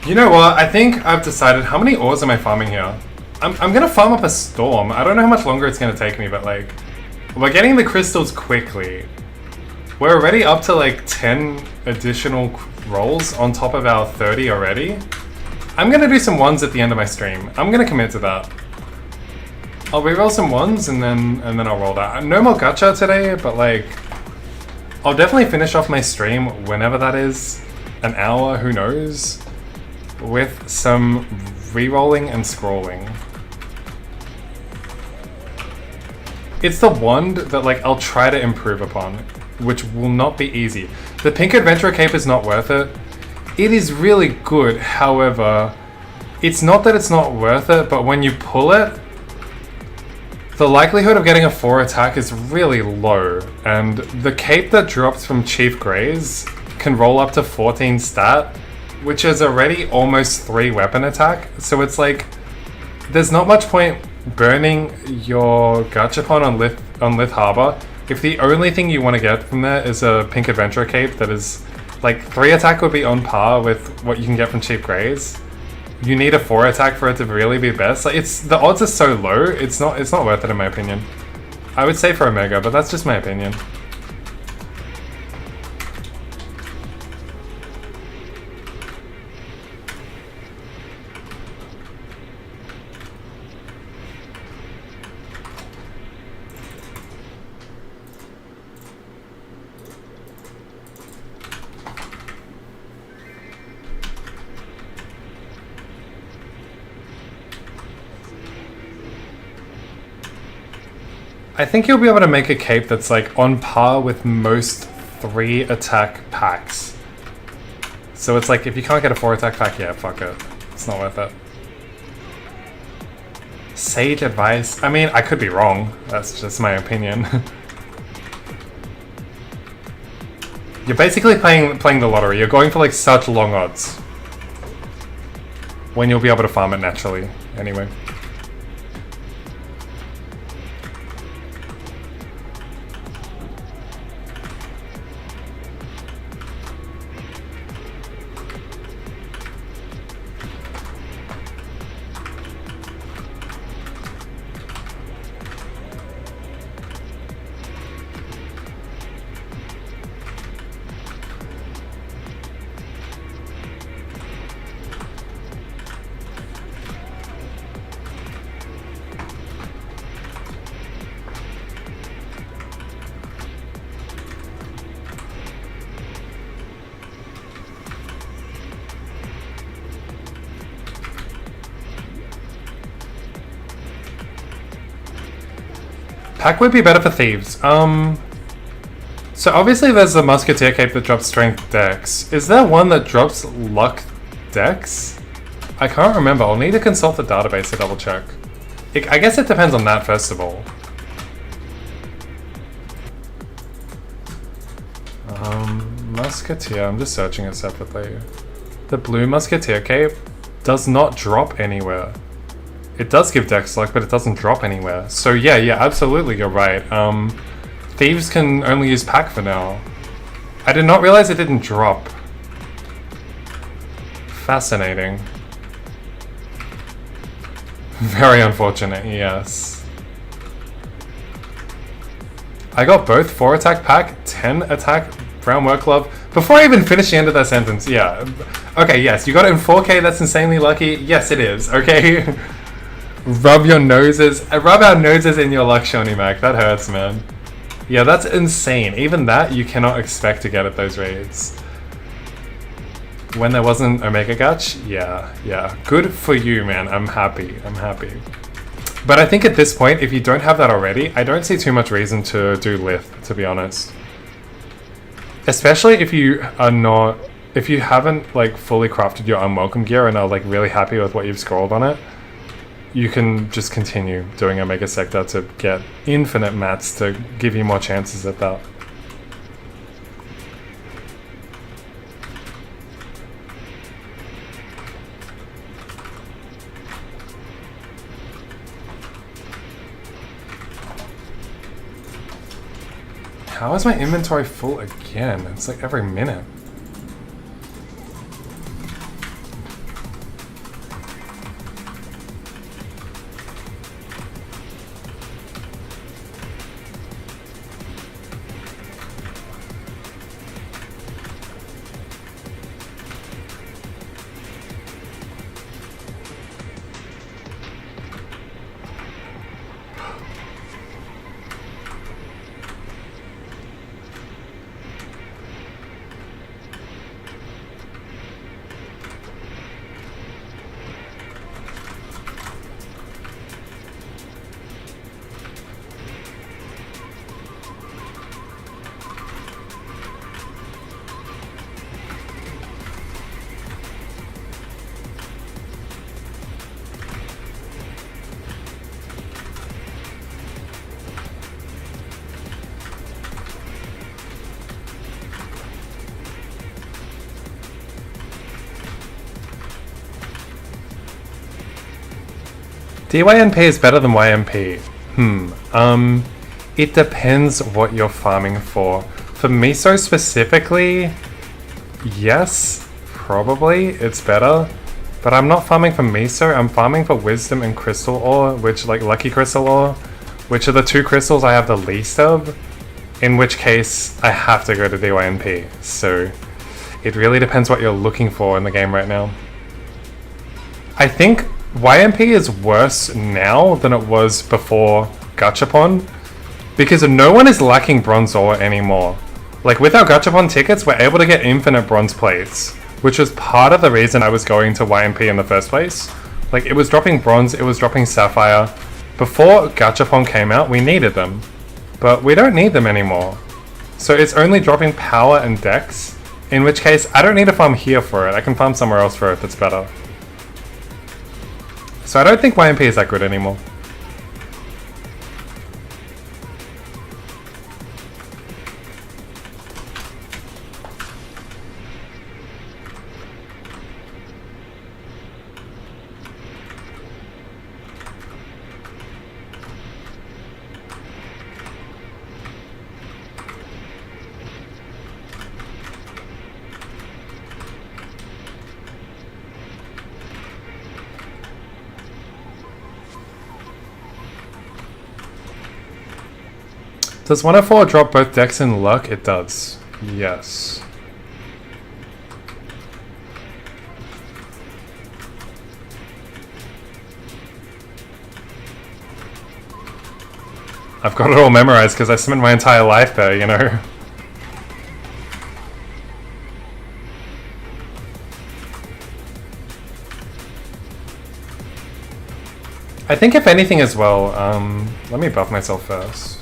S1: You know what? I think I've decided. How many ores am I farming here? I'm gonna farm up a storm. I don't know how much longer it's gonna take me, but like, we're getting the crystals quickly. We're already up to like 10 additional rolls on top of our 30 already. I'm gonna do some ones at the end of my stream. I'm gonna commit to that. I'll reroll some ones and then I'll roll that. No more gacha today, but like, I'll definitely finish off my stream whenever that is. An hour, who knows? With some re-rolling and scrolling. It's the wand that like I'll try to improve upon, which will not be easy. The pink adventure cape is not worth it. It is really good, however, it's not that it's not worth it, but when you pull it, the likelihood of getting a 4 attack is really low, and the cape that drops from Chief Greys can roll up to 14 stat, which is already almost 3 weapon attack, so it's like, there's not much point burning your Gachapon on Lith Harbor if the only thing you want to get from there is a pink adventure cape that is, like, 3 attack would be on par with what you can get from Chief Greys. You need a 4 attack for it to really be best. Like, the odds are so low, it's not worth it in my opinion. I would say for Omega, but that's just my opinion. I think you'll be able to make a cape that's like on par with most 3 attack packs. So it's like, if you can't get a 4 attack pack, yeah, fuck it. It's not worth it. Sage advice? I mean, I could be wrong. That's just my opinion. You're basically playing the lottery. You're going for like such long odds. When you'll be able to farm it naturally, anyway. Pack would be better for thieves. So obviously there's the Musketeer cape that drops strength dex. Is there one that drops luck dex? I can't remember. I'll need to consult the database to double check. I guess it depends on that first of all. Musketeer, I'm just searching it separately. The blue Musketeer cape does not drop anywhere. It does give dex luck, but it doesn't drop anywhere. So yeah, absolutely, you're right. Thieves can only use pack for now. I did not realize it didn't drop. Fascinating. Very unfortunate, yes. I got both 4 attack pack, 10 attack brown work glove. Before I even finish the end of that sentence, yeah. Okay, yes, you got it in 4K, that's insanely lucky. Yes, it is, okay? Rub our noses in your luck, Shawnee Mac. That hurts, man. Yeah, that's insane. Even that, you cannot expect to get at those raids. When there wasn't Omega Gach, yeah. Good for you, man. I'm happy. But I think at this point, if you don't have that already, I don't see too much reason to do Lith, to be honest. Especially if you haven't like fully crafted your unwelcome gear and are like really happy with what you've scrolled on it, you can just continue doing Omega Sector to get infinite mats to give you more chances at that. How is my inventory full again? It's like every minute. DYNP is better than YMP. It depends what you're farming for. For Miso specifically, yes, probably it's better. But I'm not farming for Miso, I'm farming for Wisdom and Crystal Ore, which like Lucky Crystal Ore, which are the 2 crystals I have the least of, in which case I have to go to DYNP. So it really depends what you're looking for in the game right now. I think YMP is worse now than it was before Gachapon, because no one is lacking bronze ore anymore. Like with our Gachapon tickets, we're able to get infinite bronze plates, which was part of the reason I was going to YMP in the first place. Like it was dropping bronze, it was dropping sapphire. Before Gachapon came out, we needed them, but we don't need them anymore. So it's only dropping power and dex, in which case I don't need to farm here for it, I can farm somewhere else for it that's better. So I don't think YMP is that good anymore. Does 104 drop both dex and luck? It does. Yes. I've got it all memorized because I spent my entire life there, you know? I think if anything as well, let me buff myself first.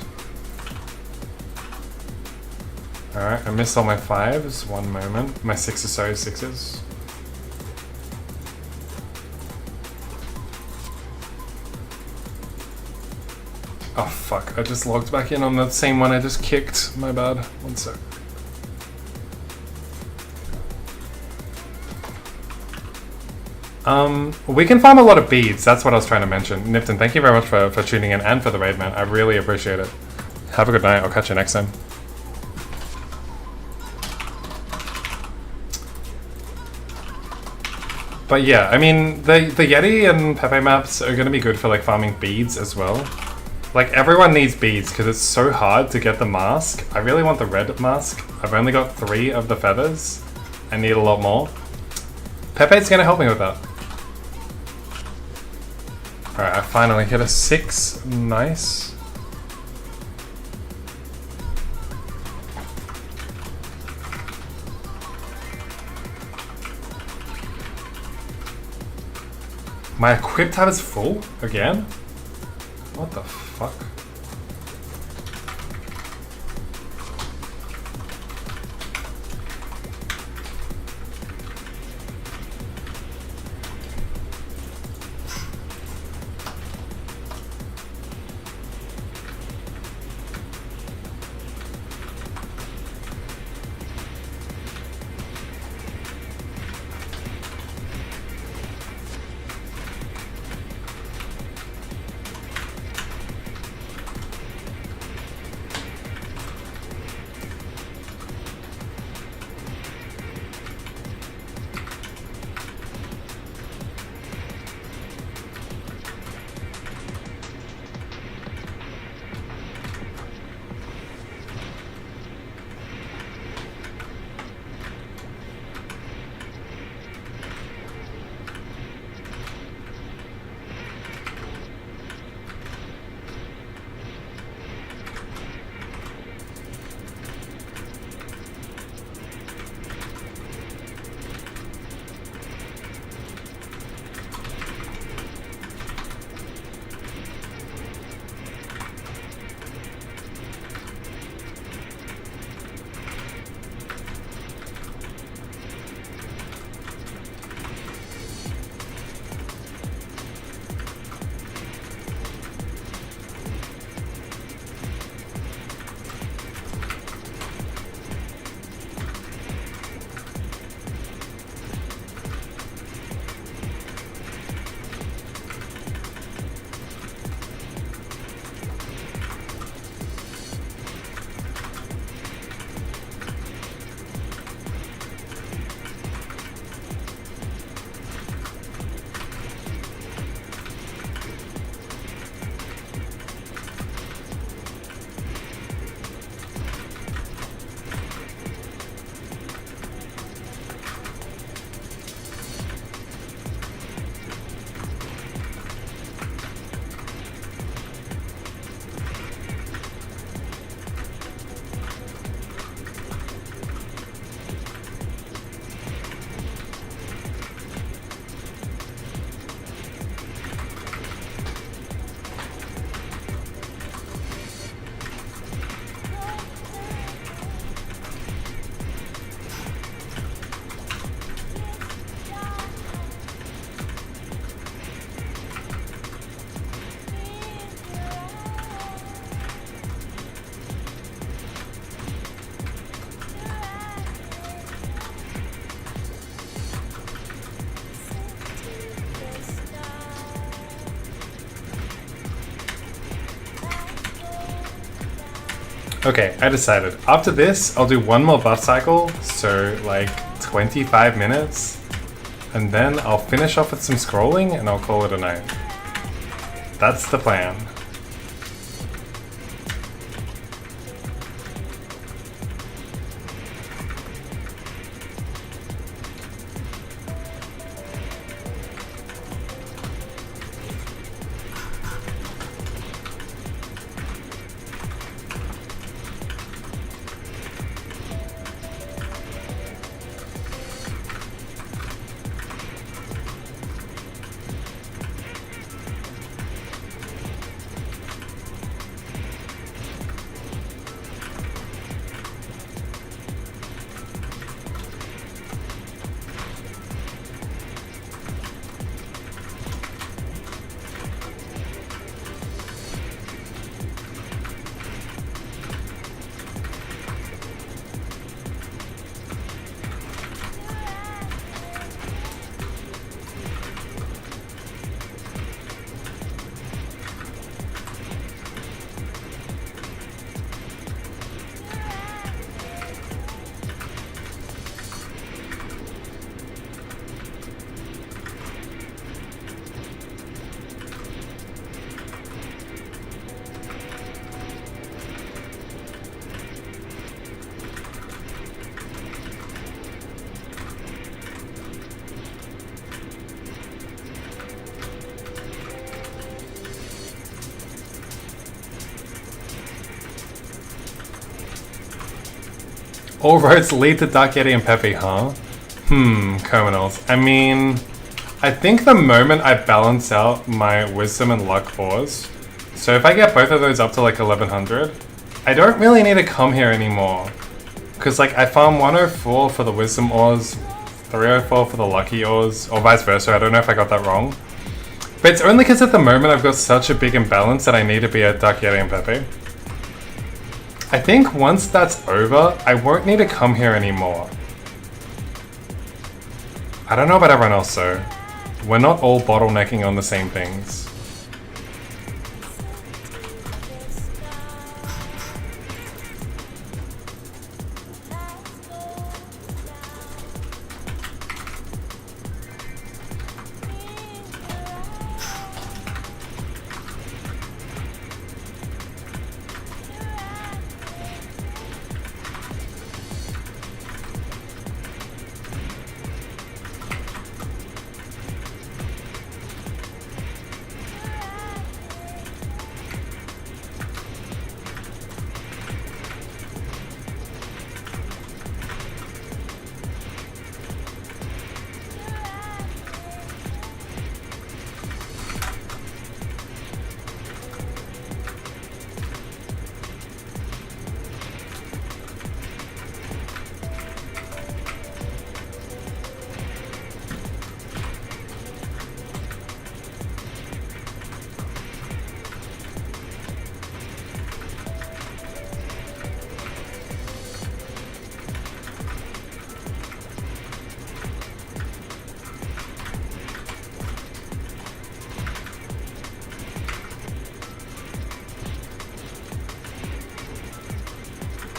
S1: Alright, I missed all my 5s. One moment. My 6s, sorry, 6s. Oh fuck, I just logged back in on the same one I just kicked. My bad. One sec. We can farm a lot of beads, that's what I was trying to mention. Nipton, thank you very much for tuning in and for the raid, man. I really appreciate it. Have a good night, I'll catch you next time. But yeah, I mean, the Yeti and Pepe maps are going to be good for like farming beads as well. Like, everyone needs beads because it's so hard to get the mask. I really want the red mask. I've only got 3 of the feathers. I need a lot more. Pepe's going to help me with that. Alright, I finally hit a 6. Nice. My equip tab is full again? What the fuck? Okay, I decided. After this, I'll do one more buff cycle, so like 25 minutes. And then I'll finish off with some scrolling and I'll call it a night. That's the plan. All roads lead to Dark Yeti and Peppy, huh? Criminals. I mean, I think the moment I balance out my wisdom and luck ores, so if I get both of those up to like 1100, I don't really need to come here anymore. Because like I farm 104 for the wisdom ores, 304 for the lucky ores, or vice versa. I don't know if I got that wrong. But it's only because at the moment I've got such a big imbalance that I need to be at Dark Yeti and Pepe. I think once that's over, I won't need to come here anymore. I don't know about everyone else though. We're not all bottlenecking on the same things.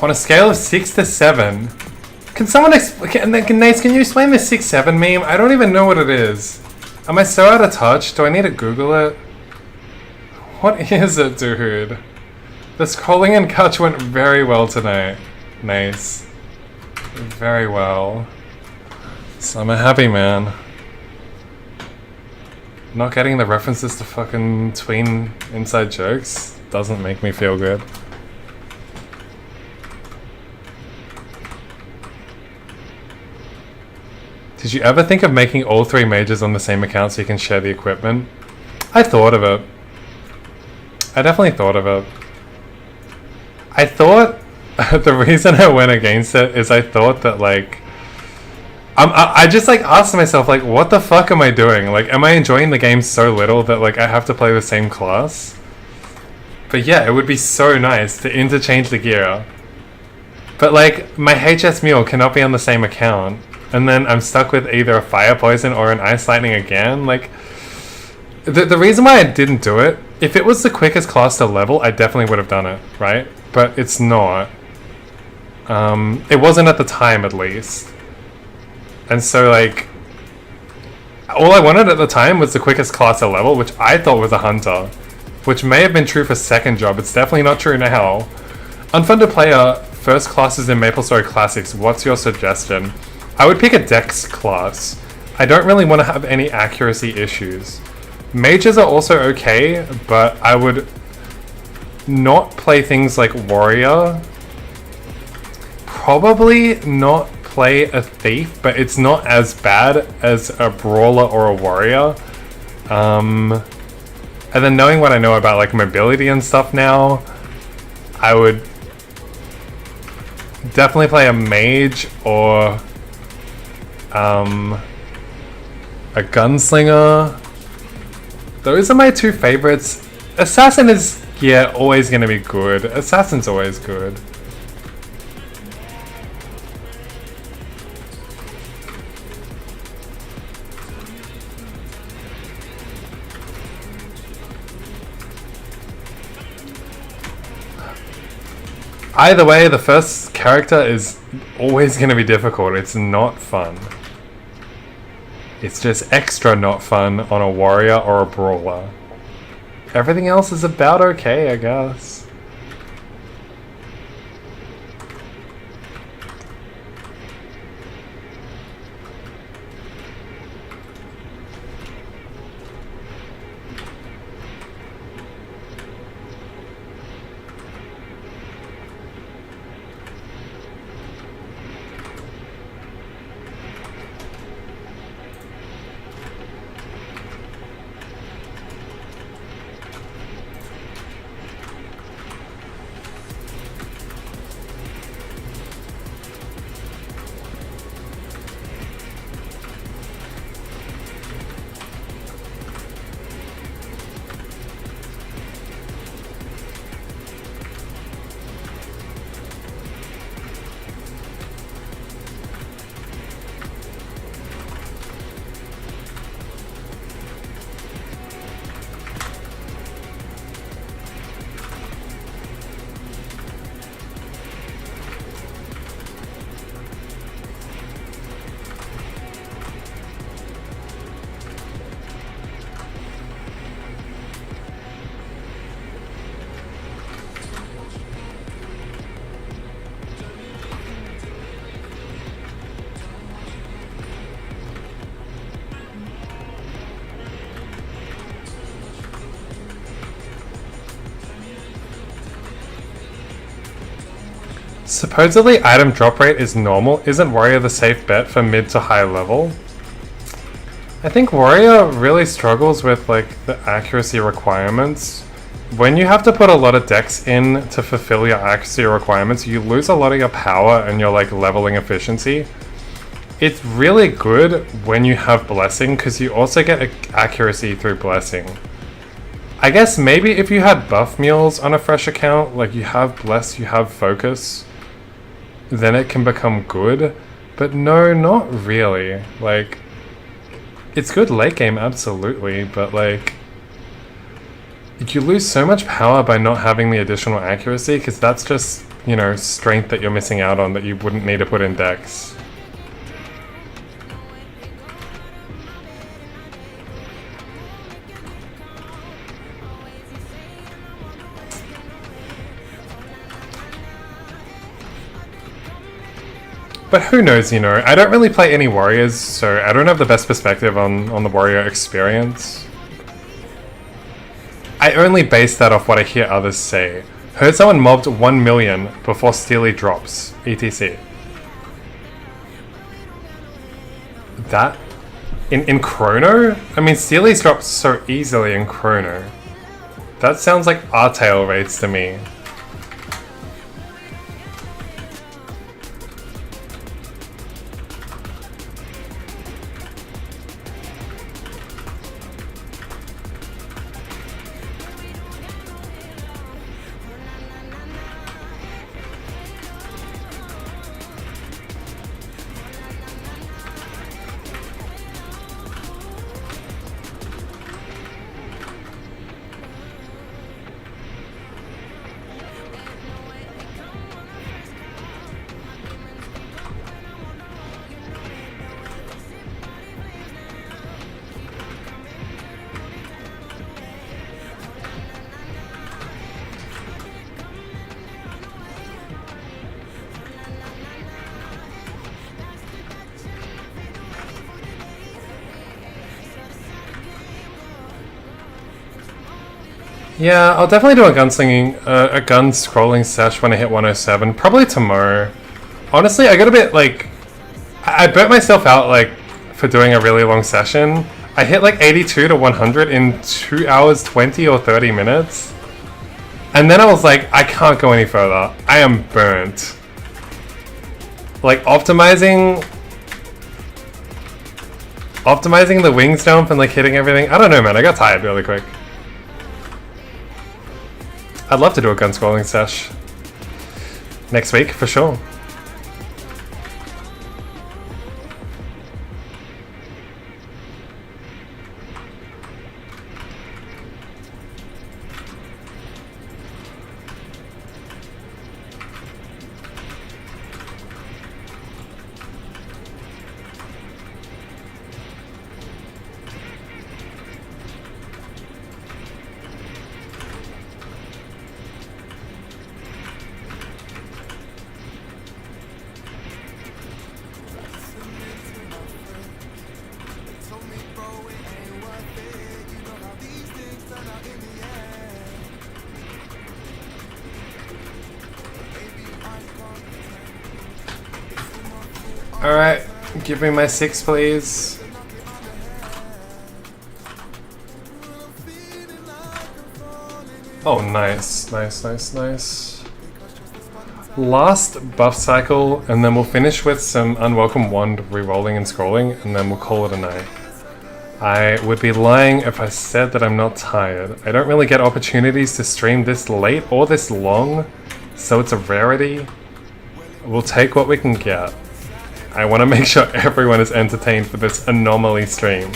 S1: On a scale of 6 to 7, can someone Nace, can you explain the 6-7 meme? I don't even know what it is. Am I so out of touch? Do I need to Google it? What is it, dude? The scrolling and catch went very well tonight. Nice. Very well. So I'm a happy man. Not getting the references to fucking tween inside jokes doesn't make me feel good. Did you ever think of making all 3 mages on the same account so you can share the equipment? I thought of it. I definitely thought of it. I thought the reason I went against it is I thought that like I just like asked myself like what the fuck am I doing? Like am I enjoying the game so little that like I have to play the same class? But yeah, it would be so nice to interchange the gear. But like my HS Mule cannot be on the same account. And then I'm stuck with either a Fire Poison or an Ice Lightning again. Like, the reason why I didn't do it, if it was the quickest class to level, I definitely would have done it, right? But it's not. It wasn't at the time, at least. And so, like, all I wanted at the time was the quickest class to level, which I thought was a Hunter. Which may have been true for second job. It's definitely not true now. Unfunded player, first classes in MapleStory Classics. What's your suggestion? I would pick a Dex class. I don't really want to have any accuracy issues. Mages are also okay, but I would not play things like Warrior. Probably not play a Thief, but it's not as bad as a Brawler or a Warrior. And then knowing what I know about like mobility and stuff now, I would definitely play a Mage or a Gunslinger. Those are my 2 favorites. Assassin is, yeah, always gonna be good. Assassin's always good. Either way, the first character is always gonna be difficult. It's not fun. It's just extra not fun on a Warrior or a Brawler. Everything else is about okay, I guess. Supposedly item drop rate is normal. Isn't Warrior the safe bet for mid to high level? I think Warrior really struggles with like the accuracy requirements. When you have to put a lot of dex in to fulfill your accuracy requirements, you lose a lot of your power and your like leveling efficiency. It's really good when you have blessing because you also get accuracy through blessing. I guess maybe if you had buff mules on a fresh account, like you have bless, you have focus, then it can become good. But no, not really. Like, it's good late game, absolutely, but like, you lose so much power by not having the additional accuracy because that's just, you know, strength that you're missing out on that you wouldn't need to put in dex. But who knows, you know, I don't really play any warriors, so I don't have the best perspective on the warrior experience. I only base that off what I hear others say. Heard someone mobbed 1 million before Steely drops, etc. That? In Chrono? I mean, Steely's dropped so easily in Chrono. That sounds like R-Tail rates to me. Yeah, I'll definitely do a a gun scrolling sesh when I hit 107, probably tomorrow. Honestly, I got a bit like, I burnt myself out like for doing a really long session. I hit like 82 to 100 in 2 hours 20 or 30 minutes. And then I was like, I can't go any further. I am burnt. Like optimizing the wings jump and like hitting everything. I don't know, man. I got tired really quick. I'd love to do a gun scrolling sesh next week for sure. Alright, give me my 6 please. Oh nice, nice. Last buff cycle and then we'll finish with some unwelcome wand re-rolling and scrolling and then we'll call it a night. I would be lying if I said that I'm not tired. I don't really get opportunities to stream this late or this long, so it's a rarity. We'll take what we can get. I want to make sure everyone is entertained for this anomaly stream.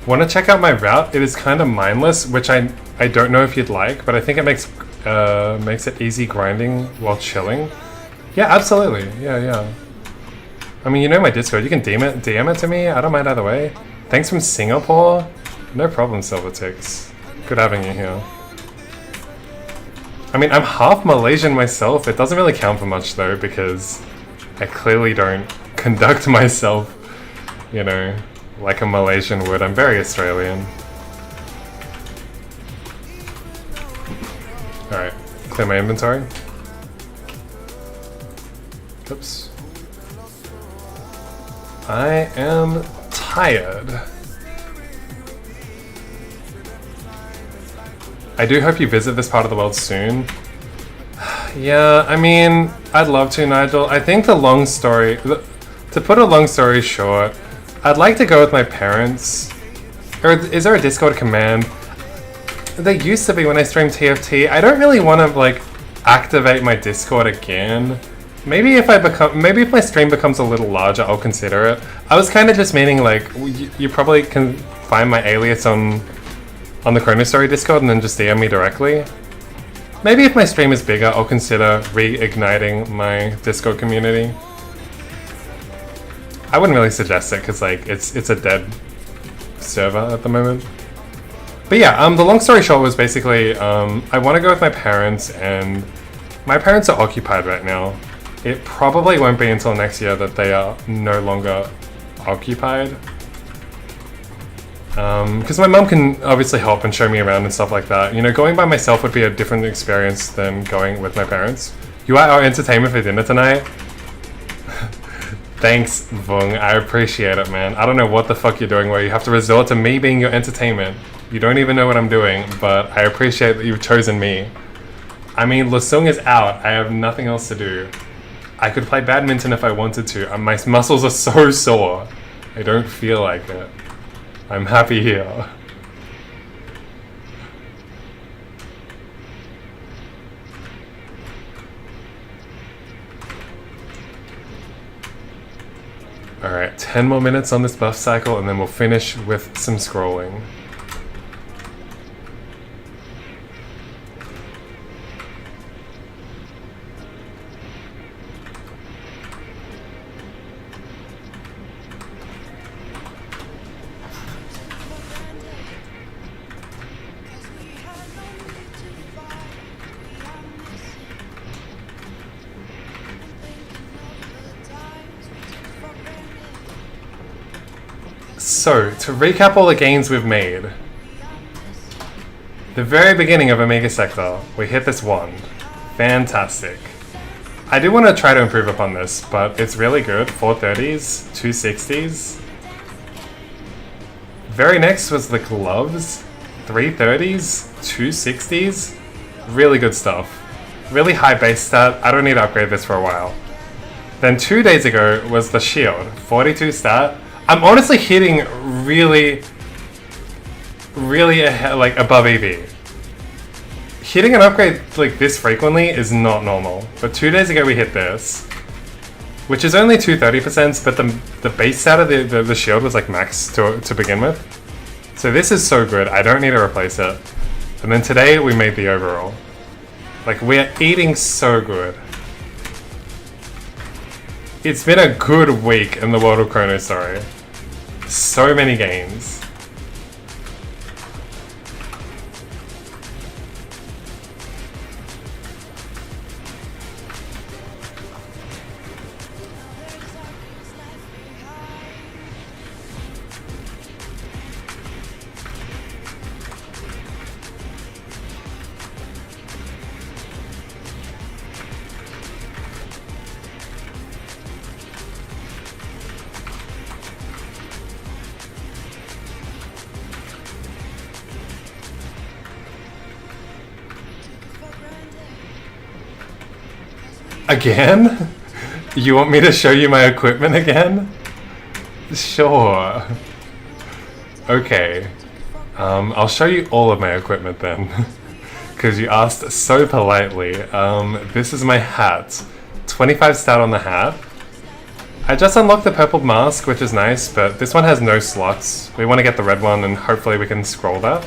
S1: Want to check out my route? It is kind of mindless, which I don't know if you'd like, but I think it makes it easy grinding while chilling. Yeah, absolutely. Yeah. I mean, you know my Discord. You can DM it to me. I don't mind either way. Thanks from Singapore. No problem, Silvertix. Good having you here. I mean, I'm half Malaysian myself. It doesn't really count for much though, because I clearly don't conduct myself, you know, like a Malaysian would. I'm very Australian. Alright, clear my inventory. Oops. I am tired. I do hope you visit this part of the world soon. Yeah, I mean, I'd love to, Nigel. I think the long story... To put a long story short, I'd like to go with my parents. Or is there a Discord command? There used to be when I streamed TFT. I don't really want to, like, activate my Discord again. Maybe if my stream becomes a little larger, I'll consider it. I was kind of just meaning, like, you probably can find my alias on the Chrono Story Discord and then just DM me directly. Maybe if my stream is bigger, I'll consider reigniting my Discord community. I wouldn't really suggest it because, like, it's a dead server at the moment. But yeah, the long story short was basically I want to go with my parents, and my parents are occupied right now. It probably won't be until next year that they are no longer occupied. Because my mum can obviously help and show me around and stuff like that. You know, going by myself would be a different experience than going with my parents. You are our entertainment for dinner tonight? Thanks, Vung. I appreciate it, man. I don't know what the fuck you're doing where you have to resort to me being your entertainment. You don't even know what I'm doing, but I appreciate that you've chosen me. I mean, Lusung is out. I have nothing else to do. I could play badminton if I wanted to. My muscles are so sore. I don't feel like it. I'm happy here. Alright, 10 more minutes on this buff cycle and then we'll finish with some scrolling. So, to recap all the gains we've made. The very beginning of Omega Sector, we hit this wand. Fantastic. I do want to try to improve upon this, but it's really good. 430s, 260s. Very next was the gloves. 330s, 260s. Really good stuff. Really high base stat. I don't need to upgrade this for a while. Then 2 days ago was the shield. 42 stat. I'm honestly hitting really ahead, like above EV. Hitting an upgrade like this frequently is not normal. But 2 days ago we hit this, which is only 230%, but the base stat of the shield was like max to begin with. So this is so good, I don't need to replace it. And then today we made the overall. Like, we're eating so good. It's been a good week in the world of Chrono Story. So many games. Again? You want me to show you my equipment again? Sure. Okay. I'll show you all of my equipment then. Because you asked so politely. This is my hat. 25 stat on the hat. I just unlocked the purple mask, which is nice, but this one has no slots. We want to get the red one, and hopefully we can scroll that.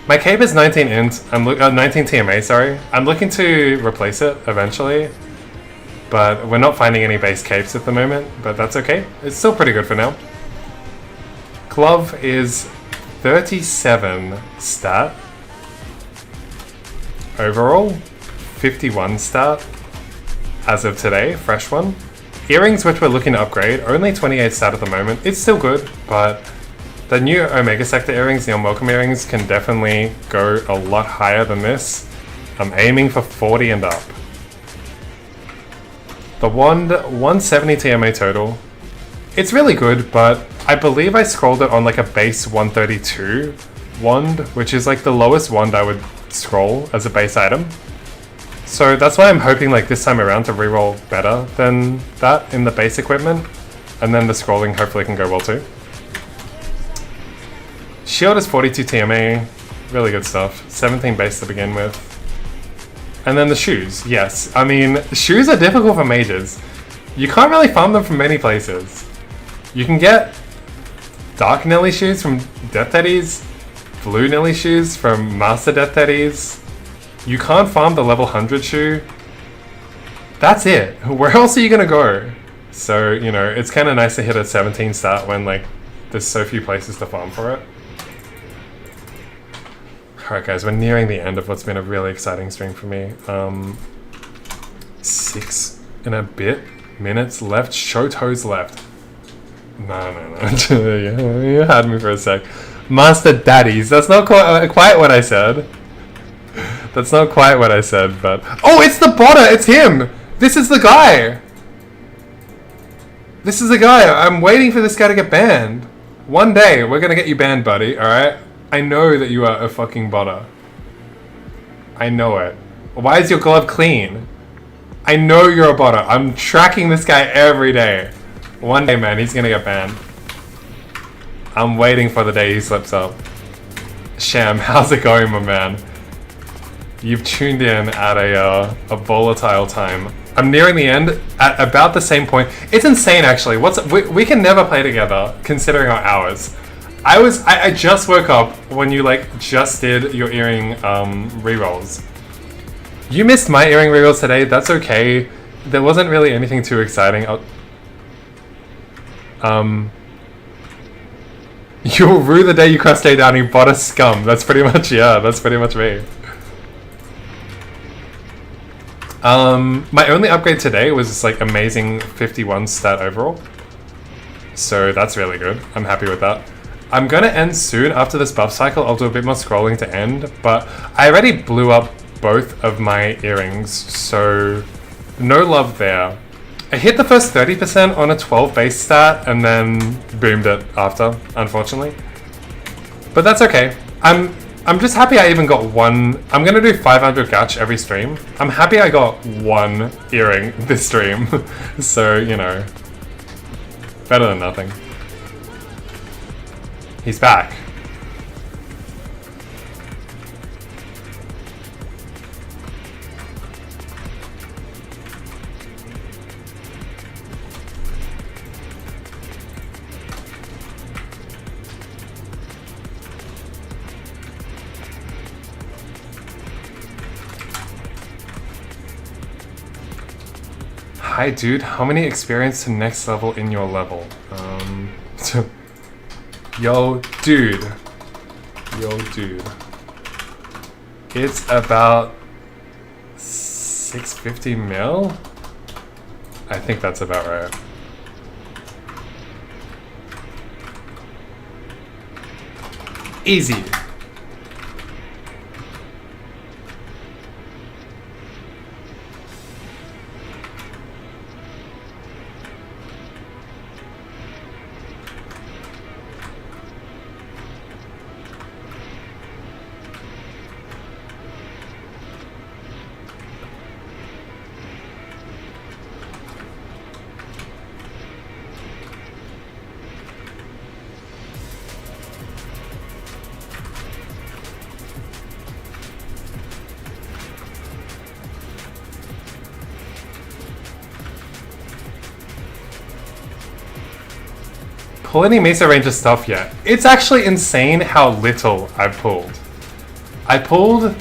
S1: My cape is 19 int. 19 TMA, sorry. I'm looking to replace it eventually, but we're not finding any base capes at the moment, but that's okay. It's still pretty good for now. Glove is 37 stat. Overall, 51 stat as of today, fresh one. Earrings, which we're looking to upgrade, only 28 stat at the moment. It's still good, but the new Omega Sector earrings, the Unwelcome earrings, can definitely go a lot higher than this. I'm aiming for 40 and up. The wand, 170 TMA total. It's really good, but I believe I scrolled it on like a base 132 wand, which is like the lowest wand I would scroll as a base item. So that's why I'm hoping like this time around to reroll better than that in the base equipment, and then the scrolling hopefully can go well too. Shield is 42 TMA, really good stuff. 17 base to begin with. And then the shoes, yes. I mean, shoes are difficult for mages. You can't really farm them from many places. You can get Dark Nelly shoes from Death Teddies, Blue Nelly shoes from Master Death Teddies. You can't farm the level 100 shoe. That's it. Where else are you gonna go? So, you know, it's kind of nice to hit a 17 stat when like there's so few places to farm for it. Alright guys, we're nearing the end of what's been a really exciting stream for me. 6 and a bit minutes left. Shoto's left. No. You had me for a sec. Master Daddies. That's not quite what I said. That's not quite what I said, but... Oh, it's the botter! It's him! This is the guy! This is the guy! I'm waiting for this guy to get banned. One day, we're gonna get you banned, buddy, alright? I know that you are a fucking botter. I know it. Why is your glove clean? I know you're a botter. I'm tracking this guy every day. One day, man, he's gonna get banned. I'm waiting for the day he slips up. Sham, how's it going, my man? You've tuned in at a volatile time. I'm nearing the end at about the same point. It's insane, actually. We can never play together, considering our hours. I just woke up when you like just did your earring rerolls. You missed my earring rerolls today. That's okay. There wasn't really anything too exciting. You'll rue the day you crossed A down. You bought a scum. That's pretty much that's pretty much me. My only upgrade today was just like amazing 51 stat overall. So that's really good. I'm happy with that. I'm gonna end soon. After this buff cycle, I'll do a bit more scrolling to end, but I already blew up both of my earrings, so no love there. I hit the first 30% on a 12 base stat and then boomed it after, unfortunately. But that's okay. I'm just happy I even got one. I'm gonna do 500 gach every stream. I'm happy I got one earring this stream. So, you know, better than nothing. He's back. Hi dude, how many experience to next level in your level? Yo dude. It's about 650 mil? I think that's about right. Easy. pull any Mesa Ranger stuff yet. It's actually insane how little I've pulled. I pulled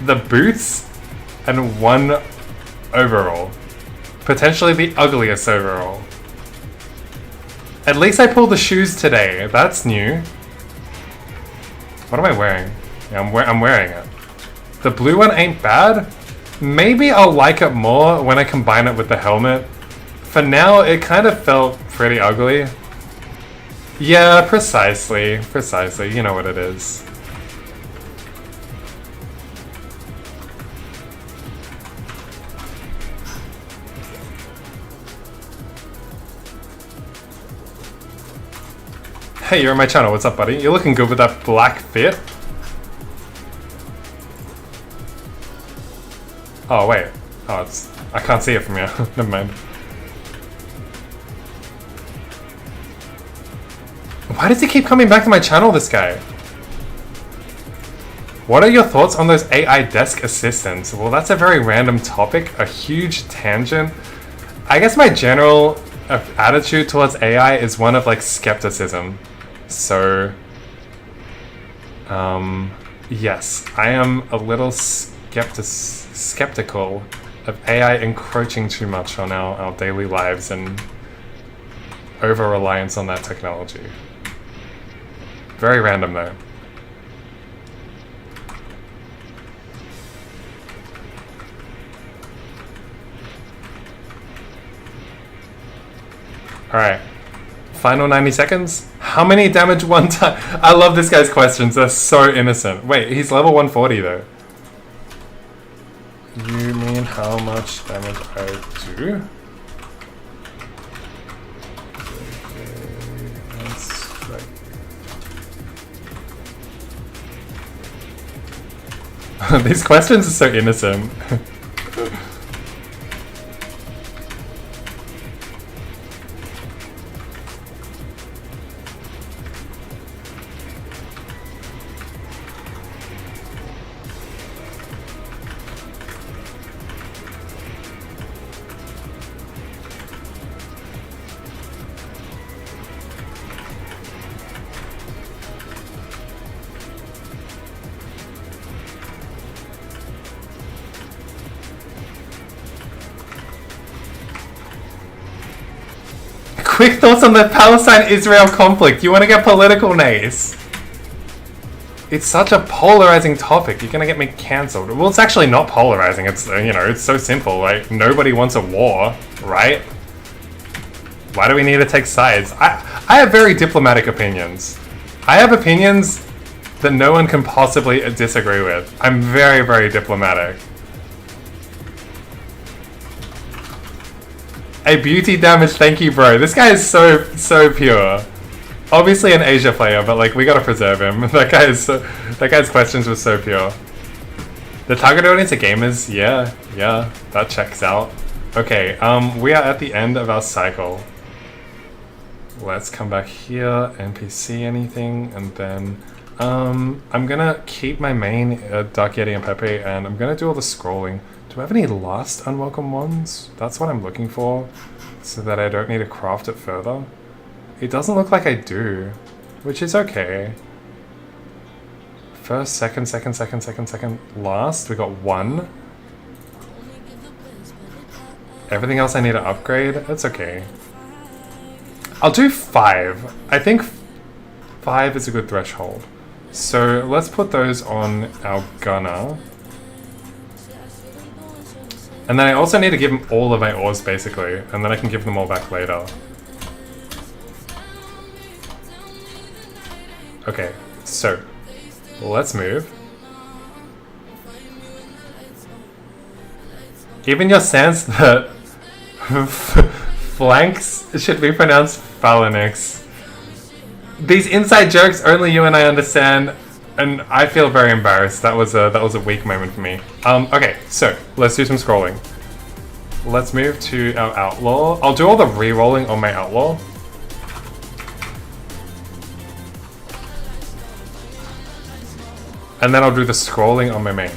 S1: the boots and one overall. Potentially the ugliest overall. At least I pulled the shoes today. That's new. What am I wearing? Yeah, I'm wearing it. The blue one ain't bad. Maybe I'll like it more when I combine it with the helmet. For now, it kind of felt pretty ugly. Yeah, precisely. Precisely. You know what it is. Hey, you're on my channel. What's up, buddy? You're looking good with that black fit. Oh, wait. Oh, I can't see it from here. Never mind. Why does he keep coming back to my channel, this guy? What are your thoughts on those AI desk assistants? Well, that's a very random topic, a huge tangent. I guess my general attitude towards AI is one of like skepticism. So, yes, I am a little skeptical of AI encroaching too much on our daily lives and over-reliance on that technology. Very random though. Alright. Final 90 seconds. How many damage one time? I love this guy's questions. They're so innocent. Wait, he's level 140 though. You mean how much damage I do? These questions are so innocent. Quick thoughts on the Palestine-Israel conflict. You want to get political, Nace? It's such a polarizing topic. You're gonna get me cancelled. Well, it's actually not polarizing. It's it's so simple. Like nobody wants a war, right? Why do we need to take sides? I have very diplomatic opinions. I have opinions that no one can possibly disagree with. I'm very, very diplomatic. A beauty damage, thank you, bro. This guy is so pure. Obviously an Asia player, but like we gotta preserve him. That guy's questions were so pure. The target audience are gamers. Yeah, that checks out. Okay, we are at the end of our cycle. Let's come back here, NPC anything, and then I'm gonna keep my main Dark Yeti and Pepe, and I'm gonna do all the scrolling. Do I have any last unwelcome ones? That's what I'm looking for, so that I don't need to craft it further. It doesn't look like I do, which is okay. First, second, last. We got one. Everything else I need to upgrade. That's okay. I'll do 5. I think 5 is a good threshold. So let's put those on our gunner. And then I also need to give him all of my ores, basically, and then I can give them all back later. Okay, so, let's move. Even your sense that flanks should be pronounced phalanx. These inside jokes only you and I understand, and I feel very embarrassed. That was a weak moment for me. Okay, so let's do some scrolling. Let's move to our outlaw. I'll do all the re-rolling on my outlaw. And then I'll do the scrolling on my main.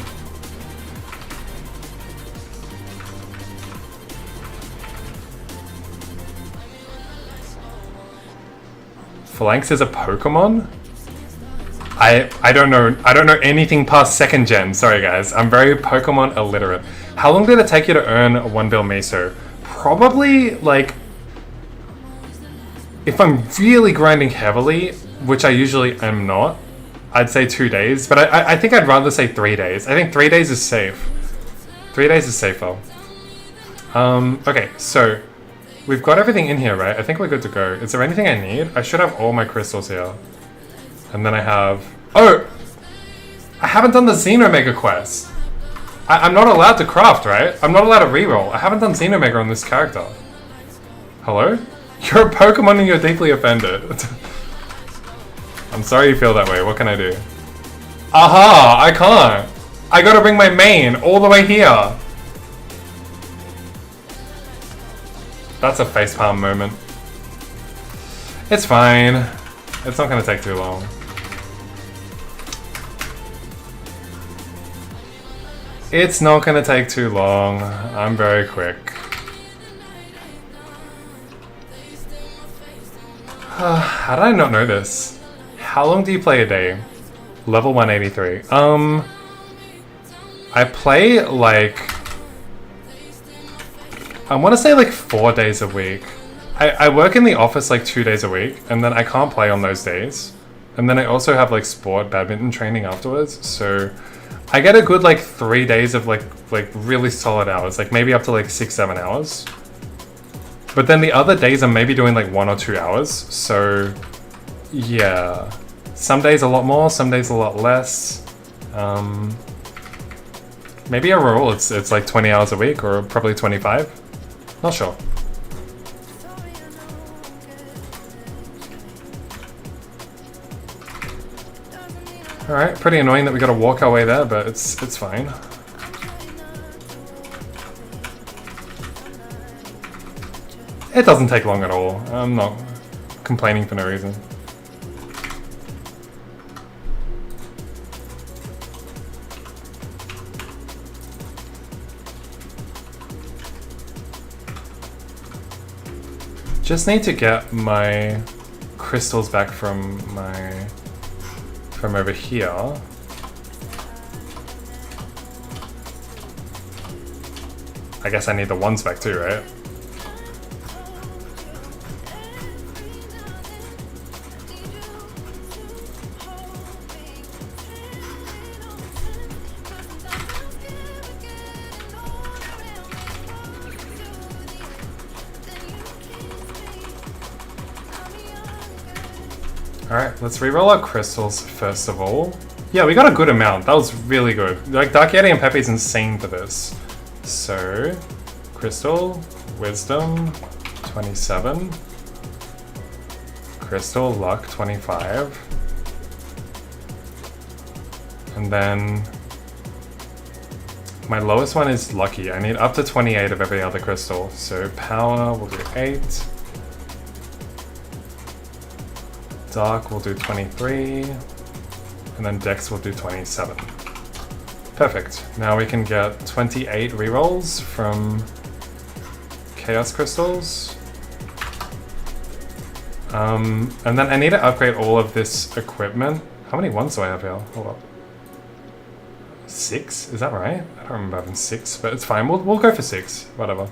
S1: Phalanx is a Pokemon? I don't know anything past second gen. Sorry guys, I'm very Pokemon illiterate. How long did it take you to earn 1 bill meso? Probably like, if I'm really grinding heavily, which I usually am not, I'd say 2 days, but I think I'd rather say 3 days. I think 3 days is safe. 3 days is safer. Okay, so we've got everything in here, right? I think we're good to go. Is there anything I need? I should have all my crystals here. And then I have... Oh! I haven't done the Xenomega quest. I'm not allowed to craft, right? I'm not allowed to reroll. I haven't done Xenomega on this character. Hello? You're a Pokemon and you're deeply offended. I'm sorry you feel that way. What can I do? Aha! I can't! I gotta bring my main all the way here! That's a facepalm moment. It's fine. It's not gonna take too long. It's not gonna take too long. I'm very quick. How did I not know this? How long do you play a day? Level 183. I play like... I want to say like 4 days a week. I work in the office like 2 days a week, and then I can't play on those days. And then I also have like sport badminton training afterwards, so I get a good like 3 days of like really solid hours, like maybe up to like 6-7 hours. But then the other days I'm maybe doing like 1 or 2 hours, so yeah. Some days a lot more, some days a lot less. Maybe overall it's like 20 hours a week, or probably 25. Not sure. Alright, pretty annoying that we gotta walk our way there, but it's fine. It doesn't take long at all. I'm not complaining for no reason. Just need to get my crystals back from over here. I guess I need the ones back too, right? Alright, let's reroll our crystals first of all. Yeah, we got a good amount. That was really good. Like, Dark Yeti and Pepe is insane for this. So, crystal, wisdom, 27. Crystal, luck, 25. And then my lowest one is lucky. I need up to 28 of every other crystal. So power, we'll do 8. Dark will do 23, and then Dex will do 27. Perfect. Now we can get 28 rerolls from Chaos Crystals. And then I need to upgrade all of this equipment. How many ones do I have here? Hold up. 6? Is that right? I don't remember having 6, but it's fine. We'll go for 6. Whatever.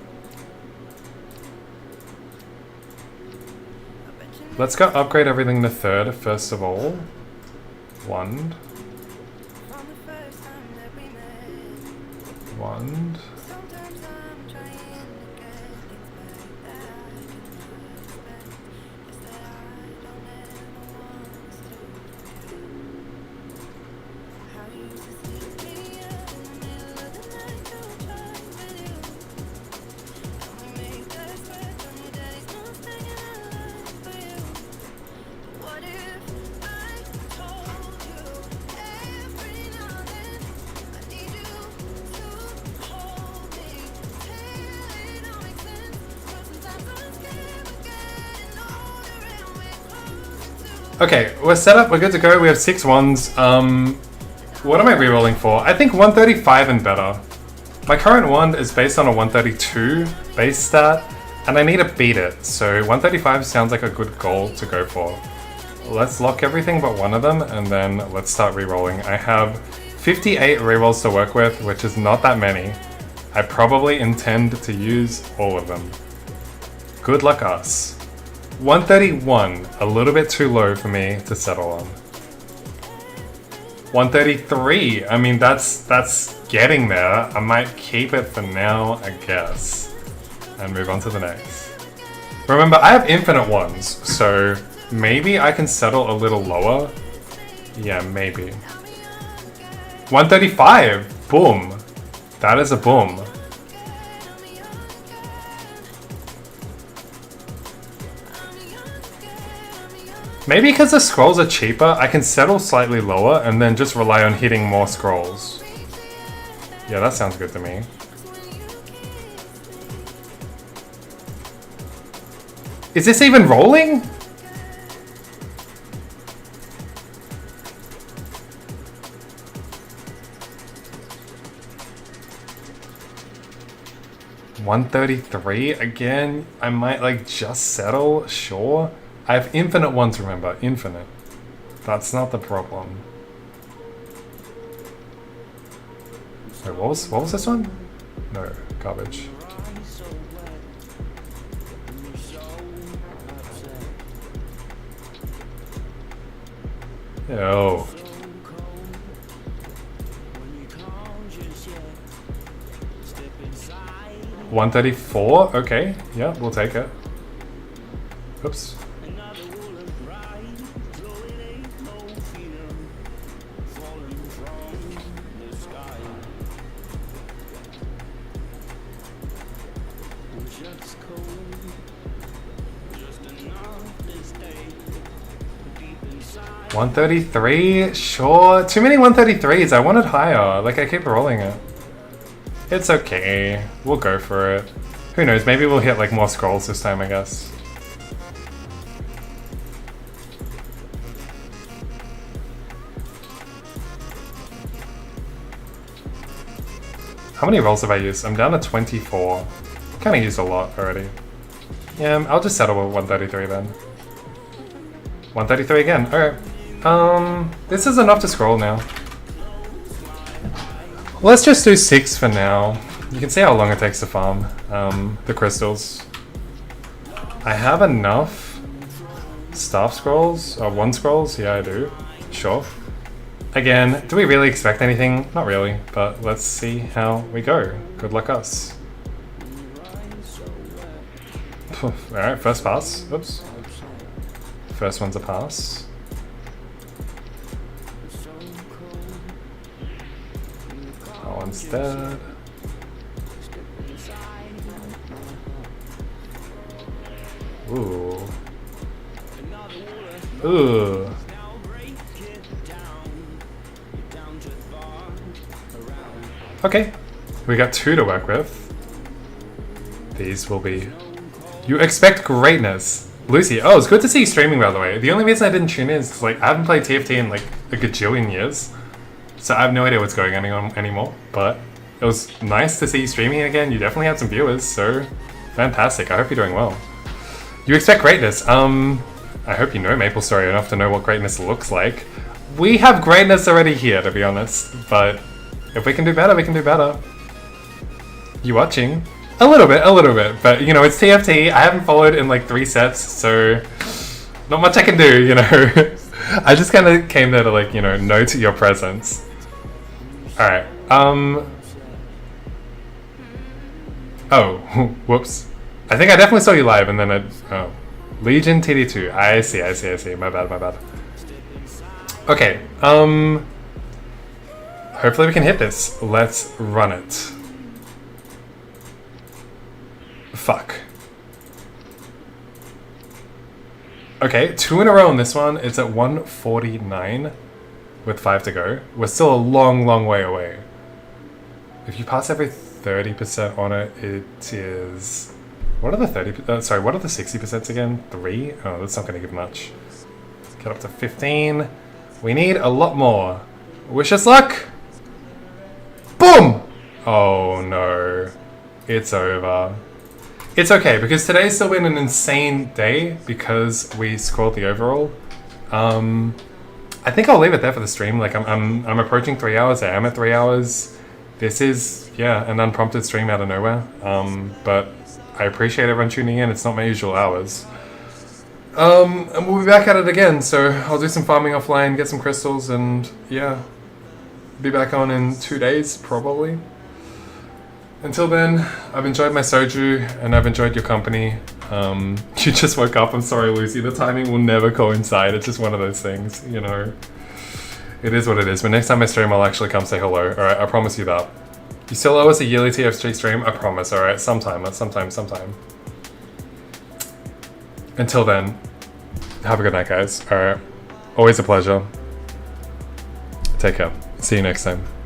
S1: Let's go upgrade everything to 3rd first of all. Wand. Wand. Okay, we're set up, we're good to go, we have 6 wands. What am I rerolling for? I think 135 and better. My current wand is based on a 132 base stat, and I need to beat it, so 135 sounds like a good goal to go for. Let's lock everything but one of them, and then let's start re-rolling. I have 58 re-rolls to work with, which is not that many. I probably intend to use all of them. Good luck us. 131, a little bit too low for me to settle on. 133, I mean that's getting there. I might keep it for now, I guess. And move on to the next. Remember, I have infinite ones, so maybe I can settle a little lower. Yeah, maybe. 135, boom. That is a boom. Maybe because the scrolls are cheaper, I can settle slightly lower and then just rely on hitting more scrolls. Yeah, that sounds good to me. Is this even rolling? $133 again. I might like just settle, sure. I have infinite ones, remember, infinite. That's not the problem. Wait, what was this one? No, garbage. Yo. $134? Okay, yeah, we'll take it. Oops. $133? Sure. Too many 133s. I wanted higher. Like, I keep rolling it. It's okay. We'll go for it. Who knows? Maybe we'll hit, like, more scrolls this time, I guess. How many rolls have I used? I'm down to 24. Kind of used a lot already. Yeah, I'll just settle with 133 then. 133 again. Alright. This is enough to scroll now. Let's just do 6 for now. You can see how long it takes to farm the crystals. I have enough staff scrolls, or 1 scrolls? Yeah, I do. Sure. Again, do we really expect anything? Not really, but let's see how we go. Good luck us. Alright, first pass. Oops. First one's a pass. That one's dead. Ooh. Ooh. Okay. We got 2 to work with. These will be... You expect greatness. Lucy, oh, it's good to see you streaming, by the way. The only reason I didn't tune in is because, like, I haven't played TFT in, like, a gajillion years. So I have no idea what's going on anymore. But it was nice to see you streaming again. You definitely had some viewers, so fantastic. I hope you're doing well. You expect greatness. I hope you know Maple Story enough to know what greatness looks like. We have greatness already here, to be honest. But if we can do better, we can do better. You watching? A little bit, but you know, it's TFT. I haven't followed in like 3 sets, so not much I can do, you know. I just kind of came there to, like, you know, note your presence. Alright, oh, whoops. I think I definitely saw you live and then oh. Legion TD2, I see, my bad. Okay, hopefully we can hit this. Let's run it. Fuck. Okay, 2 in a row on this one. It's at 149 with 5 to go. We're still a long way away. If you pass every 30% on it, it is... What are the 30... sorry, what are the 60% again? 3? Oh, that's not going to give much. Let's get up to 15. We need a lot more. Wish us luck! Boom! Oh no. It's over. It's okay, because today's still been an insane day because we scored the overall. I think I'll leave it there for the stream. Like I'm approaching 3 hours. I am at 3 hours. This is an unprompted stream out of nowhere. But I appreciate everyone tuning in. It's not my usual hours. And we'll be back at it again. So I'll do some farming offline, get some crystals, and be back on in 2 days probably. Until then, I've enjoyed my soju and I've enjoyed your company. You just woke up. I'm sorry, Lucy. The timing will never coincide. It's just one of those things, you know. It is what it is. But next time I stream, I'll actually come say hello. All right, I promise you that. You still owe us a yearly TFG stream? I promise, all right? Sometime. Until then, have a good night, guys. All right. Always a pleasure. Take care. See you next time.